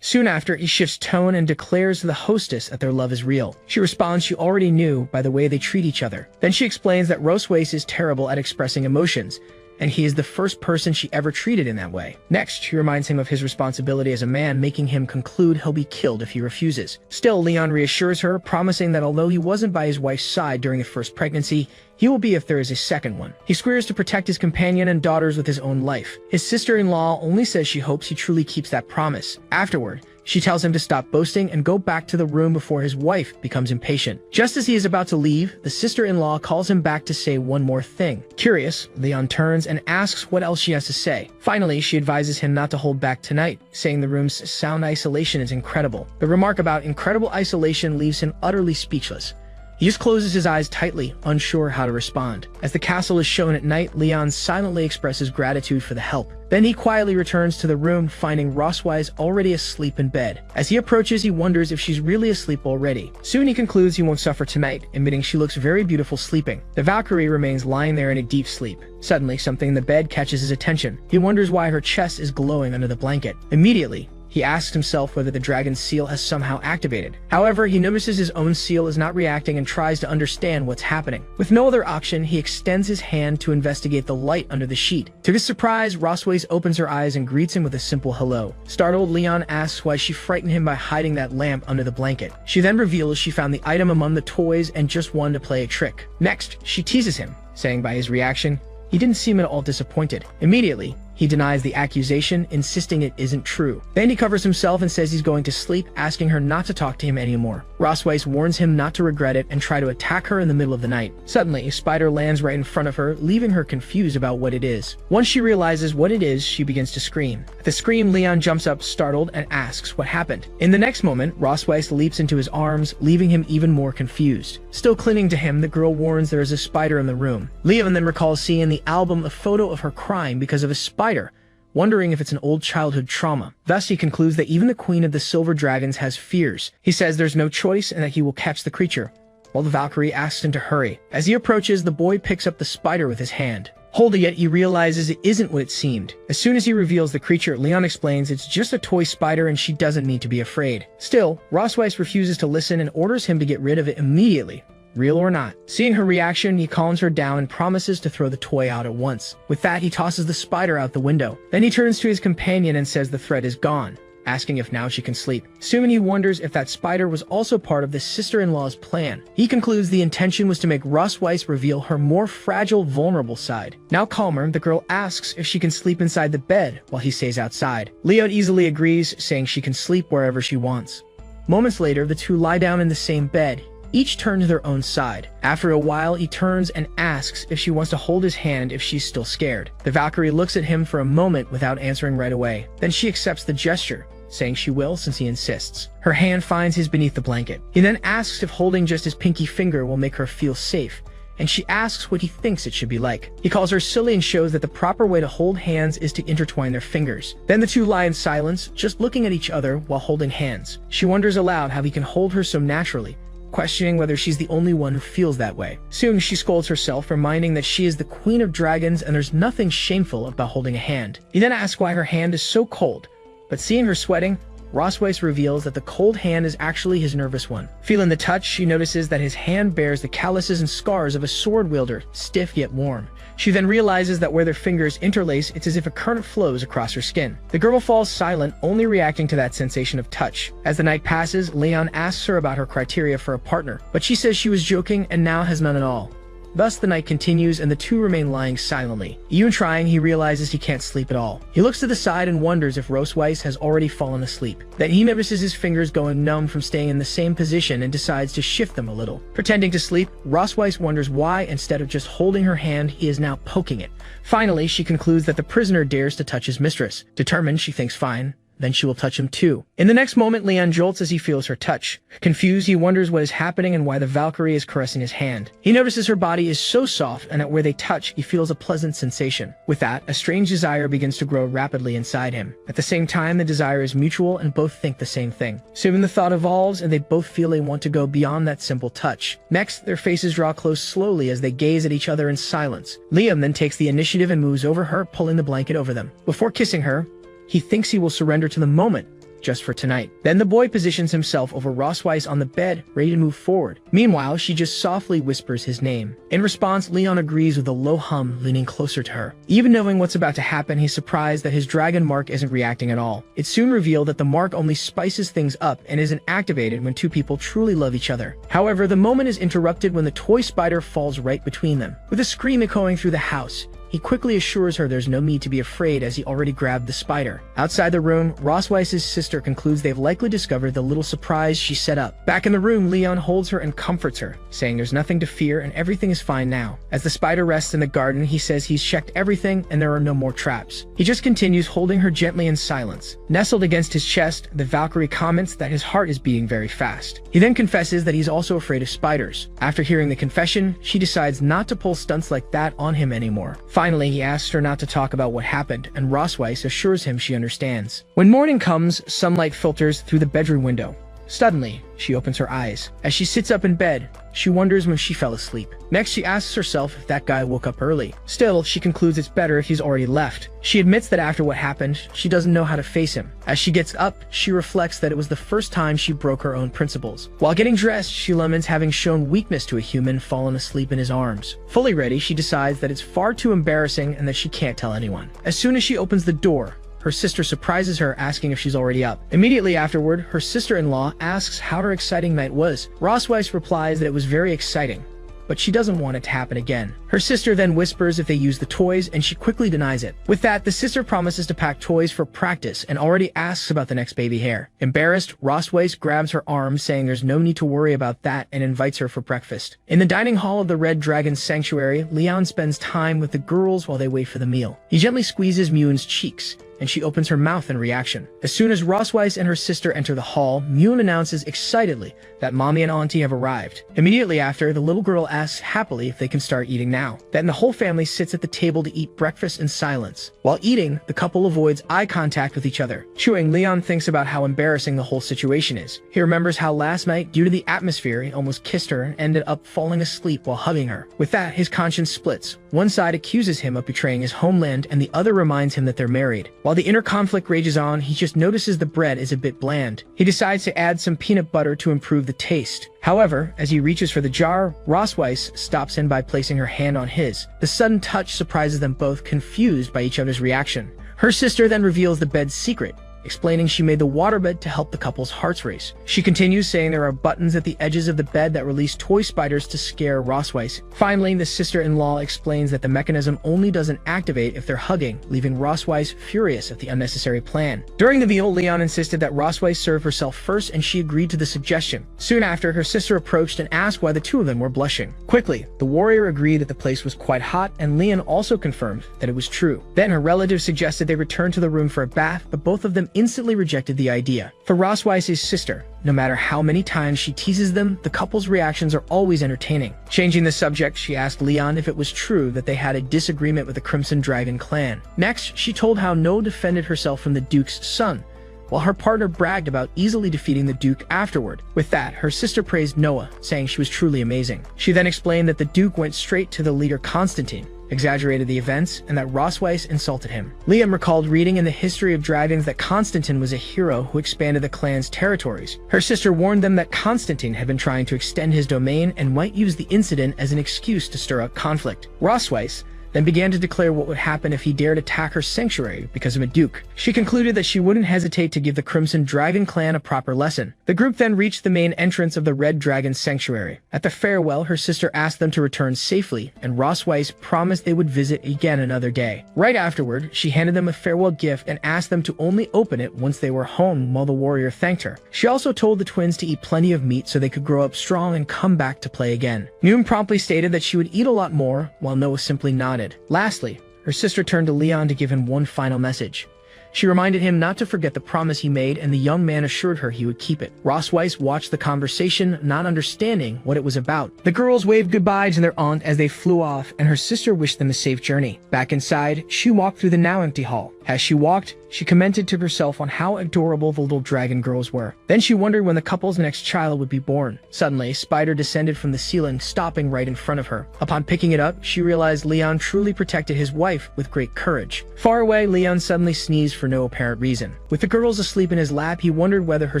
Soon after, he shifts tone and declares to the hostess that their love is real. She responds she already knew by the way they treat each other. Then she explains that Roseweiss is terrible at expressing emotions, and he is the first person she ever treated in that way. Next, she reminds him of his responsibility as a man, making him conclude he'll be killed if he refuses. Still, Leon reassures her, promising that although he wasn't by his wife's side during the first pregnancy, he will be if there is a second one. He swears to protect his companion and daughters with his own life. His sister-in-law only says she hopes he truly keeps that promise. Afterward, she tells him to stop boasting and go back to the room before his wife becomes impatient. Just as he is about to leave, the sister-in-law calls him back to say one more thing. Curious, Leon turns and asks what else she has to say. Finally, she advises him not to hold back tonight, saying the room's sound isolation is incredible. The remark about incredible isolation leaves him utterly speechless. He just closes his eyes tightly, unsure how to respond. As the castle is shown at night, Leon silently expresses gratitude for the help. Then he quietly returns to the room, finding Roseweiss already asleep in bed. As he approaches, he wonders if she's really asleep already. Soon he concludes he won't suffer tonight, admitting she looks very beautiful sleeping. The Valkyrie remains lying there in a deep sleep. Suddenly, something in the bed catches his attention. He wonders why her chest is glowing under the blanket. Immediately, he asks himself whether the dragon's seal has somehow activated. However, he notices his own seal is not reacting and tries to understand what's happening. With no other option, he extends his hand to investigate the light under the sheet. To his surprise, Roseweiss opens her eyes and greets him with a simple hello. Startled, Leon asks why she frightened him by hiding that lamp under the blanket. She then reveals she found the item among the toys and just wanted to play a trick. Next, she teases him, saying by his reaction, he didn't seem at all disappointed. Immediately, he denies the accusation, insisting it isn't true. Then he covers himself and says he's going to sleep, asking her not to talk to him anymore. Roseweiss warns him not to regret it and try to attack her in the middle of the night. Suddenly, a spider lands right in front of her, leaving her confused about what it is. Once she realizes what it is, she begins to scream. At the scream, Leon jumps up, startled, and asks what happened. In the next moment, Roseweiss leaps into his arms, leaving him even more confused. Still clinging to him, the girl warns there is a spider in the room. Leon then recalls seeing in the album a photo of her crying because of a spider, wondering if it's an old childhood trauma. Thus, he concludes that even the queen of the silver dragons has fears. He says there's no choice and that he will catch the creature, while the Valkyrie asks him to hurry. As he approaches, the boy picks up the spider with his hand. Holding it, he realizes it isn't what it seemed. As soon as he reveals the creature, Leon explains it's just a toy spider and she doesn't need to be afraid. Still, Roseweiss refuses to listen and orders him to get rid of it immediately, real or not. Seeing her reaction, he calms her down and promises to throw the toy out at once. With that, he tosses the spider out the window. Then he turns to his companion and says the threat is gone, asking if now she can sleep. Soon he wonders if that spider was also part of the sister-in-law's plan. He concludes the intention was to make Roseweiss reveal her more fragile, vulnerable side. Now calmer, the girl asks if she can sleep inside the bed while he stays outside. Leon easily agrees, saying she can sleep wherever she wants. Moments later, the two lie down in the same bed, each turn to their own side. After a while, he turns and asks if she wants to hold his hand if she's still scared. The Valkyrie looks at him for a moment without answering right away. Then she accepts the gesture, saying she will since he insists. Her hand finds his beneath the blanket. He then asks if holding just his pinky finger will make her feel safe, and she asks what he thinks it should be like. He calls her silly and shows that the proper way to hold hands is to intertwine their fingers. Then the two lie in silence, just looking at each other while holding hands. She wonders aloud how he can hold her so naturally, questioning whether she's the only one who feels that way. Soon she scolds herself, reminding that she is the queen of dragons and there's nothing shameful about holding a hand. He then asks why her hand is so cold, but seeing her sweating, Rosweiss reveals that the cold hand is actually his nervous one. Feeling the touch, she notices that his hand bears the calluses and scars of a sword wielder, stiff yet warm. She then realizes that where their fingers interlace, it's as if a current flows across her skin. The girl falls silent, only reacting to that sensation of touch. As the night passes, Leon asks her about her criteria for a partner, but she says she was joking and now has none at all. Thus, the night continues and the two remain lying silently. Even trying, he realizes he can't sleep at all. He looks to the side and wonders if Rosweiss has already fallen asleep. Then he notices his fingers going numb from staying in the same position and decides to shift them a little. Pretending to sleep, Rosweiss wonders why, instead of just holding her hand, he is now poking it. Finally, she concludes that the prisoner dares to touch his mistress. Determined, she thinks fine. Then she will touch him too. In the next moment, Leon jolts as he feels her touch. Confused, he wonders what is happening and why the Valkyrie is caressing his hand. He notices her body is so soft and that where they touch, he feels a pleasant sensation. With that, a strange desire begins to grow rapidly inside him. At the same time, the desire is mutual and both think the same thing. Soon the thought evolves and they both feel they want to go beyond that simple touch. Next, their faces draw close slowly as they gaze at each other in silence. Liam then takes the initiative and moves over her, pulling the blanket over them. Before kissing her, he thinks he will surrender to the moment, just for tonight. Then the boy positions himself over Rosweiss on the bed, ready to move forward. Meanwhile, she just softly whispers his name. In response, Leon agrees with a low hum, leaning closer to her. Even knowing what's about to happen, he's surprised that his dragon mark isn't reacting at all. It's soon revealed that the mark only spices things up and isn't activated when two people truly love each other. However, the moment is interrupted when the toy spider falls right between them. With a scream echoing through the house, he quickly assures her there's no need to be afraid as he already grabbed the spider. Outside the room, Rosweiss's sister concludes they've likely discovered the little surprise she set up. Back in the room, Leon holds her and comforts her, saying there's nothing to fear and everything is fine now. As the spider rests in the garden, he says he's checked everything and there are no more traps. He just continues holding her gently in silence. Nestled against his chest, the Valkyrie comments that his heart is beating very fast. He then confesses that he's also afraid of spiders. After hearing the confession, she decides not to pull stunts like that on him anymore. Finally, he asks her not to talk about what happened, and Rosweiss assures him she understands. When morning comes, sunlight filters through the bedroom window. Suddenly, she opens her eyes. As she sits up in bed, she wonders when she fell asleep. Next, she asks herself if that guy woke up early. Still, she concludes it's better if he's already left. She admits that after what happened, she doesn't know how to face him. As she gets up, she reflects that it was the first time she broke her own principles. While getting dressed, she laments having shown weakness to a human fallen asleep in his arms. Fully ready, she decides that it's far too embarrassing and that she can't tell anyone. As soon as she opens the door, her sister surprises her, asking if she's already up. Immediately afterward, her sister-in-law asks how her exciting night was. Rosweiss replies that it was very exciting, but she doesn't want it to happen again. Her sister then whispers if they use the toys, and she quickly denies it. With that, the sister promises to pack toys for practice and already asks about the next baby hair. Embarrassed, Rosweiss grabs her arm, saying there's no need to worry about that, and invites her for breakfast. In the dining hall of the Red Dragon Sanctuary, Leon spends time with the girls while they wait for the meal. He gently squeezes Mewin's cheeks, and she opens her mouth in reaction. As soon as Rosweiss and her sister enter the hall, Mewin announces excitedly that Mommy and Auntie have arrived. Immediately after, the little girl asks happily if they can start eating now. Then the whole family sits at the table to eat breakfast in silence. While eating, the couple avoids eye contact with each other. Chewing, Leon thinks about how embarrassing the whole situation is. He remembers how last night, due to the atmosphere, he almost kissed her and ended up falling asleep while hugging her. With that, his conscience splits. One side accuses him of betraying his homeland, and the other reminds him that they're married. While the inner conflict rages on, he just notices the bread is a bit bland. He decides to add some peanut butter to improve the taste. However, as he reaches for the jar, Rosweiss stops in by placing her hand on his. The sudden touch surprises them both, confused by each other's reaction. Her sister then reveals the bed's secret. explaining she made the waterbed to help the couple's hearts race. She continues saying there are buttons at the edges of the bed that release toy spiders to scare Rosweiss. Finally, the sister-in-law explains that the mechanism only doesn't activate if they're hugging, leaving Rosweiss furious at the unnecessary plan. During the meal, Leon insisted that Rosweiss serve herself first, and she agreed to the suggestion. Soon after, her sister approached and asked why the two of them were blushing. Quickly, the warrior agreed that the place was quite hot, and Leon also confirmed that it was true. Then her relatives suggested they return to the room for a bath, but both of them instantly rejected the idea. For Rosweiss's sister, no matter how many times she teases them, the couple's reactions are always entertaining. Changing the subject, she asked Leon if it was true that they had a disagreement with the Crimson Dragon clan. Next, she told how Noah defended herself from the Duke's son, while her partner bragged about easily defeating the Duke afterward. With that, her sister praised Noah, saying she was truly amazing. She then explained that the Duke went straight to the leader Constantine, exaggerated the events, and that Rosweiss insulted him. Liam recalled reading in the history of dragons that Constantine was a hero who expanded the clan's territories. Her sister warned them that Constantine had been trying to extend his domain and might use the incident as an excuse to stir up conflict. Rosweiss then began to declare what would happen if he dared attack her sanctuary because of a duke. She concluded that she wouldn't hesitate to give the Crimson Dragon clan a proper lesson. The group then reached the main entrance of the Red Dragon sanctuary. At the farewell, her sister asked them to return safely, and Rosweiss promised they would visit again another day. Right afterward, she handed them a farewell gift and asked them to only open it once they were home, while the warrior thanked her. She also told the twins to eat plenty of meat so they could grow up strong and come back to play again. Noon promptly stated that she would eat a lot more, while Noah simply nodded. Lastly, her sister turned to Leon to give him one final message. She reminded him not to forget the promise he made, and the young man assured her he would keep it. Rosweiss watched the conversation, not understanding what it was about. The girls waved goodbye to their aunt as they flew off, and her sister wished them a safe journey. Back inside, she walked through the now empty hall. As she walked, she commented to herself on how adorable the little dragon girls were. Then she wondered when the couple's next child would be born. Suddenly, a spider descended from the ceiling, stopping right in front of her. Upon picking it up, she realized Leon truly protected his wife with great courage. Far away, Leon suddenly sneezed for no apparent reason. With the girls asleep in his lap, he wondered whether her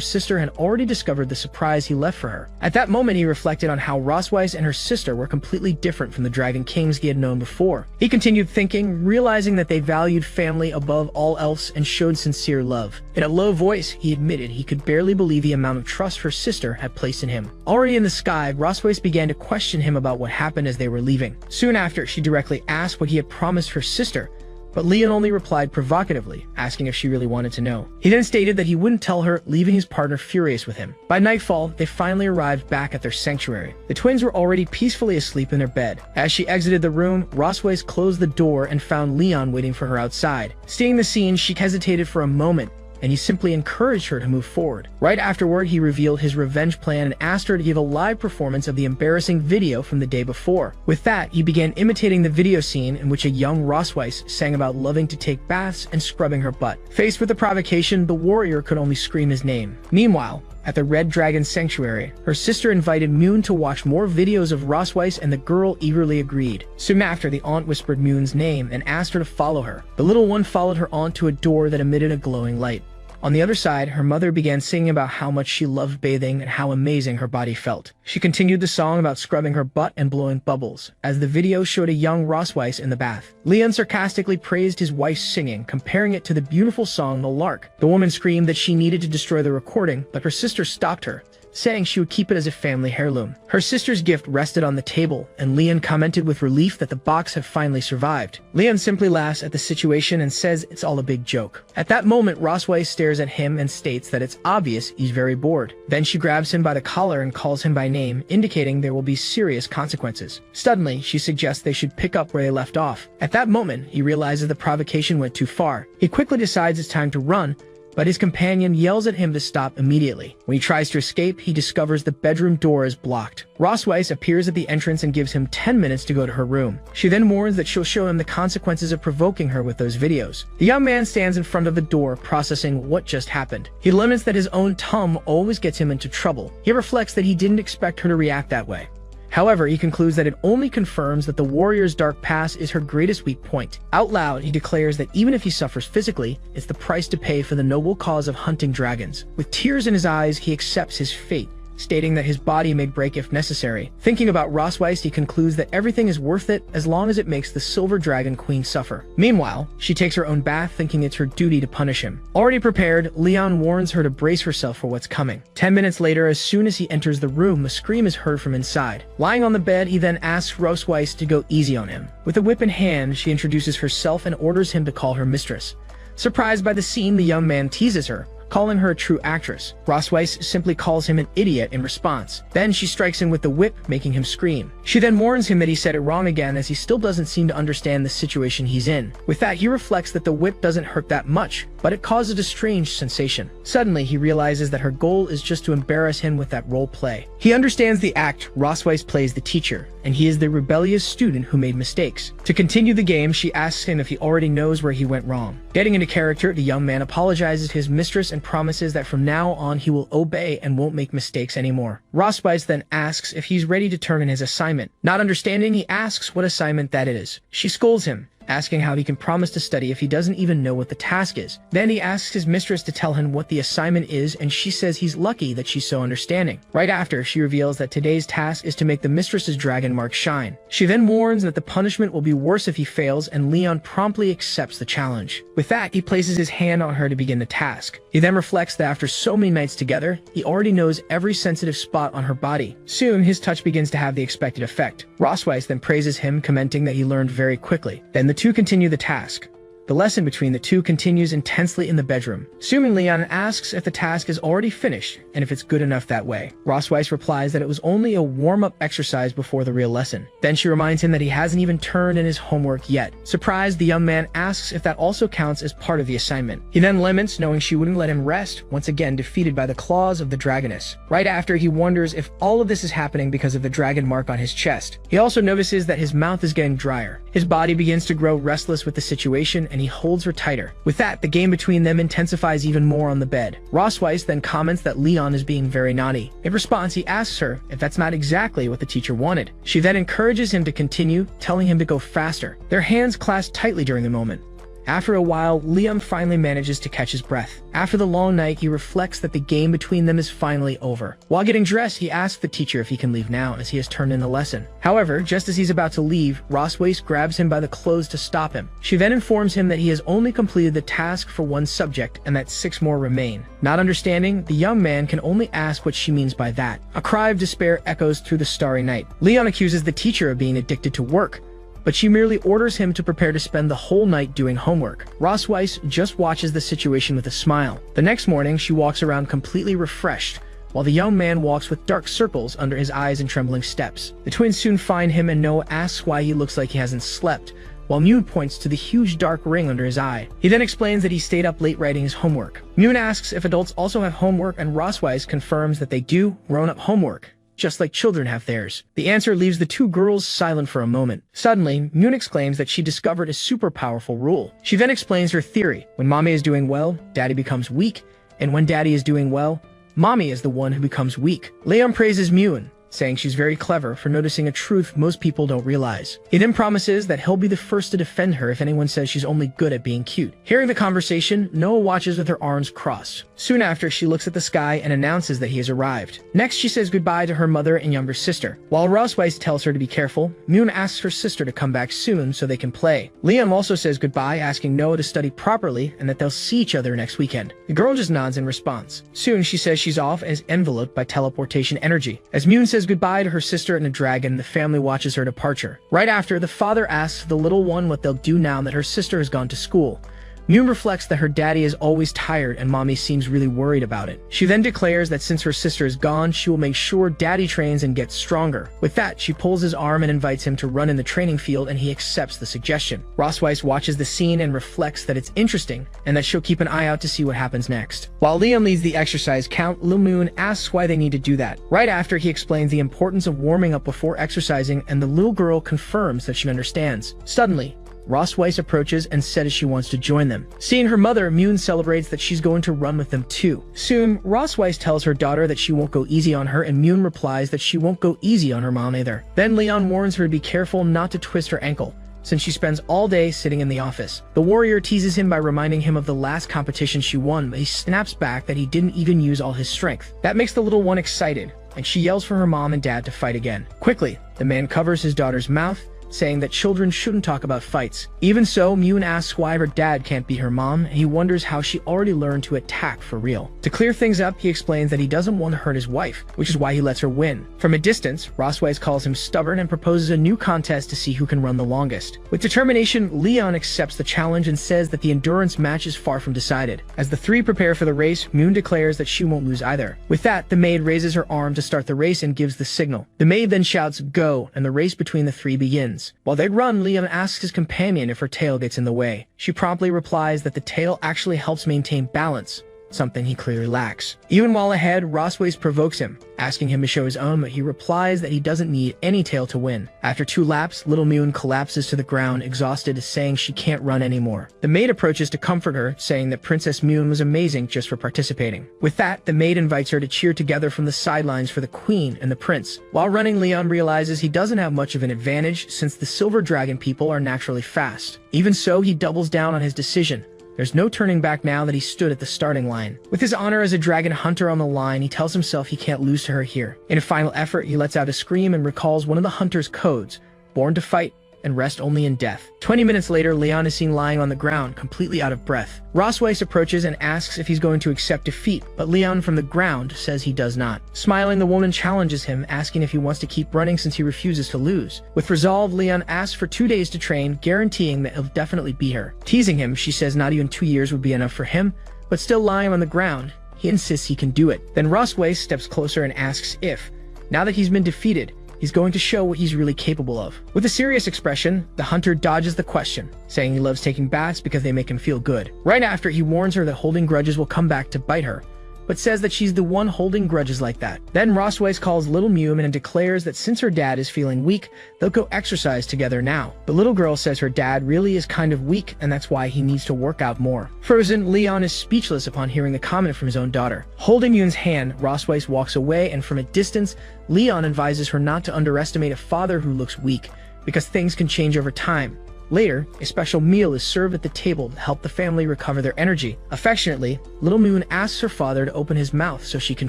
sister had already discovered the surprise he left for her. At that moment, he reflected on how Rosweiss and her sister were completely different from the Dragon Kings he had known before. He continued thinking, realizing that they valued family above all else and showed sincere love. In a low voice, he admitted he could barely believe the amount of trust her sister had placed in him. Already in the sky, Rosweiss began to question him about what happened as they were leaving. Soon after, she directly asked what he had promised her sister, but Leon only replied provocatively, asking if she really wanted to know. He then stated that he wouldn't tell her, leaving his partner furious with him. By nightfall, they finally arrived back at their sanctuary. The twins were already peacefully asleep in their bed. As she exited the room, Rosweiss closed the door and found Leon waiting for her outside. Seeing the scene, she hesitated for a moment, and he simply encouraged her to move forward. Right afterward, he revealed his revenge plan and asked her to give a live performance of the embarrassing video from the day before. With that, he began imitating the video scene in which a young Rosweiss sang about loving to take baths and scrubbing her butt. Faced with the provocation, the warrior could only scream his name. Meanwhile, at the Red Dragon Sanctuary, her sister invited Moon to watch more videos of Rosweiss, and the girl eagerly agreed. Soon after, the aunt whispered Moon's name and asked her to follow her. The little one followed her aunt to a door that emitted a glowing light. On the other side, her mother began singing about how much she loved bathing and how amazing her body felt. She continued the song about scrubbing her butt and blowing bubbles, as the video showed a young Rosweiss in the bath. Leon sarcastically praised his wife's singing, comparing it to the beautiful song The Lark. The woman screamed that she needed to destroy the recording, but her sister stopped her, saying she would keep it as a family heirloom. Her sister's gift rested on the table, and Leon commented with relief that the box had finally survived. Leon simply laughs at the situation and says it's all a big joke. At that moment, Rosweiss stares at him and states that it's obvious he's very bored. Then she grabs him by the collar and calls him by name, indicating there will be serious consequences. Suddenly, she suggests they should pick up where they left off. At that moment, he realizes the provocation went too far. He quickly decides it's time to run, but his companion yells at him to stop immediately. When he tries to escape, he discovers the bedroom door is blocked. Rosweiss appears at the entrance and gives him 10 minutes to go to her room. She then warns that she'll show him the consequences of provoking her with those videos. The young man stands in front of the door, processing what just happened. He laments that his own tongue always gets him into trouble. He reflects that he didn't expect her to react that way. However, he concludes that it only confirms that the warrior's dark past is her greatest weak point. Out loud, he declares that even if he suffers physically, it's the price to pay for the noble cause of hunting dragons. With tears in his eyes, he accepts his fate, stating that his body may break if necessary. Thinking about Rosweiss, he concludes that everything is worth it as long as it makes the Silver Dragon Queen suffer. Meanwhile, she takes her own bath, thinking it's her duty to punish him. Already prepared, Leon warns her to brace herself for what's coming. 10 minutes later, as soon as he enters the room, a scream is heard from inside. Lying on the bed, he then asks Rosweiss to go easy on him. With a whip in hand, she introduces herself and orders him to call her mistress. Surprised by the scene, the young man teases her, calling her a true actress. Rosweiss simply calls him an idiot in response. Then she strikes him with the whip, making him scream. She then warns him that he said it wrong again, as he still doesn't seem to understand the situation he's in. With that, he reflects that the whip doesn't hurt that much, but it causes a strange sensation. Suddenly, he realizes that her goal is just to embarrass him with that role play. He understands the act. Rosweiss plays the teacher, and he is the rebellious student who made mistakes. To continue the game, she asks him if he already knows where he went wrong. Getting into character, the young man apologizes to his mistress and promises that from now on he will obey and won't make mistakes anymore. Rosweiss then asks if he's ready to turn in his assignment. Not understanding, he asks what assignment that is. She scolds him, asking how he can promise to study if he doesn't even know what the task is. Then he asks his mistress to tell him what the assignment is, and she says he's lucky that she's so understanding. Right after, she reveals that today's task is to make the mistress's dragon mark shine. She then warns that the punishment will be worse if he fails, and Leon promptly accepts the challenge. With that, he places his hand on her to begin the task. He then reflects that after so many nights together, he already knows every sensitive spot on her body. Soon, his touch begins to have the expected effect. Rosweiss then praises him, commenting that he learned very quickly. Then the two continue the task. The lesson between the two continues intensely in the bedroom. Soon Leon asks if the task is already finished and if it's good enough that way. Rosweiss replies that it was only a warm-up exercise before the real lesson. Then she reminds him that he hasn't even turned in his homework yet. Surprised, the young man asks if that also counts as part of the assignment. He then laments, knowing she wouldn't let him rest, once again defeated by the claws of the dragoness. Right after, he wonders if all of this is happening because of the dragon mark on his chest. He also notices that his mouth is getting drier. His body begins to grow restless with the situation, and he holds her tighter. With that, the game between them intensifies even more on the bed. Rosweiss then comments that Leon is being very naughty. In response, he asks her if that's not exactly what the teacher wanted. She then encourages him to continue, telling him to go faster. Their hands clasp tightly during the moment. After a while, Liam finally manages to catch his breath. After the long night, he reflects that the game between them is finally over. While getting dressed, he asks the teacher if he can leave now, as he has turned in the lesson. However, just as he's about to leave, Rosweiss grabs him by the clothes to stop him. She then informs him that he has only completed the task for one subject and that 6 more remain. Not understanding, the young man can only ask what she means by that. A cry of despair echoes through the starry night. Leon accuses the teacher of being addicted to work, but she merely orders him to prepare to spend the whole night doing homework. Rosweiss just watches the situation with a smile. The next morning, she walks around completely refreshed, while the young man walks with dark circles under his eyes and trembling steps. The twins soon find him, and Noah asks why he looks like he hasn't slept, while Moon points to the huge dark ring under his eye. He then explains that he stayed up late writing his homework. Moon asks if adults also have homework, and Rosweiss confirms that they do grown-up homework, just like children have theirs. The answer leaves the two girls silent for a moment. Suddenly, Moon exclaims that she discovered a super powerful rule. She then explains her theory. When mommy is doing well, daddy becomes weak, and when daddy is doing well, mommy is the one who becomes weak. Leon praises Moon, saying she's very clever for noticing a truth most people don't realize. He then promises that he'll be the first to defend her if anyone says she's only good at being cute. Hearing the conversation, Noah watches with her arms crossed. Soon after, she looks at the sky and announces that he has arrived. Next, she says goodbye to her mother and younger sister. While Rosweiss tells her to be careful, Moon asks her sister to come back soon so they can play. Liam also says goodbye, asking Noah to study properly and that they'll see each other next weekend. The girl just nods in response. Soon, she says she's off and is enveloped by teleportation energy. As Moon says goodbye to her sister and a dragon, the family watches her departure. Right after, the father asks the little one what they'll do now that her sister has gone to school. Moon reflects that her daddy is always tired and mommy seems really worried about it. She then declares that since her sister is gone, she will make sure daddy trains and gets stronger. With that, she pulls his arm and invites him to run in the training field, and he accepts the suggestion. Rosweiss watches the scene and reflects that it's interesting and that she'll keep an eye out to see what happens next. While Liam leads the exercise count, Lil Moon asks why they need to do that. Right after, he explains the importance of warming up before exercising, and the little girl confirms that she understands. Suddenly, Rosweiss approaches and says she wants to join them. Seeing her mother, Moon celebrates that she's going to run with them too. Soon, Rosweiss tells her daughter that she won't go easy on her, and Moon replies that she won't go easy on her mom either. Then Leon warns her to be careful not to twist her ankle, since she spends all day sitting in the office. The warrior teases him by reminding him of the last competition she won, but he snaps back that he didn't even use all his strength. That makes the little one excited, and she yells for her mom and dad to fight again. Quickly, the man covers his daughter's mouth, saying that children shouldn't talk about fights. Even so, Moon asks why her dad can't beat her mom, and he wonders how she already learned to attack for real. To clear things up, he explains that he doesn't want to hurt his wife, which is why he lets her win. From a distance, Rossweiss calls him stubborn and proposes a new contest to see who can run the longest. With determination, Leon accepts the challenge and says that the endurance match is far from decided. As the three prepare for the race, Moon declares that she won't lose either. With that, the maid raises her arm to start the race and gives the signal. The maid then shouts, "Go," and the race between the three begins. While they run, Leon asks his companion if her tail gets in the way. She promptly replies that the tail actually helps maintain balance, something he clearly lacks. Even while ahead, Rossweiss provokes him, asking him to show his own, but he replies that he doesn't need any tail to win. After 2 laps, little Moon collapses to the ground, exhausted, saying she can't run anymore. The maid approaches to comfort her, saying that Princess Moon was amazing just for participating. With that, the maid invites her to cheer together from the sidelines for the queen and the prince. While running, Leon realizes he doesn't have much of an advantage since the Silver Dragon people are naturally fast. Even so, he doubles down on his decision. There's no turning back now that he stood at the starting line. With his honor as a dragon hunter on the line, he tells himself he can't lose to her here. In a final effort, he lets out a scream and recalls one of the hunter's codes: born to fight and rest only in death. 20 minutes later, Leon is seen lying on the ground, completely out of breath. Rossweiss approaches and asks if he's going to accept defeat, but Leon from the ground says he does not. Smiling, the woman challenges him, asking if he wants to keep running since he refuses to lose. With resolve, Leon asks for 2 days to train, guaranteeing that he'll definitely beat her. Teasing him, she says not even 2 years would be enough for him, but still lying on the ground, he insists he can do it. Then Rossweiss steps closer and asks if, now that he's been defeated, he's going to show what he's really capable of. With a serious expression, the hunter dodges the question, saying he loves taking baths because they make him feel good. Right after, he warns her that holding grudges will come back to bite her, but says that she's the one holding grudges like that. Then Rossweiss calls little Mew and declares that since her dad is feeling weak, they'll go exercise together now. The little girl says her dad really is kind of weak and that's why he needs to work out more. Frozen, Leon is speechless upon hearing the comment from his own daughter. Holding Mew's hand, Rossweiss walks away, and from a distance, Leon advises her not to underestimate a father who looks weak, because things can change over time. Later, a special meal is served at the table to help the family recover their energy. Affectionately, little Moon asks her father to open his mouth so she can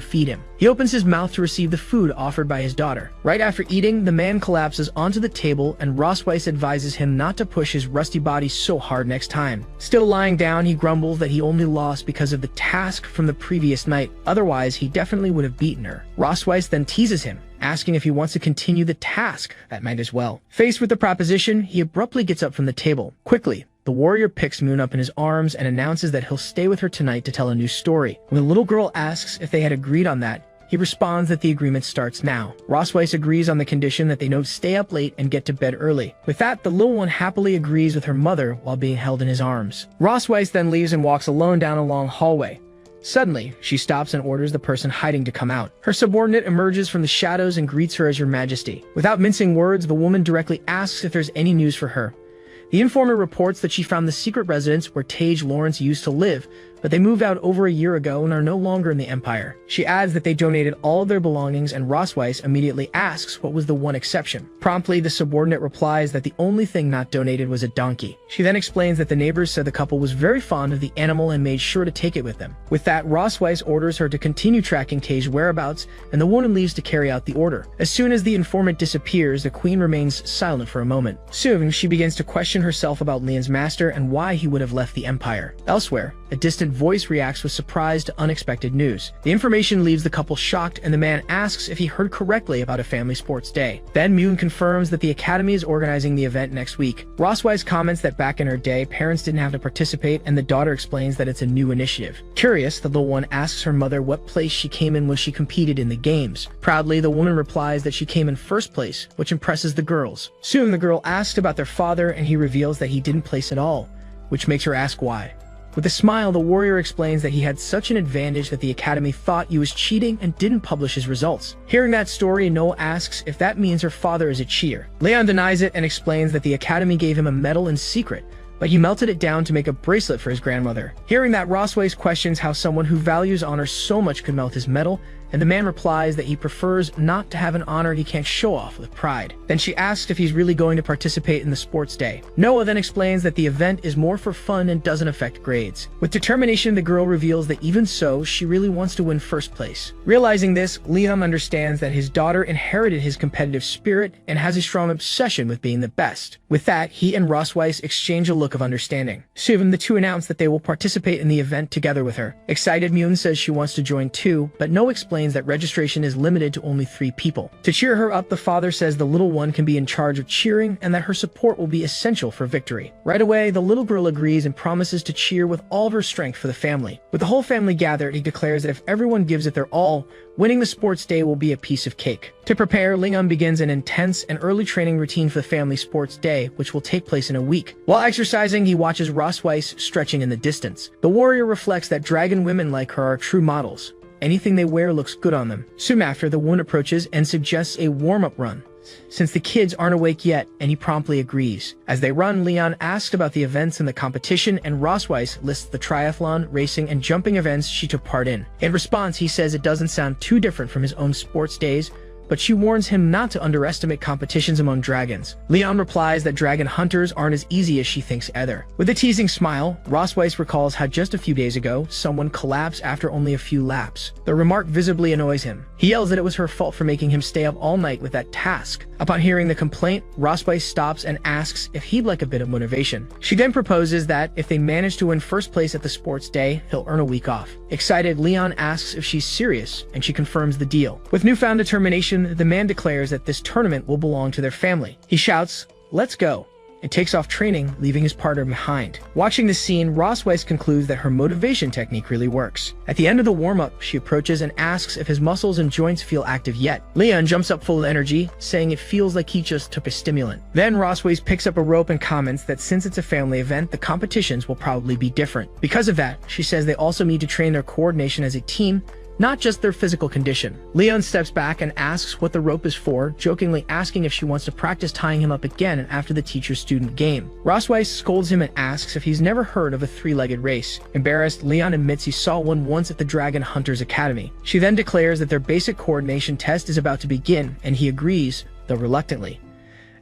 feed him. He opens his mouth to receive the food offered by his daughter. Right after eating, the man collapses onto the table, and Rossweiss advises him not to push his rusty body so hard next time. Still lying down, he grumbles that he only lost because of the task from the previous night. Otherwise, he definitely would have beaten her. Rossweiss then teases him, asking if he wants to continue the task that might as well. Faced with the proposition, he abruptly gets up from the table. Quickly, the warrior picks Moon up in his arms and announces that he'll stay with her tonight to tell a new story. When the little girl asks if they had agreed on that, he responds that the agreement starts now. Rossweiss agrees on the condition that they don't stay up late and get to bed early. With that, the little one happily agrees with her mother while being held in his arms. Rossweiss then leaves and walks alone down a long hallway. Suddenly, she stops and orders the person hiding to come out. Her subordinate emerges from the shadows and greets her as Your Majesty. Without mincing words, the woman directly asks if there's any news for her. The informer reports that she found the secret residence where Tage Lawrence used to live, but they moved out over a year ago and are no longer in the Empire. She adds that they donated all of their belongings, and Rossweiss immediately asks what was the one exception. Promptly, the subordinate replies that the only thing not donated was a donkey. She then explains that the neighbors said the couple was very fond of the animal and made sure to take it with them. With that, Rossweiss orders her to continue tracking Tage's whereabouts, and the woman leaves to carry out the order. As soon as the informant disappears, the queen remains silent for a moment. Soon, she begins to question herself about Leon's master and why he would have left the Empire. Elsewhere, a distant voice reacts with surprise to unexpected news. The information leaves the couple shocked, and the man asks if he heard correctly about a family sports day. Then Moon confirms that the Academy is organizing the event next week. Rossweiss comments that back in her day, parents didn't have to participate, and the daughter explains that it's a new initiative. Curious, the little one asks her mother what place she came in when she competed in the games. Proudly, the woman replies that she came in first place, which impresses the girls. Soon, the girl asks about their father, and he reveals that he didn't place at all, which makes her ask why. With a smile, the warrior explains that he had such an advantage that the Academy thought he was cheating and didn't publish his results. Hearing that story, Noel asks if that means her father is a cheater. Leon denies it and explains that the Academy gave him a medal in secret, but he melted it down to make a bracelet for his grandmother. Hearing that, Rossweiss questions how someone who values honor so much could melt his medal, and the man replies that he prefers not to have an honor he can't show off with pride. Then she asks if he's really going to participate in the sports day. Noah then explains that the event is more for fun and doesn't affect grades. With determination, the girl reveals that even so, she really wants to win first place. Realizing this, Liam understands that his daughter inherited his competitive spirit and has a strong obsession with being the best. With that, he and Rosweiss exchange a look of understanding. Soon, the two announce that they will participate in the event together with her. Excited, Myun says she wants to join too, but Noah explains that registration is limited to only 3 people. To cheer her up, the father says the little one can be in charge of cheering and that her support will be essential for victory. Right away, the little girl agrees and promises to cheer with all of her strength for the family. With the whole family gathered, he declares that if everyone gives it their all, winning the sports day will be a piece of cake. To prepare, Leon begins an intense and early training routine for the family sports day, which will take place in a week. While exercising, he watches Rosweiss stretching in the distance. The warrior reflects that dragon women like her are true models. Anything they wear looks good on them. Soon after, the woman approaches and suggests a warm-up run, since the kids aren't awake yet, and he promptly agrees. As they run, Leon asks about the events in the competition, and Rosweiss lists the triathlon, racing, and jumping events she took part in. In response, he says it doesn't sound too different from his own sports days, but she warns him not to underestimate competitions among dragons. Leon replies that dragon hunters aren't as easy as she thinks either. With a teasing smile, Rosweiss recalls how just a few days ago, someone collapsed after only a few laps. The remark visibly annoys him. He yells that it was her fault for making him stay up all night with that task. Upon hearing the complaint, Rosweiss stops and asks if he'd like a bit of motivation. She then proposes that if they manage to win first place at the sports day, he'll earn a week off. Excited, Leon asks if she's serious, and she confirms the deal. With newfound determination, the man declares that this tournament will belong to their family. He shouts, "Let's go," and takes off training, leaving his partner behind. Watching this scene, Rosweiss concludes that her motivation technique really works. At the end of the warm-up, she approaches and asks if his muscles and joints feel active yet. Leon jumps up full of energy, saying it feels like he just took a stimulant. Then Rosweiss picks up a rope and comments that since it's a family event, the competitions will probably be different. Because of that, she says they also need to train their coordination as a team, not just their physical condition. Leon steps back and asks what the rope is for, jokingly asking if she wants to practice tying him up again after the teacher-student game. Rosweiss scolds him and asks if he's never heard of a 3-legged race. Embarrassed, Leon admits he saw one once at the Dragon Hunters Academy. She then declares that their basic coordination test is about to begin, and he agrees, though reluctantly.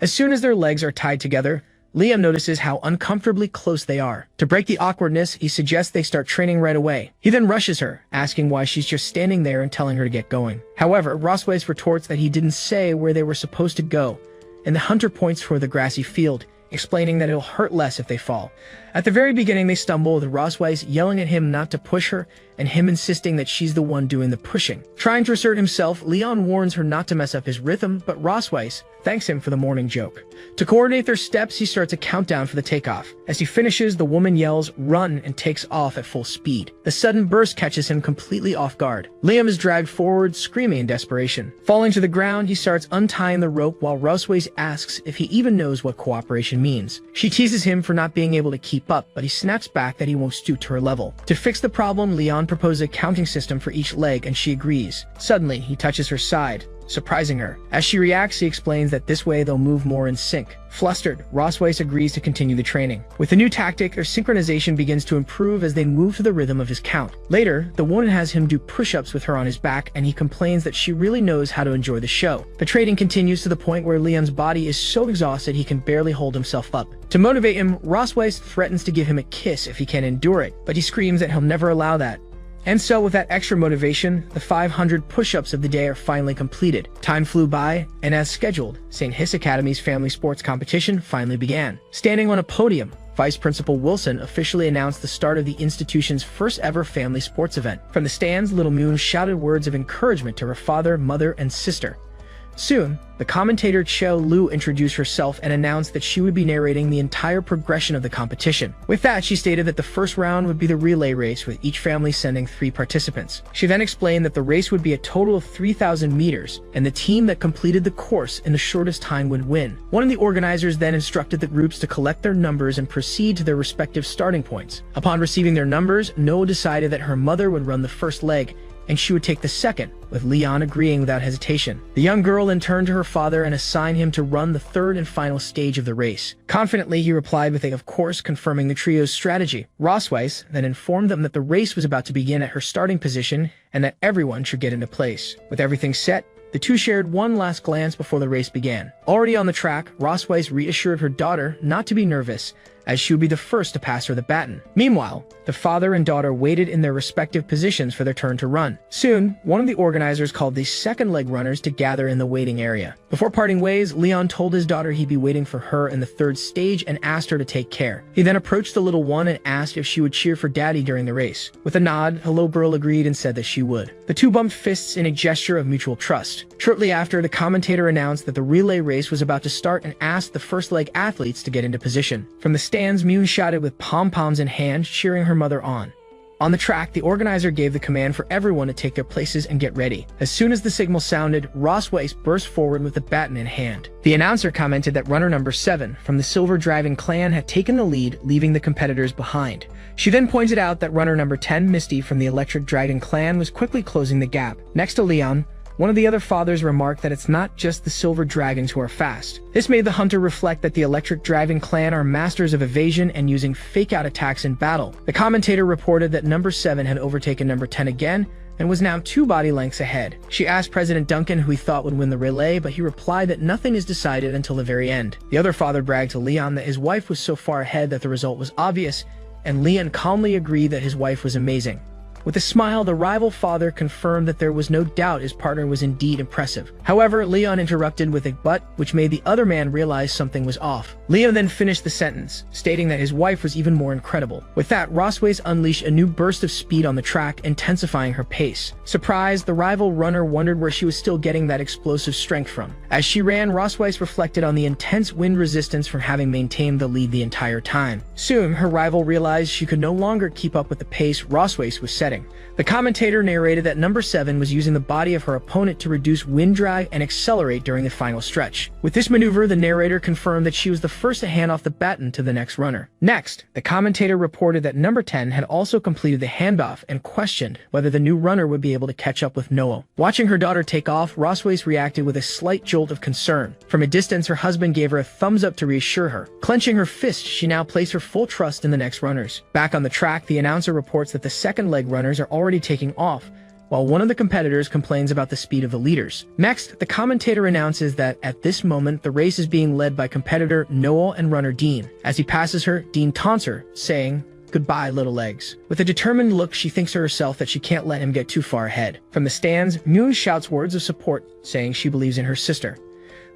As soon as their legs are tied together, Liam notices how uncomfortably close they are. To break the awkwardness, he suggests they start training right away. He then rushes her, asking why she's just standing there and telling her to get going. However, Rosweiss retorts that he didn't say where they were supposed to go, and the hunter points toward the grassy field, explaining that it'll hurt less if they fall. At the very beginning, they stumble, with Rosweiss yelling at him not to push her, and him insisting that she's the one doing the pushing. Trying to assert himself, Leon warns her not to mess up his rhythm, but Rosweiss thanks him for the morning joke. To coordinate their steps, he starts a countdown for the takeoff. As he finishes, the woman yells, "Run," and takes off at full speed. The sudden burst catches him completely off guard. Liam is dragged forward, screaming in desperation. Falling to the ground, he starts untying the rope while Rosweiss asks if he even knows what cooperation means. She teases him for not being able to keep up, but he snaps back that he won't stoop to her level. To fix the problem, Leon proposes a counting system for each leg, and she agrees. Suddenly, he touches her side, surprising her. As she reacts, he explains that this way they'll move more in sync. Flustered, Rosweiss agrees to continue the training. With the new tactic, their synchronization begins to improve as they move to the rhythm of his count. Later, the woman has him do push-ups with her on his back, and he complains that she really knows how to enjoy the show. The training continues to the point where Leon's body is so exhausted he can barely hold himself up. To motivate him, Rosweiss threatens to give him a kiss if he can endure it, but he screams that he'll never allow that. And so, with that extra motivation, the 500 push-ups of the day are finally completed. Time flew by, and as scheduled, St. Hiss Academy's family sports competition finally began. Standing on a podium, Vice Principal Wilson officially announced the start of the institution's first ever family sports event. From the stands, little Moon shouted words of encouragement to her father, mother, and sister. Soon, the commentator Cheo Lu introduced herself and announced that she would be narrating the entire progression of the competition. With that, she stated that the first round would be the relay race, with each family sending 3 participants. She then explained that the race would be a total of 3,000 meters, and the team that completed the course in the shortest time would win. One of the organizers then instructed the groups to collect their numbers and proceed to their respective starting points. Upon receiving their numbers, Noah decided that her mother would run the first leg, and she would take the second, with Leon agreeing without hesitation. The young girl then turned to her father and assigned him to run the third and final stage of the race. Confidently, he replied with a "of course," confirming the trio's strategy. Rosweiss then informed them that the race was about to begin at her starting position and that everyone should get into place. With everything set, the two shared one last glance before the race began. Already on the track, Rosweiss reassured her daughter not to be nervous, as she would be the first to pass her the baton. Meanwhile, the father and daughter waited in their respective positions for their turn to run. Soon, one of the organizers called the second leg runners to gather in the waiting area. Before parting ways, Leon told his daughter he'd be waiting for her in the third stage and asked her to take care. He then approached the little one and asked if she would cheer for Daddy during the race. With a nod, the little girl agreed and said that she would. The two bumped fists in a gesture of mutual trust. Shortly after, the commentator announced that the relay race was about to start and asked the first leg athletes to get into position. From the stands, Mune shouted with pom-poms in hand, cheering her mother on. On the track, the organizer gave the command for everyone to take their places and get ready. As soon as the signal sounded, Rosweiss burst forward with the baton in hand. The announcer commented that runner number 7 from the Silver Dragon clan had taken the lead, leaving the competitors behind. She then pointed out that runner number 10, Misty from the Electric Dragon clan, was quickly closing the gap. Next to Leon, one of the other fathers remarked that it's not just the Silver Dragons who are fast. This made the hunter reflect that the Electric Dragon clan are masters of evasion and using fake-out attacks in battle. The commentator reported that number 7 had overtaken number 10 again and was now 2 body lengths ahead. She asked President Duncan who he thought would win the relay, but he replied that nothing is decided until the very end. The other father bragged to Leon that his wife was so far ahead that the result was obvious, and Leon calmly agreed that his wife was amazing. With a smile, the rival father confirmed that there was no doubt his partner was indeed impressive. However, Leon interrupted with a "but," which made the other man realize something was off. Leon then finished the sentence, stating that his wife was even more incredible. With that, Rosweiss unleashed a new burst of speed on the track, intensifying her pace. Surprised, the rival runner wondered where she was still getting that explosive strength from. As she ran, Rosweiss reflected on the intense wind resistance from having maintained the lead the entire time. Soon, her rival realized she could no longer keep up with the pace Rosweiss was setting. The commentator narrated that number 7 was using the body of her opponent to reduce wind drag and accelerate during the final stretch. With this maneuver, the narrator confirmed that she was the first to hand off the baton to the next runner. Next, the commentator reported that number 10 had also completed the handoff and questioned whether the new runner would be able to catch up with Noah. Watching her daughter take off, Rosweiss reacted with a slight jolt of concern. From a distance, her husband gave her a thumbs up to reassure her. Clenching her fist, she now placed her full trust in the next runners. Back on the track, the announcer reports that the second leg runners are already taking off, while one of the competitors complains about the speed of the leaders. Next, the commentator announces that at this moment, the race is being led by competitor Noel and runner Dean. As he passes her, Dean taunts her, saying, "Goodbye, little legs." With a determined look, she thinks to herself that she can't let him get too far ahead. From the stands, Mune shouts words of support, saying she believes in her sister.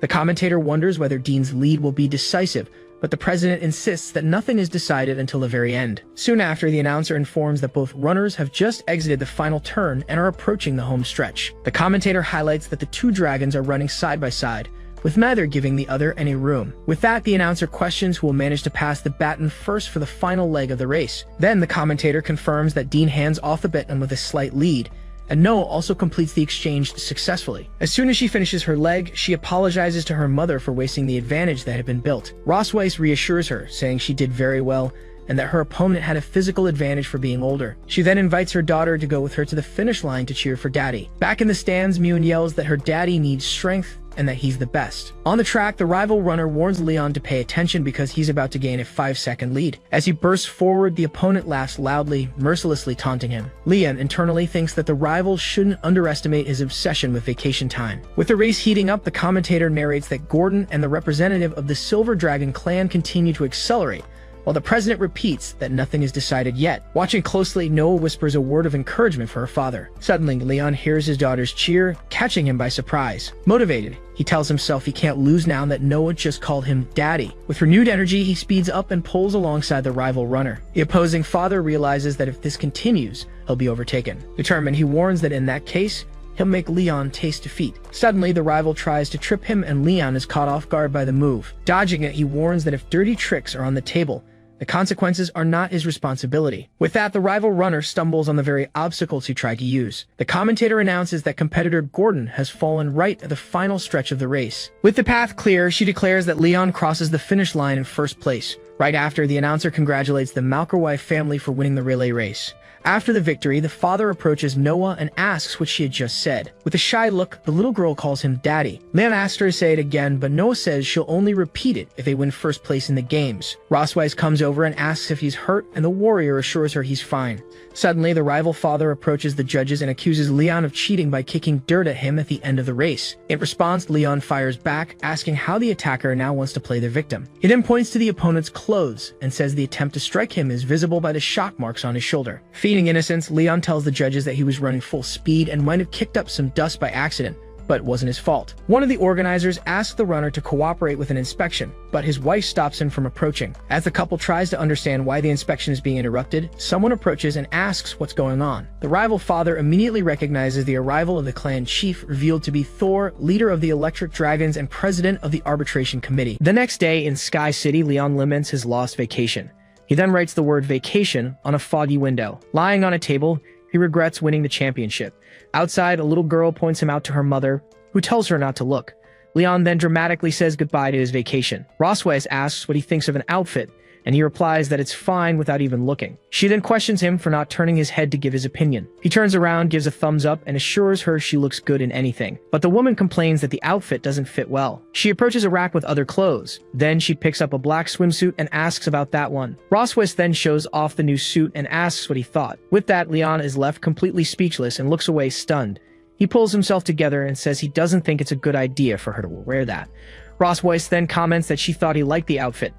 The commentator wonders whether Dean's lead will be decisive, but the president insists that nothing is decided until the very end. Soon after, the announcer informs that both runners have just exited the final turn and are approaching the home stretch. The commentator highlights that the two dragons are running side by side, with neither giving the other any room. With that, the announcer questions who will manage to pass the baton first for the final leg of the race. Then the commentator confirms that Dean hands off the baton with a slight lead, and Noah also completes the exchange successfully. As soon as she finishes her leg, she apologizes to her mother for wasting the advantage that had been built. Rosweiss reassures her, saying she did very well and that her opponent had a physical advantage for being older. She then invites her daughter to go with her to the finish line to cheer for Daddy. Back in the stands, Mune yells that her daddy needs strength and that he's the best. On the track, the rival runner warns Leon to pay attention because he's about to gain a 5-second lead. As he bursts forward, the opponent laughs loudly, mercilessly taunting him. Leon internally thinks that the rival shouldn't underestimate his obsession with vacation time. With the race heating up, the commentator narrates that Gordon and the representative of the Silver Dragon clan continue to accelerate, while the president repeats that nothing is decided yet. Watching closely, Noah whispers a word of encouragement for her father. Suddenly, Leon hears his daughter's cheer, catching him by surprise. Motivated, he tells himself he can't lose now that Noah just called him Daddy. With renewed energy, he speeds up and pulls alongside the rival runner. The opposing father realizes that if this continues, he'll be overtaken. Determined, he warns that in that case, he'll make Leon taste defeat. Suddenly, the rival tries to trip him and Leon is caught off guard by the move. Dodging it, he warns that if dirty tricks are on the table, the consequences are not his responsibility. With that, the rival runner stumbles on the very obstacles he tried to use. The commentator announces that competitor Gordon has fallen right at the final stretch of the race. With the path clear, she declares that Leon crosses the finish line in first place. Right after, the announcer congratulates the Malkerwife family for winning the relay race. After the victory, the father approaches Noah and asks what she had just said. With a shy look, the little girl calls him daddy. Leon asks her to say it again, but Noah says she'll only repeat it if they win first place in the games. Rosweiss comes over and asks if he's hurt, and the warrior assures her he's fine. Suddenly, the rival father approaches the judges and accuses Leon of cheating by kicking dirt at him at the end of the race. In response, Leon fires back, asking how the attacker now wants to play the victim. He then points to the opponent's clothes and says the attempt to strike him is visible by the shock marks on his shoulder. Feigning innocence, Leon tells the judges that he was running full speed and might have kicked up some dust by accident, but it wasn't his fault. One of the organizers asks the runner to cooperate with an inspection, but his wife stops him from approaching. As the couple tries to understand why the inspection is being interrupted, someone approaches and asks what's going on. The rival father immediately recognizes the arrival of the clan chief, revealed to be Thor, leader of the Electric Dragons and president of the arbitration committee. The next day in Sky City, Leon laments his lost vacation. He then writes the word vacation on a foggy window. Lying on a table, he regrets winning the championship. Outside, a little girl points him out to her mother, who tells her not to look. Leon then dramatically says goodbye to his vacation. Rosweiss asks what he thinks of an outfit, and he replies that it's fine without even looking. She then questions him for not turning his head to give his opinion. He turns around, gives a thumbs up, and assures her she looks good in anything. But the woman complains that the outfit doesn't fit well. She approaches a rack with other clothes. Then she picks up a black swimsuit and asks about that one. Rosweiss then shows off the new suit and asks what he thought. With that, Leon is left completely speechless and looks away stunned. He pulls himself together and says he doesn't think it's a good idea for her to wear that. Rosweiss then comments that she thought he liked the outfit.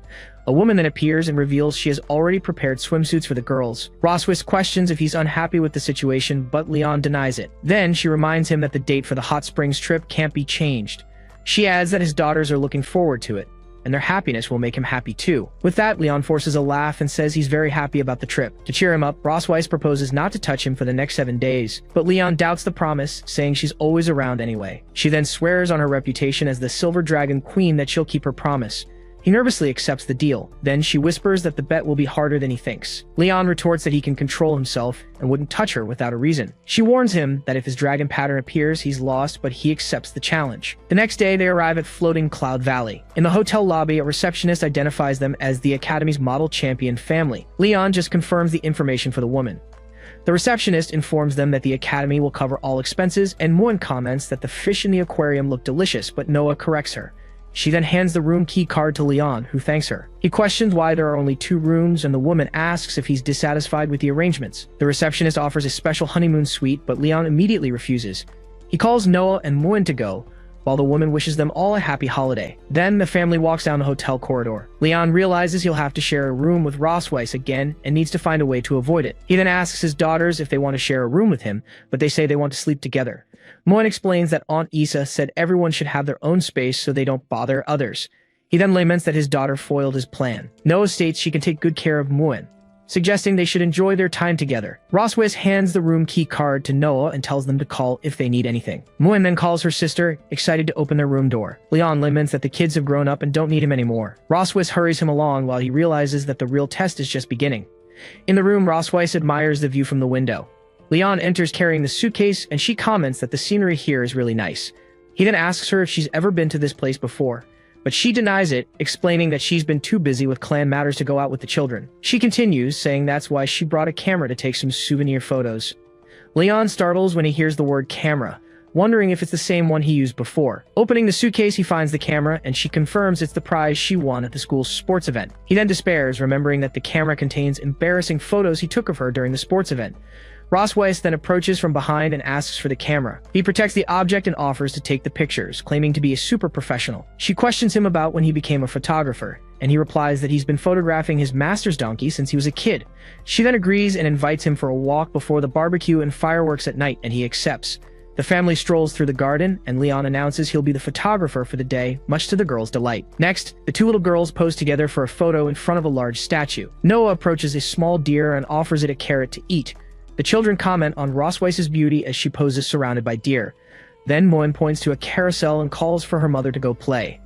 A woman then appears and reveals she has already prepared swimsuits for the girls. Rosweiss questions if he's unhappy with the situation, but Leon denies it. Then she reminds him that the date for the Hot Springs trip can't be changed. She adds that his daughters are looking forward to it, and their happiness will make him happy too. With that, Leon forces a laugh and says he's very happy about the trip. To cheer him up, Rosweiss proposes not to touch him for the next 7 days, but Leon doubts the promise, saying she's always around anyway. She then swears on her reputation as the Silver Dragon Queen that she'll keep her promise. He nervously accepts the deal. Then she whispers that the bet will be harder than he thinks. Leon retorts that he can control himself and wouldn't touch her without a reason. She warns him that if his dragon pattern appears, he's lost, but he accepts the challenge. The next day, they arrive at Floating Cloud Valley. In the hotel lobby, a receptionist identifies them as the Academy's model champion family. Leon just confirms the information for the woman. The receptionist informs them that the Academy will cover all expenses, and Moon comments that the fish in the aquarium look delicious, but Noah corrects her. She then hands the room key card to Leon, who thanks her. He questions why there are only 2 rooms, and the woman asks if he's dissatisfied with the arrangements. The receptionist offers a special honeymoon suite, but Leon immediately refuses. He calls Noah and Moon to go, while the woman wishes them all a happy holiday. Then the family walks down the hotel corridor. Leon realizes he'll have to share a room with Rosweiss again and needs to find a way to avoid it. He then asks his daughters if they want to share a room with him, but they say they want to sleep together. Moon explains that Aunt Isa said everyone should have their own space so they don't bother others. He then laments that his daughter foiled his plan. Noah states she can take good care of Moon, suggesting they should enjoy their time together. Rosweiss hands the room key card to Noah and tells them to call if they need anything. Moon then calls her sister, excited to open their room door. Leon laments that the kids have grown up and don't need him anymore. Rosweiss hurries him along while he realizes that the real test is just beginning. In the room, Rosweiss admires the view from the window. Leon enters carrying the suitcase, and she comments that the scenery here is really nice. He then asks her if she's ever been to this place before, but she denies it, explaining that she's been too busy with clan matters to go out with the children. She continues, saying that's why she brought a camera to take some souvenir photos. Leon startles when he hears the word camera, wondering if it's the same one he used before. Opening the suitcase, he finds the camera, and she confirms it's the prize she won at the school's sports event. He then despairs, remembering that the camera contains embarrassing photos he took of her during the sports event. Rosweiss then approaches from behind and asks for the camera. He protects the object and offers to take the pictures, claiming to be a super professional. She questions him about when he became a photographer, and he replies that he's been photographing his master's donkey since he was a kid. She then agrees and invites him for a walk before the barbecue and fireworks at night, and he accepts. The family strolls through the garden, and Leon announces he'll be the photographer for the day, much to the girls' delight. Next, the 2 little girls pose together for a photo in front of a large statue. Noah approaches a small deer and offers it a carrot to eat. The children comment on Rosweiss's beauty as she poses surrounded by deer. Then Moen points to a carousel and calls for her mother to go play.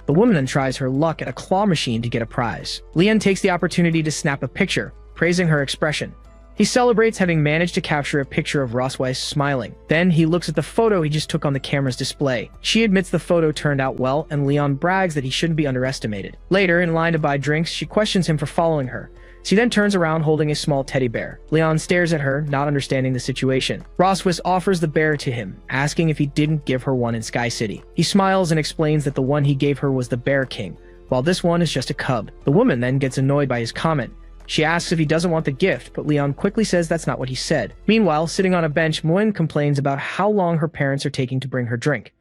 The woman then tries her luck at a claw machine to get a prize. Leon takes the opportunity to snap a picture, praising her expression. He celebrates having managed to capture a picture of Rosweiss smiling. Then he looks at the photo he just took on the camera's display. She admits the photo turned out well, and Leon brags that he shouldn't be underestimated. Later, in line to buy drinks, she questions him for following her, She then turns around holding a small teddy bear. Leon stares at her, not understanding the situation. Roswis offers the bear to him, asking if he didn't give her one in Sky City. He smiles and explains that the one he gave her was the Bear King, while this one is just a cub. The woman then gets annoyed by his comment. She asks if he doesn't want the gift, but Leon quickly says that's not what he said. Meanwhile, sitting on a bench, Moen complains about how long her parents are taking to bring her drink.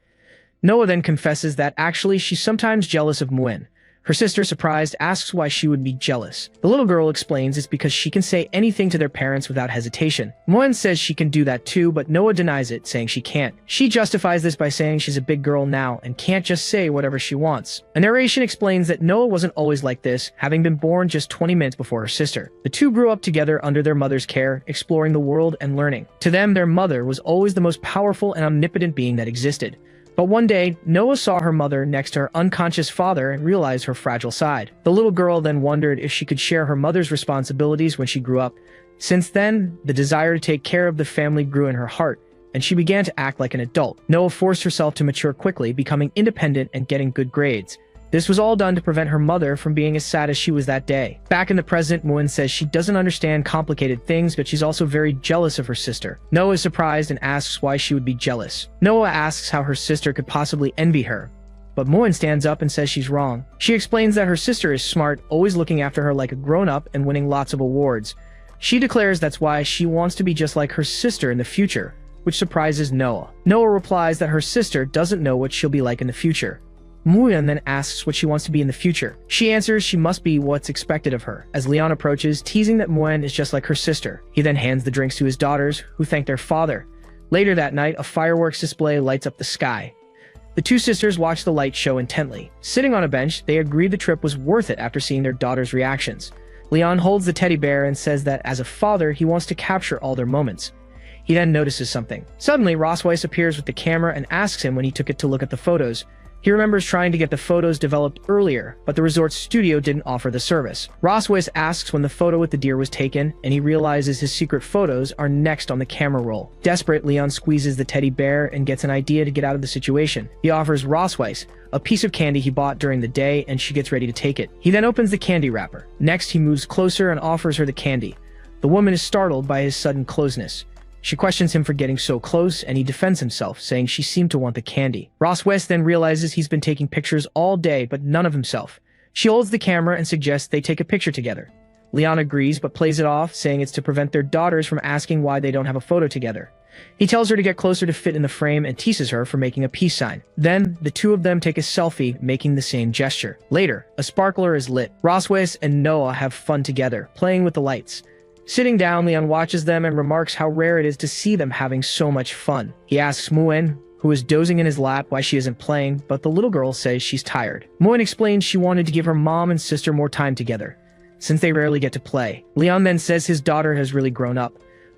Noah then confesses that actually she's sometimes jealous of Moen. Her sister, surprised, asks why she would be jealous. The little girl explains it's because she can say anything to their parents without hesitation. Moen says she can do that too, but Noah denies it, saying she can't. She justifies this by saying she's a big girl now and can't just say whatever she wants. A narration explains that Noah wasn't always like this, having been born just 20 minutes before her sister. The two grew up together under their mother's care, exploring the world and learning. To them, their mother was always the most powerful and omnipotent being that existed. But one day, Noah saw her mother next to her unconscious father and realized her fragile side. The little girl then wondered if she could share her mother's responsibilities when she grew up. Since then, the desire to take care of the family grew in her heart, and she began to act like an adult. Noah forced herself to mature quickly, becoming independent and getting good grades. This was all done to prevent her mother from being as sad as she was that day. Back in the present, Moen says she doesn't understand complicated things, but she's also very jealous of her sister. Noah is surprised and asks why she would be jealous. Noah asks how her sister could possibly envy her, but Moen stands up and says she's wrong. She explains that her sister is smart, always looking after her like a grown-up and winning lots of awards. She declares that's why she wants to be just like her sister in the future, which surprises Noah. Noah replies that her sister doesn't know what she'll be like in the future. Moen then asks what she wants to be in the future. She answers she must be what's expected of her, as Leon approaches, teasing that Moen is just like her sister. He then hands the drinks to his daughters, who thank their father. Later that night, a fireworks display lights up the sky. The two sisters watch the light show intently. Sitting on a bench, they agree the trip was worth it after seeing their daughter's reactions. Leon holds the teddy bear and says that as a father, he wants to capture all their moments. He then notices something. Suddenly, Rosweiss appears with the camera and asks him when he took it to look at the photos. He remembers trying to get the photos developed earlier, but the resort's studio didn't offer the service. Rosweiss asks when the photo with the deer was taken, and he realizes his secret photos are next on the camera roll. Desperate, Leon squeezes the teddy bear and gets an idea to get out of the situation. He offers Rosweiss a piece of candy he bought during the day, and she gets ready to take it. He then opens the candy wrapper. Next, he moves closer and offers her the candy. The woman is startled by his sudden closeness. She questions him for getting so close, and he defends himself, saying she seemed to want the candy. Rosweiss then realizes he's been taking pictures all day, but none of himself. She holds the camera and suggests they take a picture together. Leon agrees, but plays it off, saying it's to prevent their daughters from asking why they don't have a photo together. He tells her to get closer to fit in the frame and teases her for making a peace sign. Then, the two of them take a selfie, making the same gesture. Later, a sparkler is lit. Rosweiss and Noah have fun together, playing with the lights. Sitting down, Leon watches them and remarks how rare it is to see them having so much fun. He asks Moen, who is dozing in his lap, why she isn't playing, but the little girl says she's tired. Moen explains she wanted to give her mom and sister more time together, since they rarely get to play. Leon then says his daughter has really grown up,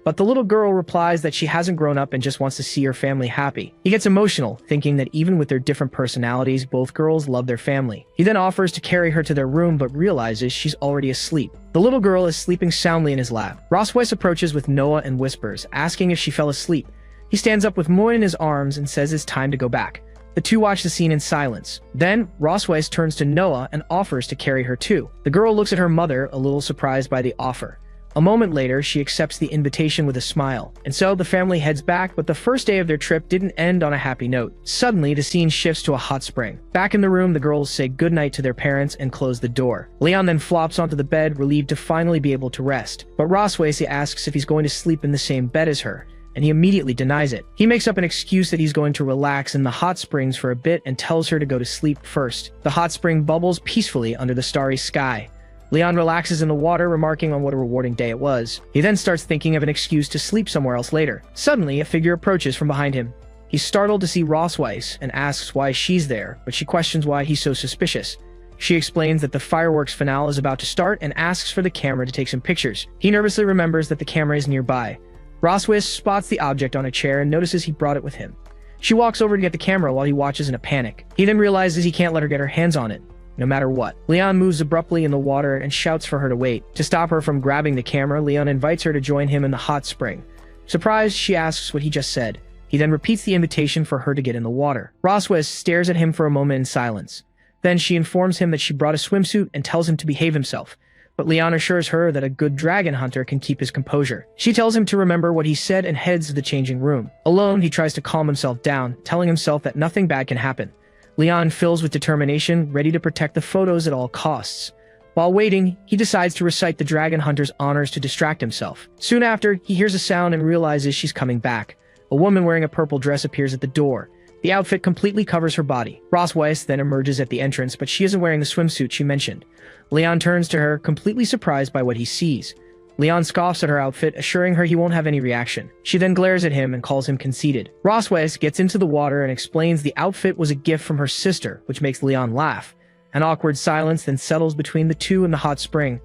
but the little girl replies that she hasn't grown up and just wants to see her family happy. He gets emotional, thinking that even with their different personalities, both girls love their family. He then offers to carry her to their room, but realizes she's already asleep. The little girl is sleeping soundly in his lap. Rosweiss approaches with Noah and whispers, asking if she fell asleep. He stands up with Moen in his arms and says it's time to go back. The two watch the scene in silence. Then, Rosweiss turns to Noah and offers to carry her too. The girl looks at her mother, a little surprised by the offer. A moment later, she accepts the invitation with a smile, and so the family heads back, but the first day of their trip didn't end on a happy note. Suddenly, the scene shifts to a hot spring. Back in the room, the girls say goodnight to their parents and close the door. Leon then flops onto the bed, relieved to finally be able to rest. But Rosweiss asks if he's going to sleep in the same bed as her, and he immediately denies it. He makes up an excuse that he's going to relax in the hot springs for a bit and tells her to go to sleep first. The hot spring bubbles peacefully under the starry sky. Leon relaxes in the water, remarking on what a rewarding day it was. He then starts thinking of an excuse to sleep somewhere else later. Suddenly, a figure approaches from behind him. He's startled to see Rosweiss and asks why she's there, but she questions why he's so suspicious. She explains that the fireworks finale is about to start and asks for the camera to take some pictures. He nervously remembers that the camera is nearby. Rosweiss spots the object on a chair and notices he brought it with him. She walks over to get the camera while he watches in a panic. He then realizes he can't let her get her hands on it, no matter what. Leon moves abruptly in the water and shouts for her to wait. To stop her from grabbing the camera, Leon invites her to join him in the hot spring. Surprised, she asks what he just said. He then repeats the invitation for her to get in the water. Rosweiss stares at him for a moment in silence. Then she informs him that she brought a swimsuit and tells him to behave himself. but Leon assures her that a good dragon hunter can keep his composure. She tells him to remember what he said and heads to the changing room. Alone, he tries to calm himself down, telling himself that nothing bad can happen. Leon fills with determination, ready to protect the photos at all costs. While waiting, he decides to recite the dragon hunter's honors to distract himself. Soon after, he hears a sound and realizes she's coming back. A woman wearing a purple dress appears at the door. The outfit completely covers her body. Weiss then emerges at the entrance, but she isn't wearing the swimsuit she mentioned. Leon turns to her, completely surprised by what he sees. Leon scoffs at her outfit, assuring her he won't have any reaction. She then glares at him and calls him conceited. Weiss gets into the water and explains the outfit was a gift from her sister, which makes Leon laugh. An awkward silence then settles between the two in the hot spring.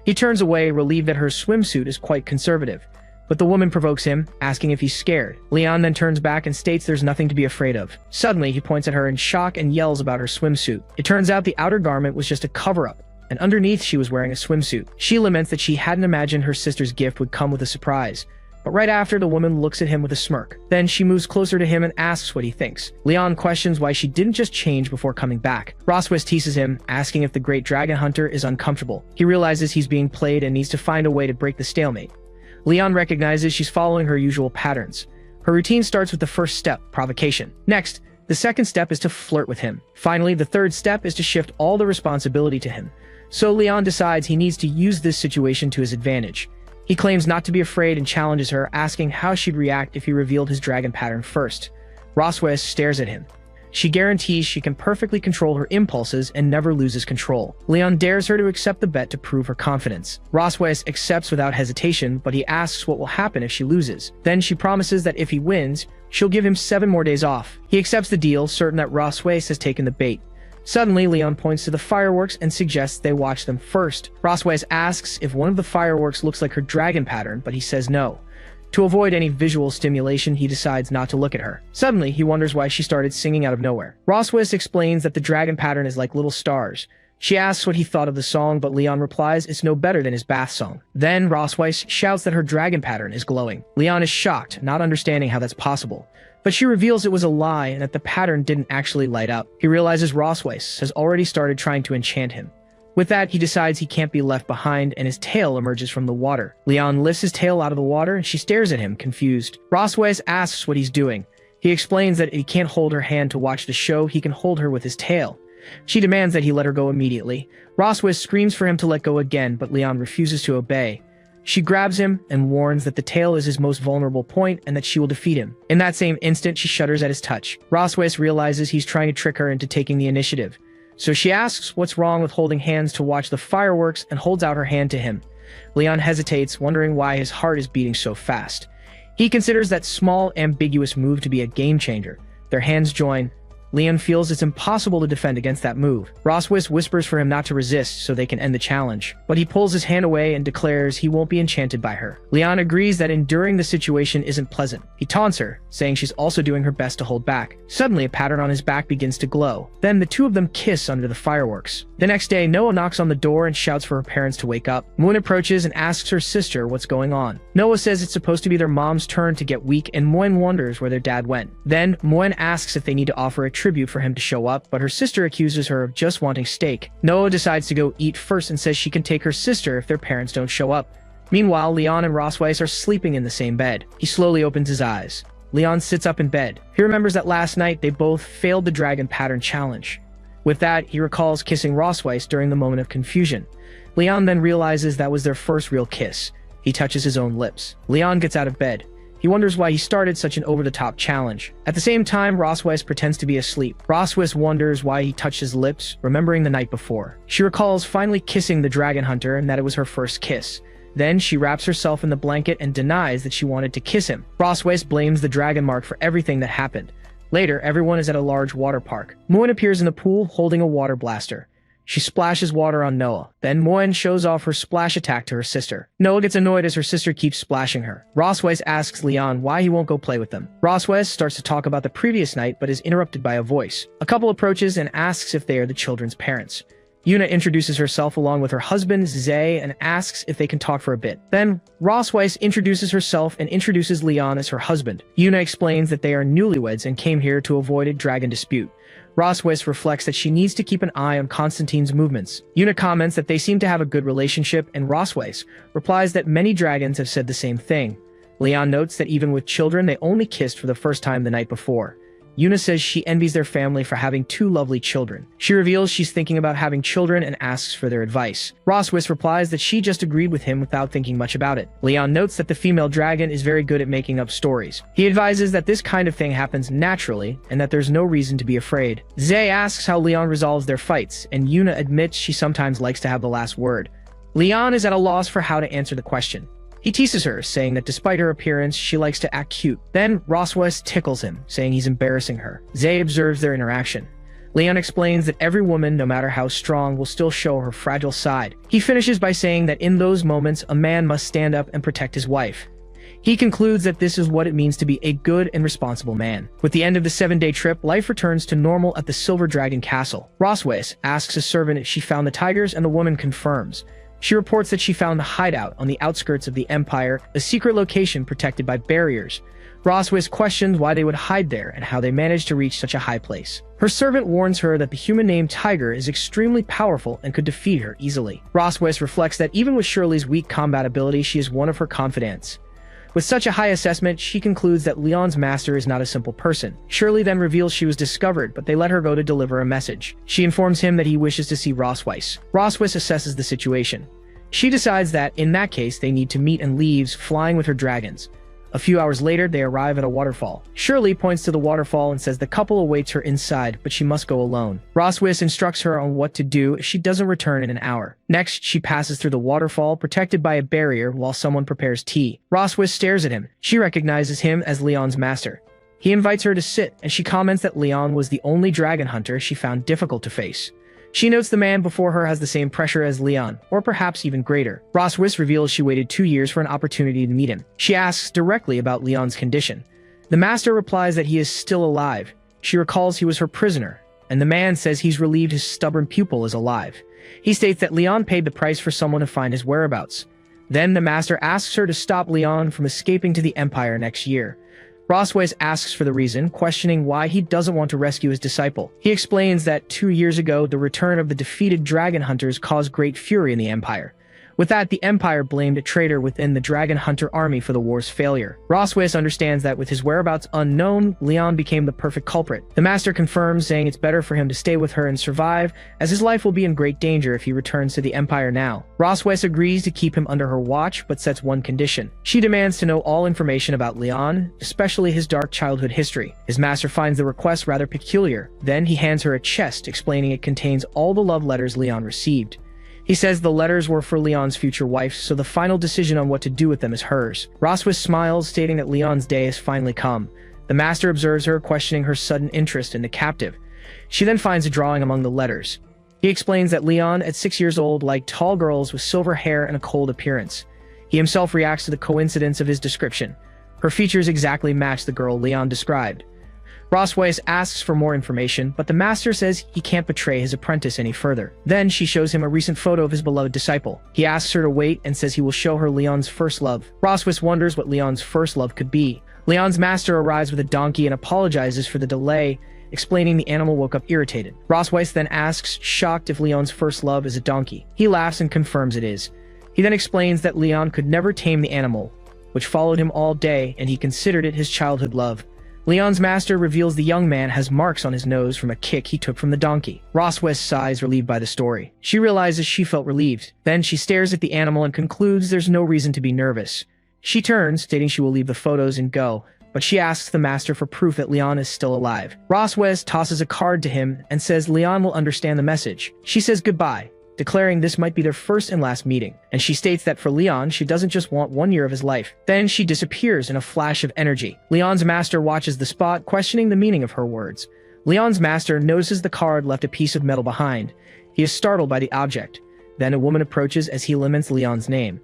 He turns away, relieved that her swimsuit is quite conservative. But the woman provokes him, asking if he's scared. Leon then turns back and states there's nothing to be afraid of. Suddenly, he points at her in shock and yells about her swimsuit. It turns out the outer garment was just a cover-up, and underneath she was wearing a swimsuit. She laments that she hadn't imagined her sister's gift would come with a surprise. But right after, the woman looks at him with a smirk. Then she moves closer to him and asks what he thinks. Leon questions why she didn't just change before coming back. Weiss teases him, asking if the great dragon hunter is uncomfortable. He realizes he's being played and needs to find a way to break the stalemate. Leon recognizes she's following her usual patterns. Her routine starts with the first step, provocation. Next, the second step is to flirt with him. Finally, the third step is to shift all the responsibility to him. So Leon decides he needs to use this situation to his advantage. He claims not to be afraid and challenges her, asking how she'd react if he revealed his dragon pattern first. Weiss stares at him. She guarantees she can perfectly control her impulses and never loses control. Leon dares her to accept the bet to prove her confidence. Weiss accepts without hesitation, but he asks what will happen if she loses. Then she promises that if he wins, she'll give him 7 more days off. He accepts the deal, certain that Weiss has taken the bait. Suddenly, Leon points to the fireworks and suggests they watch them first. Weiss asks if one of the fireworks looks like her dragon pattern, but he says no. To avoid any visual stimulation, he decides not to look at her. Suddenly, he wonders why she started singing out of nowhere. Weiss explains that the dragon pattern is like little stars. She asks what he thought of the song, but Leon replies it's no better than his bath song. Then, Weiss shouts that her dragon pattern is glowing. Leon is shocked, not understanding how that's possible. But she reveals it was a lie and that the pattern didn't actually light up. He realizes Weiss has already started trying to enchant him. With that, he decides he can't be left behind, and his tail emerges from the water. Leon lifts his tail out of the water, and she stares at him, confused. Weiss asks what he's doing. He explains that he can't hold her hand to watch the show, he can hold her with his tail. She demands that he let her go immediately. Weiss screams for him to let go again, but Leon refuses to obey. She grabs him and warns that the tail is his most vulnerable point and that she will defeat him. In that same instant, she shudders at his touch. Weiss realizes he's trying to trick her into taking the initiative. So she asks what's wrong with holding hands to watch the fireworks and holds out her hand to him. Leon hesitates, wondering why his heart is beating so fast. He considers that small, ambiguous move to be a game changer. Their hands join. Leon feels it's impossible to defend against that move. Weiss whispers for him not to resist so they can end the challenge, but he pulls his hand away and declares he won't be enchanted by her. Leon agrees that enduring the situation isn't pleasant. He taunts her, saying she's also doing her best to hold back. Suddenly, a pattern on his back begins to glow. Then the two of them kiss under the fireworks. The next day, Noah knocks on the door and shouts for her parents to wake up. Moon approaches and asks her sister what's going on. Noah says it's supposed to be their mom's turn to get weak, and Moon wonders where their dad went. Then, Moon asks if they need to offer a tribute for him to show up, but her sister accuses her of just wanting steak. Noah decides to go eat first and says she can take her sister if their parents don't show up. Meanwhile, Leon and Weiss are sleeping in the same bed. He slowly opens his eyes. Leon sits up in bed. He remembers that last night they both failed the dragon pattern challenge. With that, he recalls kissing Weiss during the moment of confusion. Leon then realizes that was their first real kiss. He touches his own lips. Leon gets out of bed. He wonders why he started such an over-the-top challenge. At the same time, Weiss pretends to be asleep. Weiss wonders why he touched his lips, remembering the night before. She recalls finally kissing the dragon hunter and that it was her first kiss. Then she wraps herself in the blanket and denies that she wanted to kiss him. Weiss blames the dragon mark for everything that happened. Later, everyone is at a large water park. Moon appears in the pool holding a water blaster. She splashes water on Noah. Then Moen shows off her splash attack to her sister. Noah gets annoyed as her sister keeps splashing her. Weiss asks Leon why he won't go play with them. Weiss starts to talk about the previous night but is interrupted by a voice. A couple approaches and asks if they are the children's parents. Yuna introduces herself along with her husband, Zay, and asks if they can talk for a bit. Then, Rossweiss introduces herself and introduces Leon as her husband. Yuna explains that they are newlyweds and came here to avoid a dragon dispute. Rossweiss reflects that she needs to keep an eye on Constantine's movements. Yuna comments that they seem to have a good relationship, and Rossweiss replies that many dragons have said the same thing. Leon notes that even with children, they only kissed for the first time the night before. Yuna says she envies their family for having two lovely children. She reveals she's thinking about having children and asks for their advice. Rossweiss replies that she just agreed with him without thinking much about it. Leon notes that the female dragon is very good at making up stories. He advises that this kind of thing happens naturally and that there's no reason to be afraid. Zay asks how Leon resolves their fights, and Yuna admits she sometimes likes to have the last word. Leon is at a loss for how to answer the question. He teases her, saying that despite her appearance, she likes to act cute. Then, Rossweiss tickles him, saying he's embarrassing her. Zay observes their interaction. Leon explains that every woman, no matter how strong, will still show her fragile side. He finishes by saying that in those moments, a man must stand up and protect his wife. He concludes that this is what it means to be a good and responsible man. With the end of the 7-day trip, life returns to normal at the Silver Dragon Castle. Rossweiss asks a servant if she found the tigers, and the woman confirms. She reports that she found the hideout on the outskirts of the Empire, a secret location protected by barriers. Rossweiss questions why they would hide there and how they managed to reach such a high place. Her servant warns her that the human named Tiger is extremely powerful and could defeat her easily. Rossweiss reflects that even with Shirley's weak combat ability, she is one of her confidants. With such a high assessment, she concludes that Leon's master is not a simple person. Shirley then reveals she was discovered, but they let her go to deliver a message. She informs him that he wishes to see Rossweiss. Rossweiss assesses the situation. She decides that, in that case, they need to meet and leaves, flying with her dragons. A few hours later, they arrive at a waterfall. Shirley points to the waterfall and says the couple awaits her inside, but she must go alone. Rossweiss instructs her on what to do if she doesn't return in an hour. Next, she passes through the waterfall, protected by a barrier, while someone prepares tea. Rossweiss stares at him. She recognizes him as Leon's master. He invites her to sit, and she comments that Leon was the only dragon hunter she found difficult to face. She notes the man before her has the same pressure as Leon, or perhaps even greater. Rossweiss reveals she waited 2 years for an opportunity to meet him. She asks directly about Leon's condition. The master replies that he is still alive. She recalls he was her prisoner, and the man says he's relieved his stubborn pupil is alive. He states that Leon paid the price for someone to find his whereabouts. Then the master asks her to stop Leon from escaping to the Empire next year. Rossweiss asks for the reason, questioning why he doesn't want to rescue his disciple. He explains that 2 years ago, the return of the defeated dragon hunters caused great fury in the Empire. With that, the Empire blamed a traitor within the dragon hunter army for the war's failure. Rossweiss understands that with his whereabouts unknown, Leon became the perfect culprit. The master confirms, saying it's better for him to stay with her and survive, as his life will be in great danger if he returns to the Empire now. Rossweiss agrees to keep him under her watch, but sets one condition. She demands to know all information about Leon, especially his dark childhood history. His master finds the request rather peculiar. Then he hands her a chest, explaining it contains all the love letters Leon received. He says the letters were for Leon's future wife, so the final decision on what to do with them is hers. Rossweiss smiles, stating that Leon's day has finally come. The master observes her, questioning her sudden interest in the captive. She then finds a drawing among the letters. He explains that Leon, at 6 years old, liked tall girls with silver hair and a cold appearance. He himself reacts to the coincidence of his description. Her features exactly match the girl Leon described. Rossweiss asks for more information, but the master says he can't betray his apprentice any further. Then she shows him a recent photo of his beloved disciple. He asks her to wait and says he will show her Leon's first love. Rossweiss wonders what Leon's first love could be. Leon's master arrives with a donkey and apologizes for the delay, explaining the animal woke up irritated. Rossweiss then asks, shocked, if Leon's first love is a donkey. He laughs and confirms it is. He then explains that Leon could never tame the animal, which followed him all day, and he considered it his childhood love. Leon's master reveals the young man has marks on his nose from a kick he took from the donkey. Rossweiss sighs, relieved by the story. She realizes she felt relieved. Then she stares at the animal and concludes there's no reason to be nervous. She turns, stating she will leave the photos and go, but she asks the master for proof that Leon is still alive. Rossweiss tosses a card to him and says Leon will understand the message. She says goodbye, declaring this might be their first and last meeting, and she states that for Leon, she doesn't just want 1 year of his life. Then she disappears in a flash of energy. Leon's master watches the spot, questioning the meaning of her words. Leon's master notices the card left a piece of metal behind. He is startled by the object. Then a woman approaches as he laments Leon's name.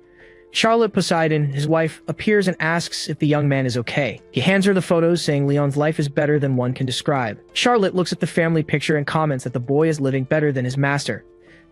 Charlotte Poseidon, his wife, appears and asks if the young man is okay. He hands her the photos, saying Leon's life is better than one can describe. Charlotte looks at the family picture and comments that the boy is living better than his master.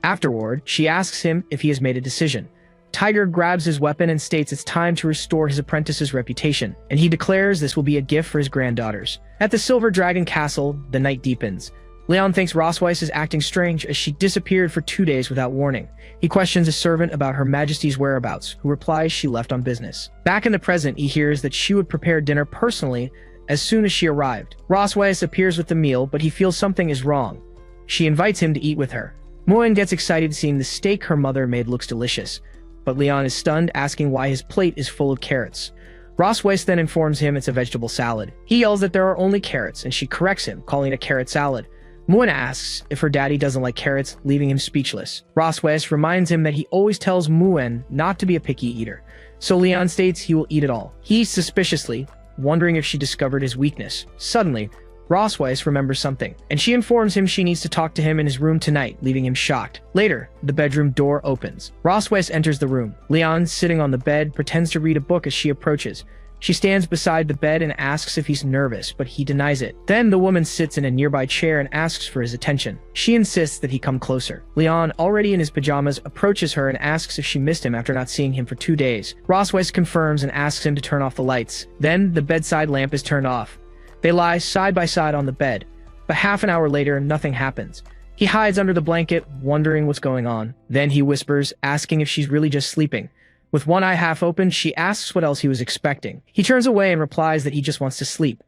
Afterward, she asks him if he has made a decision. Tiger grabs his weapon and states it's time to restore his apprentice's reputation, and he declares this will be a gift for his granddaughters. At the Silver Dragon Castle, the night deepens. Leon thinks Rosweiss is acting strange as she disappeared for 2 days without warning. He questions a servant about Her Majesty's whereabouts, who replies she left on business. Back in the present, he hears that she would prepare dinner personally as soon as she arrived. Rosweiss appears with the meal, but he feels something is wrong. She invites him to eat with her. Moen gets excited seeing the steak her mother made looks delicious, but Leon is stunned, asking why his plate is full of carrots. Rosweiss then informs him it's a vegetable salad. He yells that there are only carrots, and she corrects him, calling it a carrot salad. Moen asks if her daddy doesn't like carrots, leaving him speechless. Rosweiss reminds him that he always tells Moen not to be a picky eater, so Leon states he will eat it all. He suspiciously, wondering if she discovered his weakness. Suddenly, Rosweiss remembers something, and she informs him she needs to talk to him in his room tonight, leaving him shocked. Later, the bedroom door opens. Rosweiss enters the room. Leon, sitting on the bed, pretends to read a book as she approaches. She stands beside the bed and asks if he's nervous, but he denies it. Then the woman sits in a nearby chair and asks for his attention. She insists that he come closer. Leon, already in his pajamas, approaches her and asks if she missed him after not seeing him for 2 days. Rosweiss confirms and asks him to turn off the lights. Then, the bedside lamp is turned off. They lie side by side on the bed, but half an hour later, nothing happens. He hides under the blanket, wondering what's going on. Then he whispers, asking if she's really just sleeping. With one eye half open, she asks what else he was expecting. He turns away and replies that he just wants to sleep.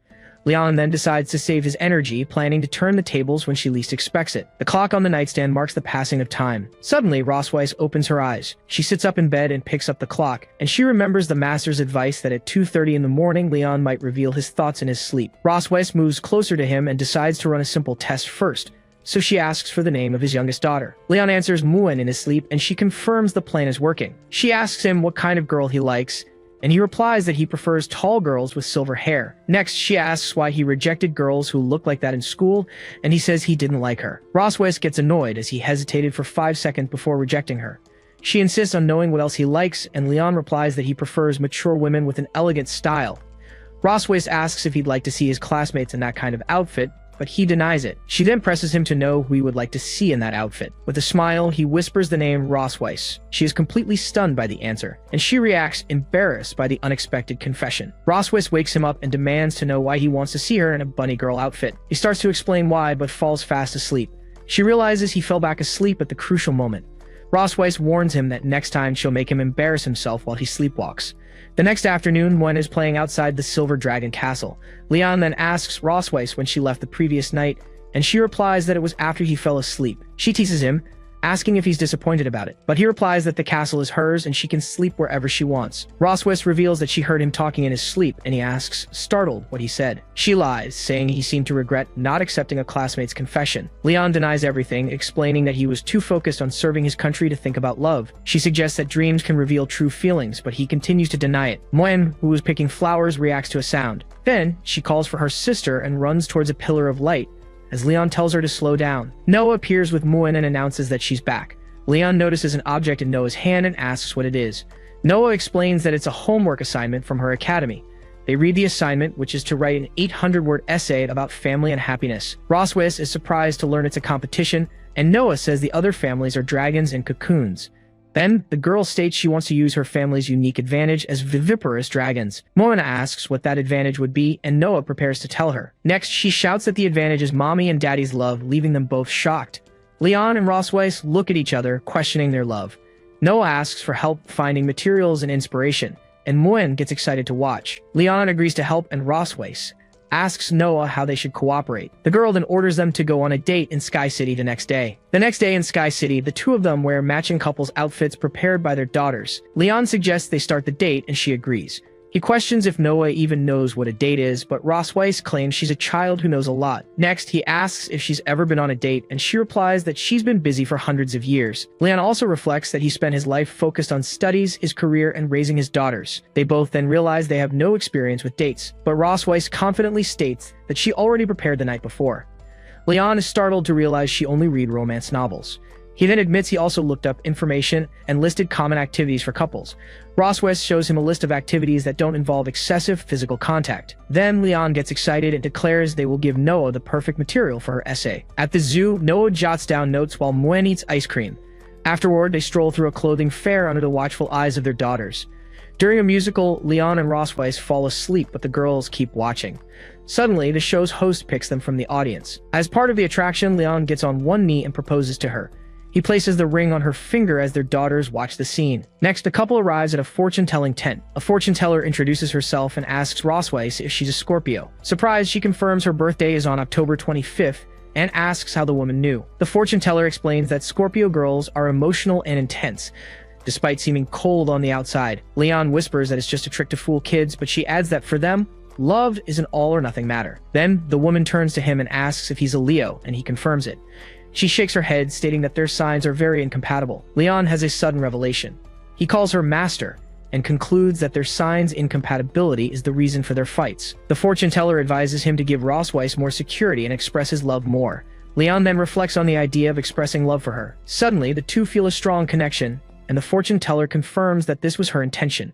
Leon then decides to save his energy, planning to turn the tables when she least expects it. The clock on the nightstand marks the passing of time. Suddenly, Rosweiss opens her eyes. She sits up in bed and picks up the clock, and she remembers the master's advice that at 2:30 in the morning, Leon might reveal his thoughts in his sleep. Rosweiss moves closer to him and decides to run a simple test first, so she asks for the name of his youngest daughter. Leon answers Moen in his sleep, and she confirms the plan is working. She asks him what kind of girl he likes, and he replies that he prefers tall girls with silver hair. Next, she asks why he rejected girls who looked like that in school, and he says he didn't like her. Rosweiss gets annoyed as he hesitated for 5 seconds before rejecting her. She insists on knowing what else he likes, and Leon replies that he prefers mature women with an elegant style. Rosweiss asks if he'd like to see his classmates in that kind of outfit, but he denies it. She then presses him to know who he would like to see in that outfit. With a smile, he whispers the name Rosweiss. She is completely stunned by the answer, and she reacts embarrassed by the unexpected confession. Rosweiss wakes him up and demands to know why he wants to see her in a bunny girl outfit. He starts to explain why, but falls fast asleep. She realizes he fell back asleep at the crucial moment. Rosweiss warns him that next time she'll make him embarrass himself while he sleepwalks. The next afternoon, Moen is playing outside the Silver Dragon Castle. Leon then asks Rosweiss when she left the previous night, and she replies that it was after he fell asleep. She teases him, asking if he's disappointed about it, but he replies that the castle is hers and she can sleep wherever she wants. Rosweiss reveals that she heard him talking in his sleep, and he asks, startled, what he said. She lies, saying he seemed to regret not accepting a classmate's confession. Leon denies everything, explaining that he was too focused on serving his country to think about love. She suggests that dreams can reveal true feelings, but he continues to deny it. Moen, who was picking flowers, reacts to a sound. Then, she calls for her sister and runs towards a pillar of light, as Leon tells her to slow down. Noah appears with Moen and announces that she's back. Leon notices an object in Noah's hand and asks what it is. Noah explains that it's a homework assignment from her academy. They read the assignment, which is to write an 800-word essay about family and happiness. Rosweiss is surprised to learn it's a competition, and Noah says the other families are dragons and cocoons. Then, the girl states she wants to use her family's unique advantage as viviparous dragons. Moana asks what that advantage would be, and Noah prepares to tell her. Next, she shouts that the advantage is mommy and daddy's love, leaving them both shocked. Leon and Rosweiss look at each other, questioning their love. Noah asks for help finding materials and inspiration, and Moen gets excited to watch. Leon agrees to help, and Rosweiss asks Noah how they should cooperate. The girl then orders them to go on a date in Sky City the next day. The next day in Sky City, the two of them wear matching couples' outfits prepared by their daughters. Leon suggests they start the date, and she agrees. He questions if Noah even knows what a date is, but Rosweiss claims she's a child who knows a lot. Next, he asks if she's ever been on a date, and she replies that she's been busy for hundreds of years. Leon also reflects that he spent his life focused on studies, his career, and raising his daughters. They both then realize they have no experience with dates, but Rosweiss confidently states that she already prepared the night before. Leon is startled to realize she only read romance novels. He then admits he also looked up information and listed common activities for couples. Weds shows him a list of activities that don't involve excessive physical contact. Then Leon gets excited and declares they will give Noah the perfect material for her essay. At the zoo, Noah jots down notes while Muen eats ice cream. Afterward, they stroll through a clothing fair under the watchful eyes of their daughters. During a musical, Leon and Weds fall asleep, but the girls keep watching. Suddenly, the show's host picks them from the audience. As part of the attraction, Leon gets on one knee and proposes to her. He places the ring on her finger as their daughters watch the scene. Next, the couple arrives at a fortune-telling tent. A fortune teller introduces herself and asks Weds if she's a Scorpio. Surprised, she confirms her birthday is on October 25th and asks how the woman knew. The fortune teller explains that Scorpio girls are emotional and intense, despite seeming cold on the outside. Leon whispers that it's just a trick to fool kids, but she adds that for them, love is an all-or-nothing matter. Then, the woman turns to him and asks if he's a Leo, and he confirms it. She shakes her head, stating that their signs are very incompatible. Leon has a sudden revelation. He calls her Master, and concludes that their signs' incompatibility is the reason for their fights. The fortune teller advises him to give Weds more security and express his love more. Leon then reflects on the idea of expressing love for her. Suddenly, the two feel a strong connection, and the fortune teller confirms that this was her intention.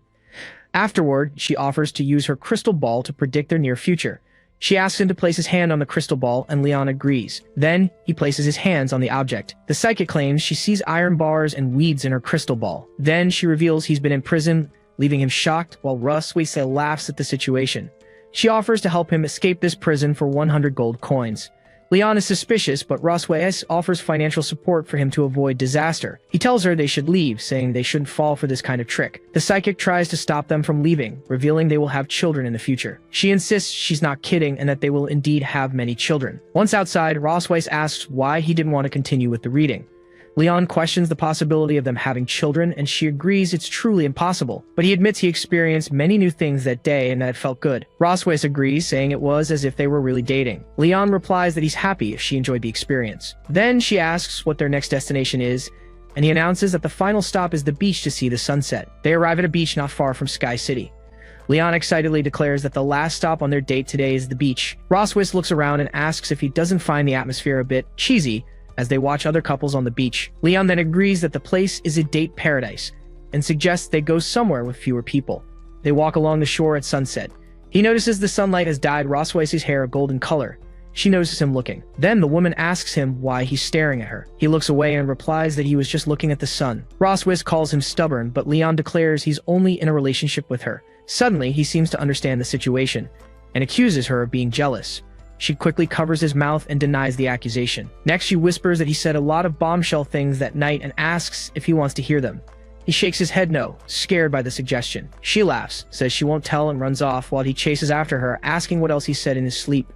Afterward, she offers to use her crystal ball to predict their near future. She asks him to place his hand on the crystal ball, and Leon agrees. Then, he places his hands on the object. The psychic claims she sees iron bars and weeds in her crystal ball. Then, she reveals he's been in prison, leaving him shocked, while Weds laughs at the situation. She offers to help him escape this prison for 100 gold coins. Leon is suspicious, but Weds offers financial support for him to avoid disaster. He tells her they should leave, saying they shouldn't fall for this kind of trick. The psychic tries to stop them from leaving, revealing they will have children in the future. She insists she's not kidding and that they will indeed have many children. Once outside, Weds asks why he didn't want to continue with the reading. Leon questions the possibility of them having children, and she agrees it's truly impossible, but he admits he experienced many new things that day and that it felt good. Weds agrees, saying it was as if they were really dating. Leon replies that he's happy if she enjoyed the experience. Then she asks what their next destination is, and he announces that the final stop is the beach to see the sunset. They arrive at a beach not far from Sky City. Leon excitedly declares that the last stop on their date today is the beach. Weds looks around and asks if he doesn't find the atmosphere a bit cheesy, as they watch other couples on the beach. Leon then agrees that the place is a date paradise and suggests they go somewhere with fewer people. They walk along the shore at sunset. He notices the sunlight has dyed Weds' hair a golden color. She notices him looking. Then the woman asks him why he's staring at her. He looks away and replies that he was just looking at the sun. Weds calls him stubborn, but Leon declares he's only in a relationship with her. Suddenly, he seems to understand the situation and accuses her of being jealous. She quickly covers his mouth and denies the accusation. Next, she whispers that he said a lot of bombshell things that night and asks if he wants to hear them. He shakes his head no, scared by the suggestion. She laughs, says she won't tell, and runs off while he chases after her, asking what else he said in his sleep.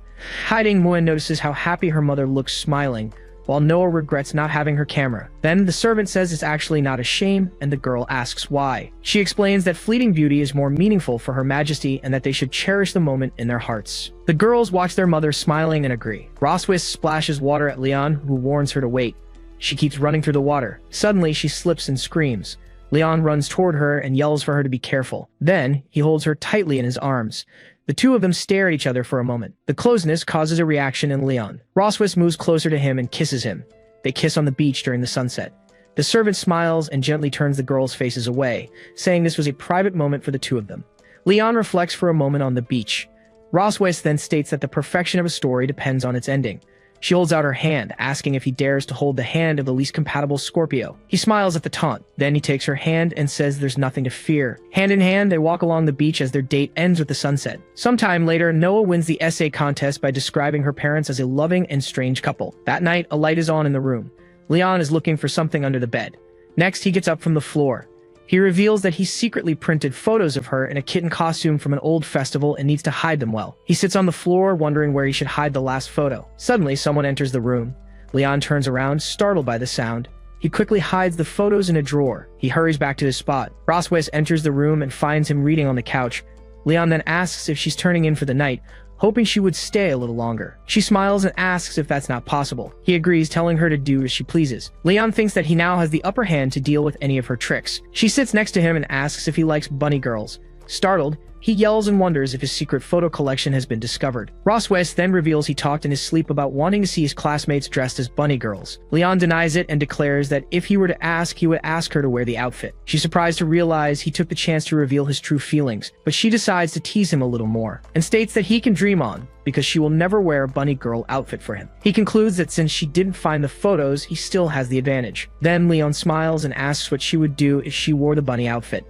Hiding, Muen notices how happy her mother looks, smiling, while Noah regrets not having her camera. Then the servant says it's actually not a shame, and the girl asks why. She explains that fleeting beauty is more meaningful for Her Majesty and that they should cherish the moment in their hearts. The girls watch their mother smiling and agree. Weds splashes water at Leon, who warns her to wait. She keeps running through the water. Suddenly, she slips and screams. Leon runs toward her and yells for her to be careful. Then, he holds her tightly in his arms. The two of them stare at each other for a moment. The closeness causes a reaction in Leon. Weds moves closer to him and kisses him. They kiss on the beach during the sunset. The servant smiles and gently turns the girls' faces away, saying this was a private moment for the two of them. Leon reflects for a moment on the beach. Weds then states that the perfection of a story depends on its ending. She holds out her hand, asking if he dares to hold the hand of the least compatible Scorpio. He smiles at the taunt. Then he takes her hand and says there's nothing to fear. Hand in hand, they walk along the beach as their date ends with the sunset. Sometime later, Noah wins the essay contest by describing her parents as a loving and strange couple. That night, a light is on in the room. Leon is looking for something under the bed. Next, he gets up from the floor. He reveals that he secretly printed photos of her in a kitten costume from an old festival and needs to hide them well. He sits on the floor, wondering where he should hide the last photo. Suddenly, someone enters the room. Leon turns around, startled by the sound. He quickly hides the photos in a drawer. He hurries back to his spot. Weds enters the room and finds him reading on the couch. Leon then asks if she's turning in for the night, hoping she would stay a little longer. She smiles and asks if that's not possible. He agrees, telling her to do as she pleases. Leon thinks that he now has the upper hand to deal with any of her tricks. She sits next to him and asks if he likes bunny girls. Startled, He yells and wonders if his secret photo collection has been discovered. Weds then reveals he talked in his sleep about wanting to see his classmates dressed as bunny girls. Leon denies it and declares that if he were to ask, he would ask her to wear the outfit. She's surprised to realize he took the chance to reveal his true feelings, but she decides to tease him a little more, and states that he can dream on, because she will never wear a bunny girl outfit for him. He concludes that since she didn't find the photos, he still has the advantage. Then Leon smiles and asks what she would do if she wore the bunny outfit.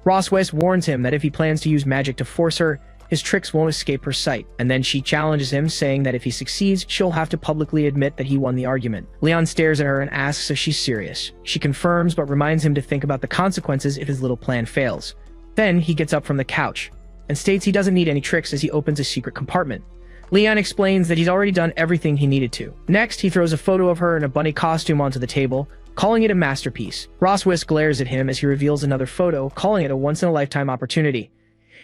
Weds warns him that if he plans to use magic to force her, his tricks won't escape her sight, and then she challenges him, saying that if he succeeds, she'll have to publicly admit that he won the argument. Leon stares at her and asks if she's serious. She confirms, but reminds him to think about the consequences if his little plan fails. Then he gets up from the couch and states he doesn't need any tricks as he opens a secret compartment. Leon explains that he's already done everything he needed to. Next, he throws a photo of her in a bunny costume onto the table, calling it a masterpiece. Weds glares at him as he reveals another photo, calling it a once-in-a-lifetime opportunity.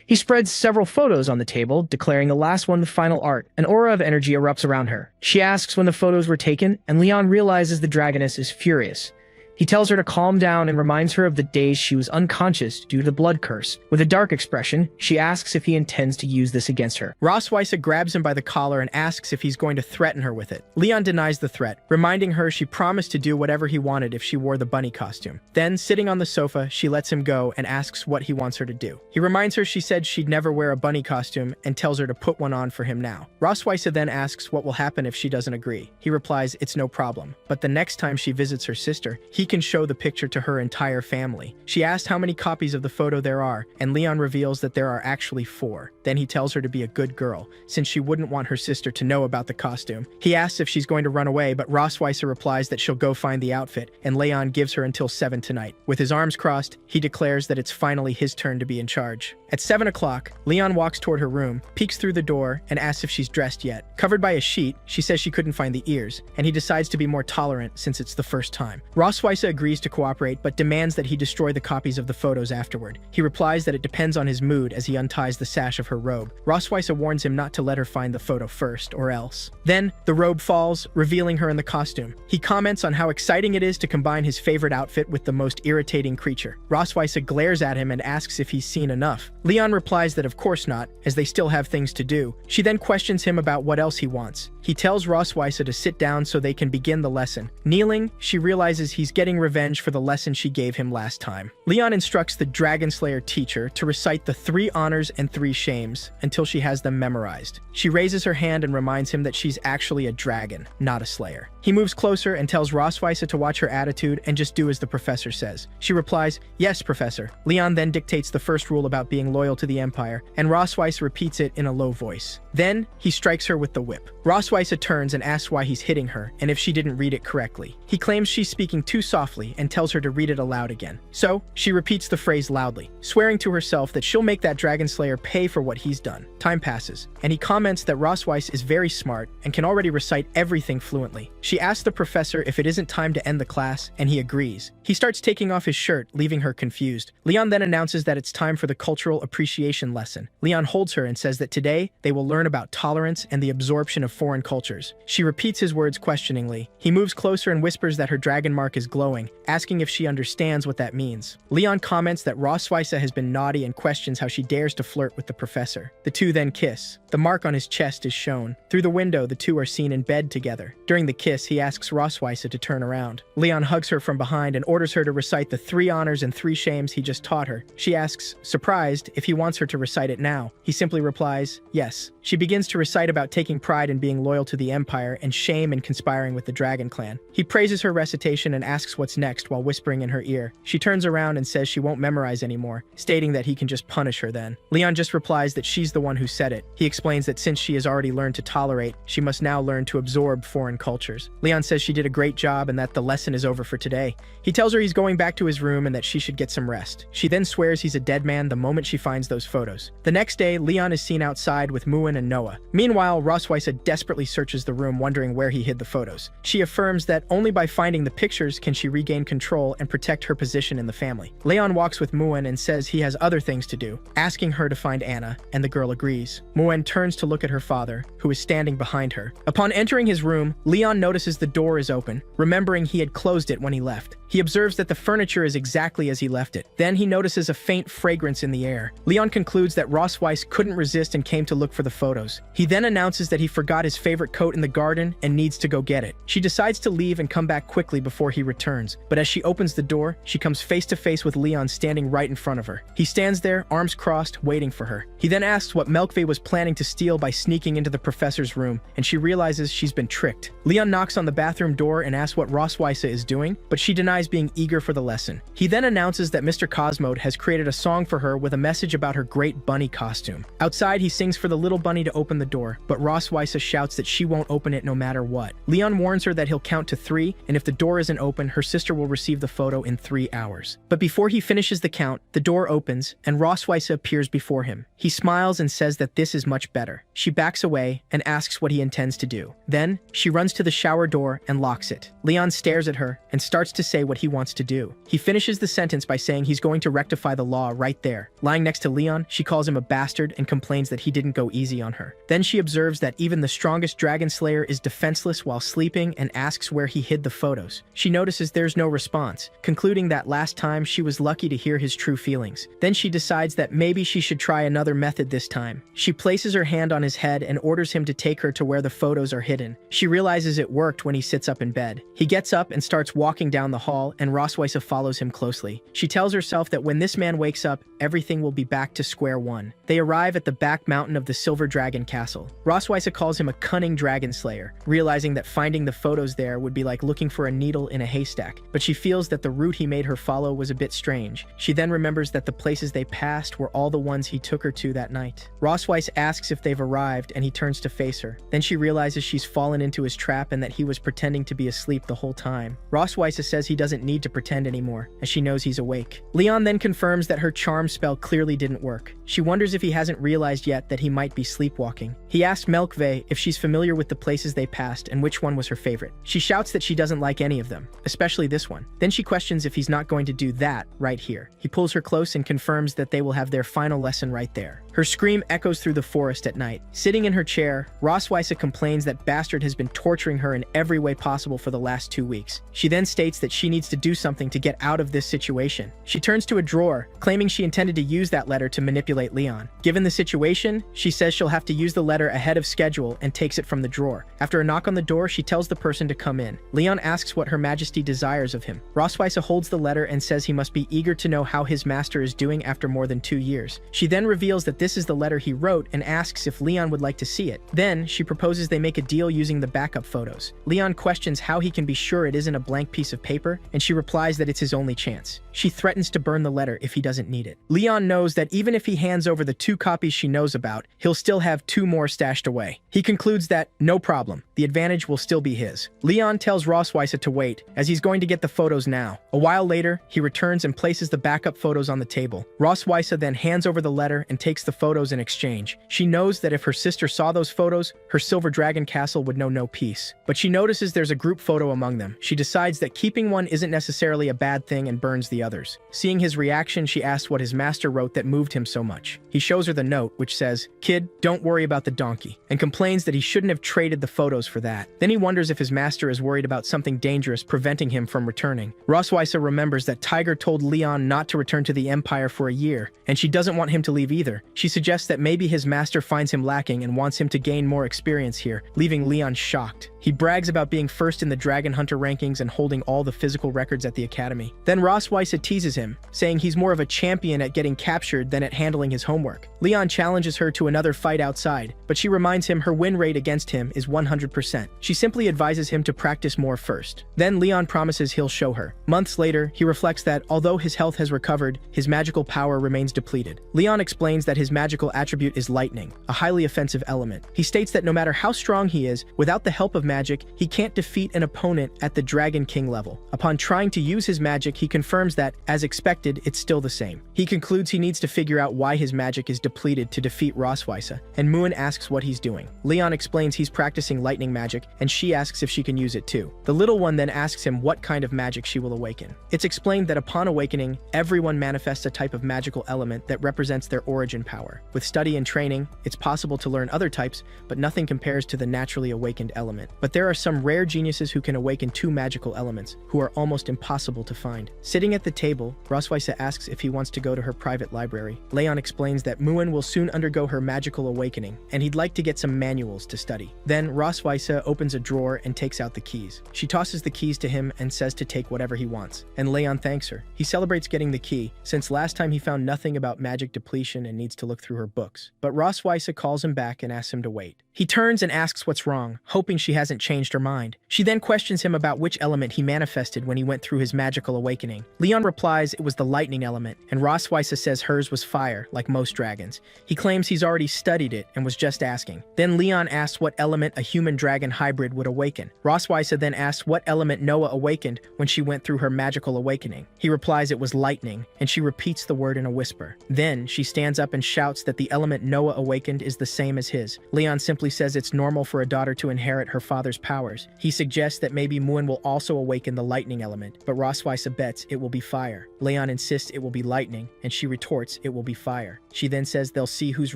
He spreads several photos on the table, declaring the last one the final art. An aura of energy erupts around her. She asks when the photos were taken, and Leon realizes the dragoness is furious. He tells her to calm down and reminds her of the days she was unconscious due to the blood curse. With a dark expression, she asks if he intends to use this against her. Weds grabs him by the collar and asks if he's going to threaten her with it. Leon denies the threat, reminding her she promised to do whatever he wanted if she wore the bunny costume. Then, sitting on the sofa, she lets him go and asks what he wants her to do. He reminds her she said she'd never wear a bunny costume and tells her to put one on for him now. Weds then asks what will happen if she doesn't agree. He replies it's no problem, but the next time she visits her sister, he can show the picture to her entire family. She asked how many copies of the photo there are, and Leon reveals that there are actually 4. Then he tells her to be a good girl, since she wouldn't want her sister to know about the costume. He asks if she's going to run away, but Weds replies that she'll go find the outfit, and Leon gives her until 7 tonight. With his arms crossed, he declares that it's finally his turn to be in charge. At 7 o'clock, Leon walks toward her room, peeks through the door, and asks if she's dressed yet. Covered by a sheet, she says she couldn't find the ears, and he decides to be more tolerant since it's the first time. Weds agrees to cooperate, but demands that he destroy the copies of the photos afterward. He replies that it depends on his mood as he unties the sash of her robe. Weds warns him not to let her find the photo first, or else. Then, the robe falls, revealing her in the costume. He comments on how exciting it is to combine his favorite outfit with the most irritating creature. Weds glares at him and asks if he's seen enough. Leon replies that of course not, as they still have things to do. She then questions him about what else he wants. He tells Weds to sit down so they can begin the lesson. Kneeling, she realizes he's getting revenge for the lesson she gave him last time. Leon instructs the Dragon Slayer teacher to recite the 3 honors and 3 shames until she has them memorized. She raises her hand and reminds him that she's actually a dragon, not a slayer. He moves closer and tells Weds to watch her attitude and just do as the professor says. She replies, "Yes, professor." Leon then dictates the first rule about being loyal to the Empire, and Weds repeats it in a low voice. Then, he strikes her with the whip. Weds turns and asks why he's hitting her, and if she didn't read it correctly. He claims she's speaking too softly and tells her to read it aloud again. So, she repeats the phrase loudly, swearing to herself that she'll make that Dragon Slayer pay for what he's done. Time passes, and he comments that Weds is very smart and can already recite everything fluently. She asks the professor if it isn't time to end the class, and he agrees. He starts taking off his shirt, leaving her confused. Leon then announces that it's time for the cultural appreciation lesson. Leon holds her and says that today, they will learn about tolerance and the absorption of foreign cultures. She repeats his words questioningly. He moves closer and whispers that her dragon mark is glowing, asking if she understands what that means. Leon comments that Weds has been naughty and questions how she dares to flirt with the professor. The two then kiss. The mark on his chest is shown. Through the window, the two are seen in bed together. During the kiss, he asks Weds to turn around. Leon hugs her from behind and orders her to recite the 3 honors and 3 shames he just taught her. She asks, surprised, if he wants her to recite it now. He simply replies, yes. She begins to recite about taking pride in being loyal to the Empire and shame in conspiring with the Dragon Clan. He praises her recitation and asks what's next while whispering in her ear. She turns around and says she won't memorize anymore, stating that he can just punish her then. Leon just replies that she's the one who said it. He explains that since she has already learned to tolerate, she must now learn to absorb foreign cultures. Leon says she did a great job and that the lesson is over for today. He tells her he's going back to his room and that she should get some rest. She then swears he's a dead man the moment she finds those photos. The next day, Leon is seen outside with Muin and Noah. Meanwhile, Weds desperately searches the room wondering where he hid the photos. She affirms that only by finding the pictures can she regain control and protect her position in the family. Leon walks with Muin and says he has other things to do, asking her to find Anna, and the girl agrees. Muin turns to look at her father, who is standing behind her. Upon entering his room, Leon notices the door is open, remembering he had closed it when he left. He observes that the furniture is exactly as he left it. Then he notices a faint fragrance in the air. Leon concludes that Ross Weiss couldn't resist and came to look for the photos. He then announces that he forgot his favorite coat in the garden and needs to go get it. She decides to leave and come back quickly before he returns, but as she opens the door, she comes face to face with Leon standing right in front of her. He stands there, arms crossed, waiting for her. He then asks what Melkve was planning to steal by sneaking into the professor's room, and she realizes she's been tricked. Leon knocks on the bathroom door and asks what Ross Weiss is doing, but she denies being eager for the lesson. He then announces that Mr. Cosmode has created a song for her with a message about her great bunny costume. Outside, he sings for the little bunny to open the door, but Ross Weiss shouts that she won't open it no matter what. Leon warns her that he'll count to 3, and if the door isn't open, her sister will receive the photo in 3 hours. But before he finishes the count, the door opens, and Ross Weiss appears before him. He smiles and says that this is much better. She backs away and asks what he intends to do. Then, she runs to the shower door and locks it. Leon stares at her and starts to say what he wants to do. He finishes the sentence by saying he's going to rectify the law right there. Lying next to Leon, she calls him a bastard and complains that he didn't go easy on her. Then she observes that even the strongest dragon slayer is defenseless while sleeping and asks where he hid the photos. She notices there's no response, concluding that last time she was lucky to hear his true feelings. Then she decides that maybe she should try another method this time. She places her hand on his head and orders him to take her to where the photos are hidden. She realizes it worked when he sits up in bed. He gets up and starts walking down the hall, and Ross Weiss follows him closely. She tells herself that when this man wakes up, everything will be back to square one. They arrive at the back mountain of the Silver Dragon Castle. Ross Weiss calls him a cunning dragon slayer, realizing that finding the photos there would be like looking for a needle in a haystack, but she feels that the route he made her follow was a bit strange. She then remembers that the places they passed were all the ones he took her to that night. Ross Weiss asks if they've arrived, and he turns to face her. Then she realizes she's fallen into his trap and that he was pretending to be asleep the whole time. Ross Weiss says he doesn't need to pretend anymore, as she knows he's awake. Leon then confirms that her charm spell clearly didn't work. She wonders if he hasn't realized yet that he might be sleepwalking. He asks Melkve if she's familiar with the places they passed and which one was her favorite. She shouts that she doesn't like any of them, especially this one. Then she questions if he's not going to do that right here. He pulls her close and confirms that they will have their final lesson right there. Her scream echoes through the forest at night. Sitting in her chair, Ross Weiss complains that Bastard has been torturing her in every way possible for the last 2 weeks. She then states that she needs to do something to get out of this situation. She turns to a drawer, claiming she intended to use that letter to manipulate Leon. Given the situation, she says she'll have to use the letter ahead of schedule and takes it from the drawer. After a knock on the door, she tells the person to come in. Leon asks what Her Majesty desires of him. Ross Weiss holds the letter and says he must be eager to know how his master is doing after more than 2 years. She then reveals that this is the letter he wrote and asks if Leon would like to see it. Then, she proposes they make a deal using the backup photos. Leon questions how he can be sure it isn't a blank piece of paper, and she replies that it's his only chance. She threatens to burn the letter if he doesn't need it. Leon knows that even if he hands over the 2 copies she knows about, he'll still have 2 more stashed away. He concludes that, no problem, the advantage will still be his. Leon tells Ross Weiss to wait, as he's going to get the photos now. A while later, he returns and places the backup photos on the table. Ross Weiss then hands over the letter and takes the photos in exchange. She knows that if her sister saw those photos, her Silver Dragon Castle would know no peace. But she notices there's a group photo among them. She decides that keeping one isn't necessarily a bad thing and burns the others. Seeing his reaction, she asks what his master wrote that moved him so much. He shows her the note, which says, "Kid, don't worry about the donkey," and complains that he shouldn't have traded the photos for that. Then he wonders if his master is worried about something dangerous preventing him from returning. Ross Weiss remembers that Tiger told Leon not to return to the Empire for a year, and she doesn't want him to leave either. She suggests that maybe his master finds him lacking and wants him to gain more experience here, leaving Leon shocked. He brags about being first in the Dragon Hunter rankings and holding all the physical records at the academy. Then Ross Weiss teases him, saying he's more of a champion at getting captured than at handling his homework. Leon challenges her to another fight outside, but she reminds him her win rate against him is 100%. She simply advises him to practice more first. Then Leon promises he'll show her. Months later, he reflects that although his health has recovered, his magical power remains depleted. Leon explains that his magical attribute is lightning, a highly offensive element. He states that no matter how strong he is, without the help of magic, he can't defeat an opponent at the Dragon King level. Upon trying to use his magic, he confirms that, as expected, it's still the same. He concludes he needs to figure out why his magic is depleted to defeat Ross Weiss, and Moon asks what he's doing. Leon explains he's practicing lightning magic, and she asks if she can use it too. The little one then asks him what kind of magic she will awaken. It's explained that upon awakening, everyone manifests a type of magical element that represents their origin power. With study and training, it's possible to learn other types, but nothing compares to the naturally awakened element. but there are some rare geniuses who can awaken two magical elements, who are almost impossible to find. Sitting at the table, Roswisa asks if he wants to go to her private library. Leon explains that Muin will soon undergo her magical awakening, and he'd like to get some manuals to study. Then Roswisa opens a drawer and takes out the keys. She tosses the keys to him and says to take whatever he wants, and Leon thanks her. He celebrates getting the key, since last time he found nothing about magic depletion and needs to look through her books. But Roswisa calls him back and asks him to wait. He turns and asks what's wrong, hoping she hasn't changed her mind. She then questions him about which element he manifested when he went through his magical awakening. Leon replies it was the lightning element, and Roswisa says hers was fire, like most dragons. He claims he's already studied it and was just asking. Then Leon asks what element a human-dragon hybrid would awaken. Roswisa then asks what element Noah awakened when she went through her magical awakening. He replies it was lightning, and she repeats the word in a whisper. Then she stands up and shouts that the element Noah awakened is the same as his. Leon simply says it's normal for a daughter to inherit her father's powers. He suggests that maybe Muin will also awaken the lightning element, but Roswisa bets it will be fire. Leon insists it will be lightning, and she retorts it will be fire. She then says they'll see who's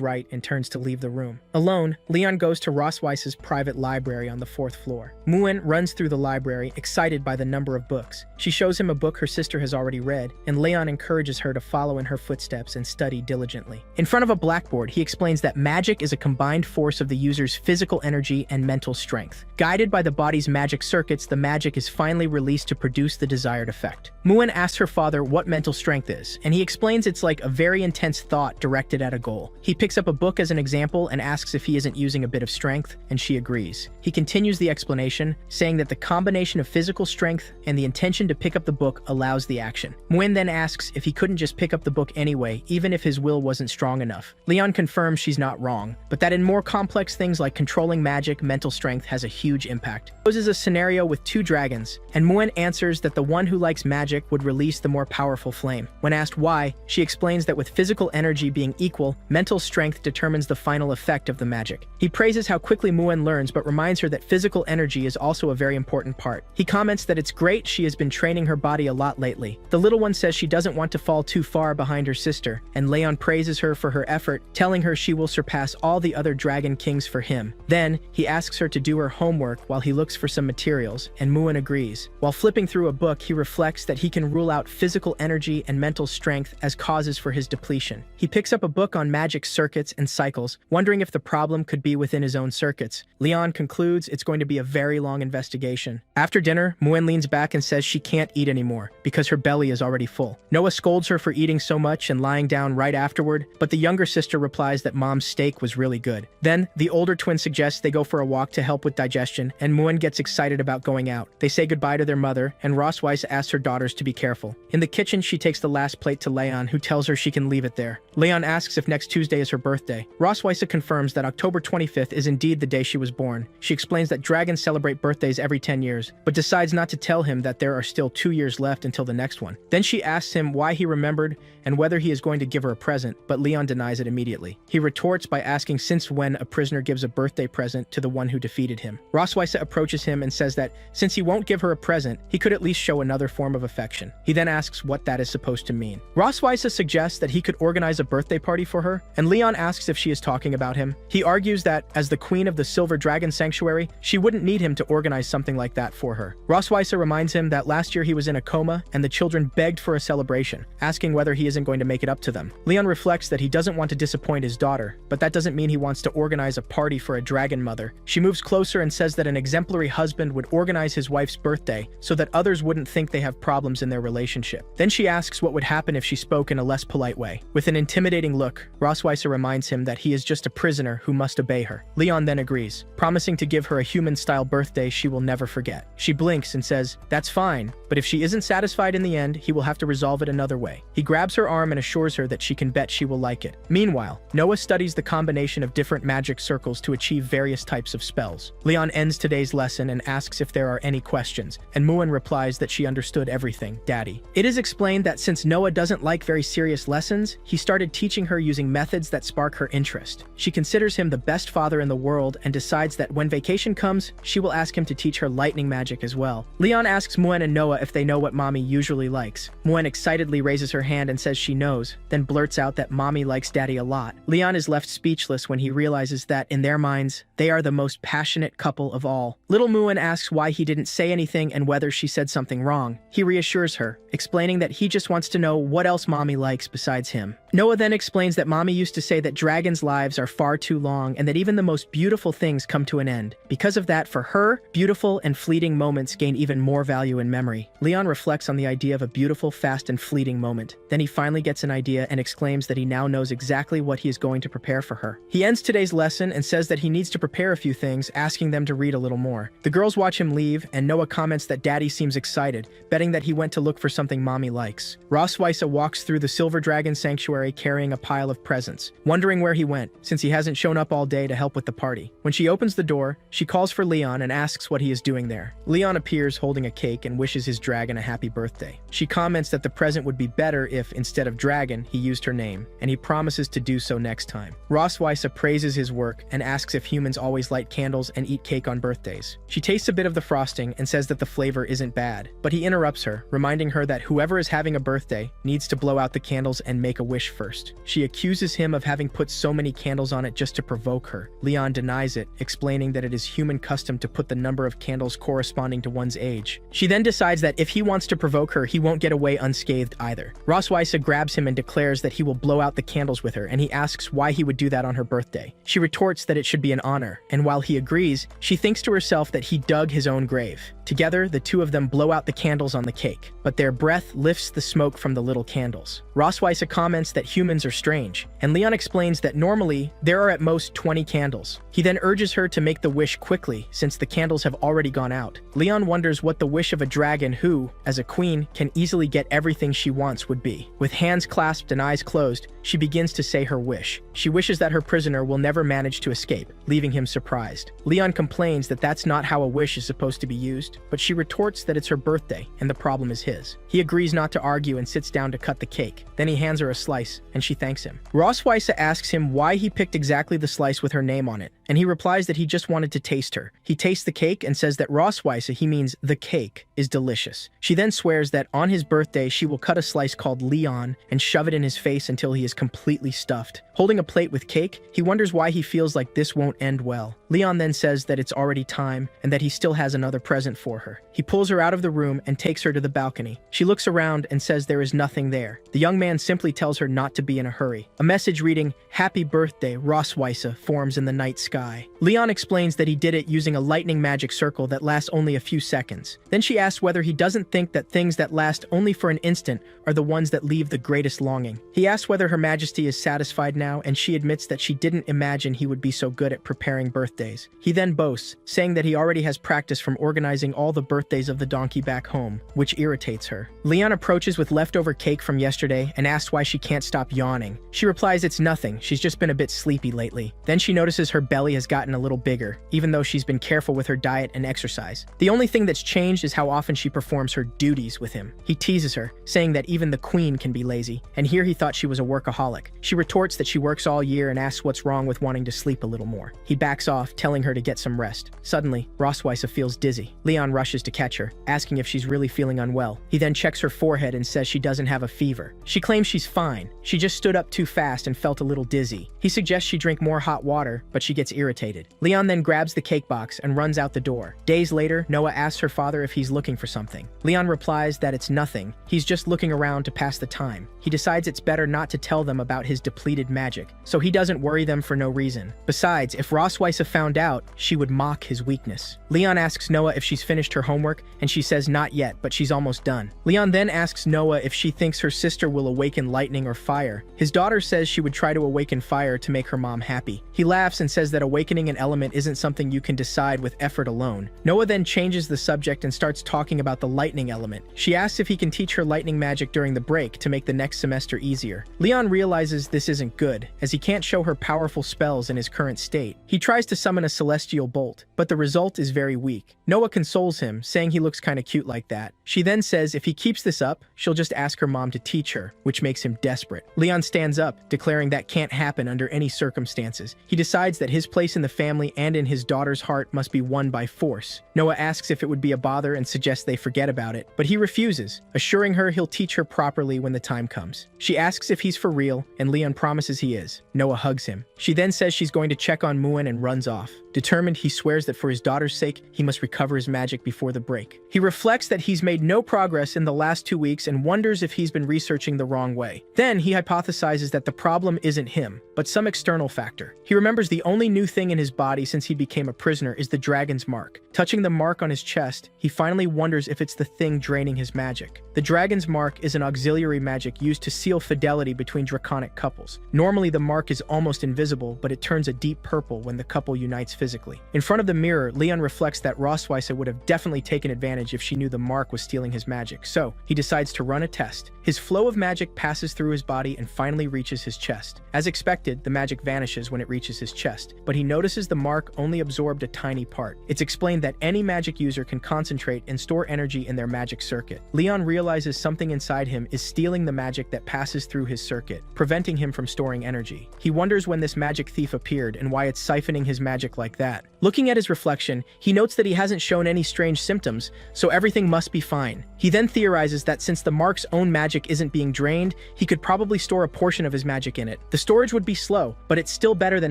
right and turns to leave the room. Alone, Leon goes to Roswisa's private library on the 4th floor. Muin runs through the library, excited by the number of books. She shows him a book her sister has already read, and Leon encourages her to follow in her footsteps and study diligently. In front of a blackboard, he explains that magic is a combined force of the user's physical energy and mental strength. Guided by the body's magic circuits, the magic is finally released to produce the desired effect. Muin asks her father what mental strength is, and he explains it's like a very intense thought directed at a goal. He picks up a book as an example and asks if he isn't using a bit of strength, and she agrees. He continues the explanation, saying that the combination of physical strength and the intention to pick up the book allows the action. Muin then asks if he couldn't just pick up the book anyway, even if his will wasn't strong enough. Leon confirms she's not wrong, but that in more complex things like controlling magic, mental strength has a huge impact. This is a scenario with two dragons, and Muin answers that the one who likes magic would release the more powerful flame. When asked why, she explains that with physical energy being equal, mental strength determines the final effect of the magic. He praises how quickly Muin learns, but reminds her that physical energy is also a very important part. He comments that it's great she has been training her body a lot lately. The little one says she doesn't want to fall too far behind her sister, and Leon praises her for her effort, telling her she will surpass all the other dragon kings for him. Then, he asks her to do her homework while he looks for some materials, and Muin agrees. While flipping through a book, he reflects that he can rule out physical energy and mental strength as causes for his depletion. He picks up a book on magic circuits and cycles, wondering if the problem could be within his own circuits. Leon concludes it's going to be a very long investigation. After dinner, Muin leans back and says she can't eat anymore because her belly is already full. Noah scolds her for eating so much and lying down right afterward, but the younger sister replies that mom's steak was really good. Then, the older twin suggests they go for a walk to help with digestion, and Muin gets excited about going out. They say goodbye to their mother, and Roswisa asks her daughters to be careful. In the kitchen, she takes the last plate to Leon, who tells her she can leave it there. Leon asks if next Tuesday is her birthday. Roswisa confirms that October 25th is indeed the day she was born. She explains that dragons celebrate birthdays every 10 years, but decides not to tell him that there are still 2 years left until the next one. Then she asks him why he remembered and whether he is going to give her a present, but Leon denies it immediately. He retorts by asking since when a prisoner gives a birthday present to the one who defeated him. Roswisa approaches him and says that since he won't give her a present, he could at least show another form of affection. He then asks what that is supposed to mean. Roswisa suggests that he could organize a birthday party for her, and Leon asks if she is talking about him. He argues that, as the queen of the Silver Dragon Sanctuary, she wouldn't need him to organize something like that for her. Roswisa reminds him that last year he was in a coma, and the children begged for a celebration, asking whether he isn't going to make it up to them. Leon reflects that he doesn't want to disappoint his daughter, but that doesn't mean he wants to organize a party for a dragon mother. She moves closer and says that an exemplary husband would organize his wife's birthday so that others wouldn't think they have problems in their relationship. Then she asks what would happen if she spoke in a less polite way. With an intimidating look, Roswisa reminds him that he is just a prisoner who must obey her. Leon then agrees, promising to give her a human-style birthday she will never forget. She blinks and says, "That's fine, but if she isn't satisfied in the end, he will have to resolve it another way." He grabs her arm and assures her that she can bet she will like it. Meanwhile, Noah studies the combination of different magic circles to achieve various types of spells. Leon ends today's lesson and asks if there are any questions, and Muin replies that she understood everything, Daddy. It is explained that since Noah doesn't like very serious lessons, he started teaching her using methods that spark her interest. She considers him the best father in the world and decides that when vacation comes, she will ask him to teach her lightning magic as well. Leon asks Muin and Noah if they know what Mommy usually likes. Muin excitedly raises her hand and says she knows, then blurts out that Mommy likes Daddy a lot. Leon is left speechless when he realizes that in their minds, they are the most passionate couple of all. Little Muin asks why he didn't say anything and whether she said something wrong. He reassures her, explaining that he just wants to know what else Mommy likes besides him. Noah then explains that Mommy used to say that dragons' lives are far too long and that even the most beautiful things come to an end. Because of that, for her, beautiful and fleeting moments gain even more value in memory. Leon reflects on the idea of a beautiful, fast, and fleeting moment. Then he finally gets an idea and exclaims that he now knows exactly what he is going to prepare for her. He ends today's lesson and says that he needs to prepare a few things, asking them to read a little more. The girls watch him leave, and Noah comments that Daddy seems excited, betting that he went to look for something Mommy likes. Rosweisa walks through the Silver Dragon Sanctuary carrying a pile of presents, wondering where he went, since he hasn't shown up all day to help with the party. When she opens the door, she calls for Leon and asks what he is doing there. Leon appears holding a cake and wishes his dragon a happy birthday. She comments that the present would be better if, instead of dragon, he used her name, and he promises to do so next time. Rosweisa praises his work and asks if humans always light candles and eat cake on birthdays. She tastes a bit of the frosting and says that the flavor isn't bad, but he interrupts her, reminding her that whoever is having a birthday needs to blow out the candles and make a wish first. She accuses him of having put so many candles on it just to provoke her. Leon denies it, explaining that it is human custom to put the number of candles corresponding to one's age. She then decides that if he wants to provoke her, he won't get away unscathed either. Rosweisa grabs him and declares that he will blow out the candles with her, and he asks why he would do that on her birthday. She retorts that it should be an honor, and while he agrees, she thinks to herself that he dug his own grave. Together, the two of them blow out the candles on the cake, but their breath lifts the smoke from the little candles. Rosweisa comments that humans are strange, and Leon explains that normally, there are at most 20 candles. He then urges her to make the wish quickly, since the candles have already gone out. Leon wonders what the wish of a dragon who, as a queen, can easily get everything she wants would be. With hands clasped and eyes closed, she begins to say her wish. She wishes that her prisoner will never manage to escape, leaving him surprised. Leon complains that that's not how a wish is supposed to be used, but she retorts that it's her birthday, and the problem is his. He agrees not to argue and sits down to cut the cake. Then he hands her a slice, and she thanks him. Rosweisa asks him why he picked exactly the slice with her name on it, and he replies that he just wanted to taste her. He tastes the cake and says that Rosweisa, he means the cake, is delicious. She then swears that on his birthday she will cut a slice called Leon and shove it in his face until he is completely stuffed. Holding a plate with cake, he wonders why he feels like this won't end well. Leon then says that it's already time and that he still has another present for her. He pulls her out of the room and takes her to the balcony. She looks around and says there is nothing there. The young man simply tells her not to be in a hurry. A message reading, "Happy birthday, Rosweisa," forms in the night sky. Leon explains that he did it using a lightning magic circle that lasts only a few seconds. Then she asks whether he doesn't think that things that last only for an instant are the ones that leave the greatest longing. He asks whether Her Majesty is satisfied now, and she admits that she didn't imagine he would be so good at preparing birthdays. He then boasts, saying that he already has practice from organizing all the birthdays of the donkey back home, which irritates her. Leon approaches with leftover cake from yesterday and asks why she can't stop yawning. She replies it's nothing, she's just been a bit sleepy lately. Then she notices her belly has gotten a little bigger, even though she's been careful with her diet and exercise. The only thing that's changed is how often she performs her duties with him. He teases her, saying that even the queen can be lazy, and here he thought she was a workaholic. She retorts that she works all year and asks what's wrong with wanting to sleep a little more. He backs off, telling her to get some rest. Suddenly, Rosweisa feels dizzy. Leon rushes to catch her, asking if she's really feeling unwell. He then checks her forehead and says she doesn't have a fever. She claims she's fine. She just stood up too fast and felt a little dizzy. He suggests she drink more hot water, but she gets irritated. Leon then grabs the cake box and runs out the door. Days later, Noah asks her father if he's looking for something. Leon replies that it's nothing. He's just looking around to pass the time. He decides it's better not to tell them about his depleted magic, so he doesn't worry them for no reason. Besides, if Rosweisa found out, she would mock his weakness. Leon asks Noah if she's finished her homework, and she says not yet, but she's almost done. Leon then asks Noah if she thinks her sister will awaken lightning or fire. His daughter says she would try to awaken fire to make her mom happy. He laughs and says that awakening an element isn't something you can decide with effort alone. Noah then changes the subject and starts talking about the lightning element. She asks if he can teach her lightning magic during the break to make the next semester easier. Leon realizes this isn't good, as he can't show her powerful spells in his current state. He tries to summon a celestial bolt, but the result is very weak. Noah consoles him, saying he looks kinda cute like that, She then says if he keeps this up, she'll just ask her mom to teach her, which makes him desperate. Leon stands up, declaring that can't happen under any circumstances. He decides that his place in the family and in his daughter's heart must be won by force. Noah asks if it would be a bother and suggests they forget about it, but he refuses, assuring her he'll teach her properly when the time comes. She asks if he's for real, and Leon promises he is. Noah hugs him. She then says she's going to check on Muen and runs off. Determined, he swears that for his daughter's sake, he must recover his magic before the break. He reflects that he's made no progress in the last 2 weeks and wonders if he's been researching the wrong way. Then he hypothesizes that the problem isn't him, but some external factor. He remembers the only new thing in his body since he became a prisoner is the dragon's mark. Touching the mark on his chest, he finally wonders if it's the thing draining his magic. The dragon's mark is an auxiliary magic used to seal fidelity between draconic couples. Normally the mark is almost invisible, but it turns a deep purple when the couple unites physically. In front of the mirror, Leon reflects that Roswitha would have definitely taken advantage if she knew the mark was stealing his magic, so he decides to run a test. His flow of magic passes through his body and finally reaches his chest. As expected, the magic vanishes when it reaches his chest, but he notices the mark only absorbed a tiny part. It's explained that any magic user can concentrate and store energy in their magic circuit. Leon realizes something inside him is stealing the magic that passes through his circuit, preventing him from storing energy. He wonders when this magic thief appeared and why it's siphoning his magic like that. Looking at his reflection, he notes that he hasn't shown any strange symptoms, so everything must be fine. He then theorizes that since the mark's own magic isn't being drained, he could probably store a portion of his magic in it. The storage would be slow, but it's still better than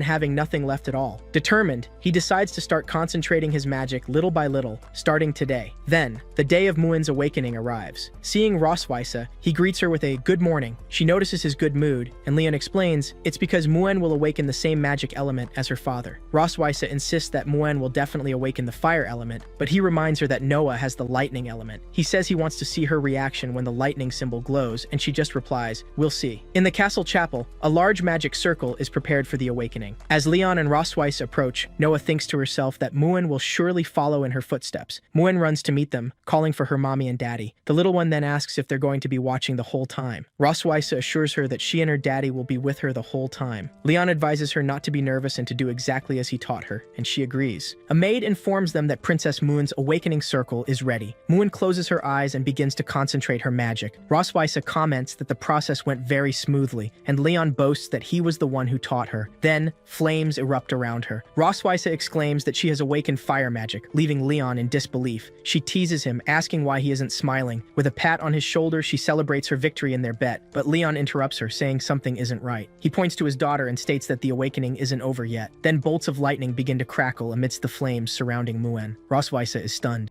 having nothing left at all. Determined, he decides to start concentrating his magic little by little, starting today. Then, the day of Muen's awakening arrives. Seeing Roswitha, he greets her with a good morning. She notices his good mood, and Leon explains it's because Muen will awaken the same magic element as her father. Roswitha insists that Muen will definitely awaken the fire element, but he reminds her that Noah has the lightning element. He says he wants to see her reaction when the lightning symbol glows, and she just replies, "We'll see." In the castle chapel, a large magic circle is prepared for the awakening. As Leon and Roswitha approach, Noah thinks to herself that Muen will surely follow in her footsteps. Muen runs to meet them, calling for her mommy and daddy. The little one then asks if they're going to be watching the whole time. Roswitha assures her that she and her daddy will be with her the whole time. Leon advises her not to be nervous and to do exactly as he taught her, and she agrees. A maid informs them that Princess Muen's awakening circle is ready. Muen closes her eyes and begins to concentrate her magic. Roswitha comments that the process went very smoothly, and Leon boasts that he was the one who taught her. Then, flames erupt around her. Roswitha exclaims that she has awakened fire magic, leaving Leon in disbelief. She teases him, asking why he isn't smiling. With a pat on his shoulder, she celebrates her victory in their bet, but Leon interrupts her, saying something isn't right. He points to his daughter and states that the awakening isn't over yet. Then bolts of lightning begin to crackle amidst the flames surrounding Muen. Roswitha is stunned.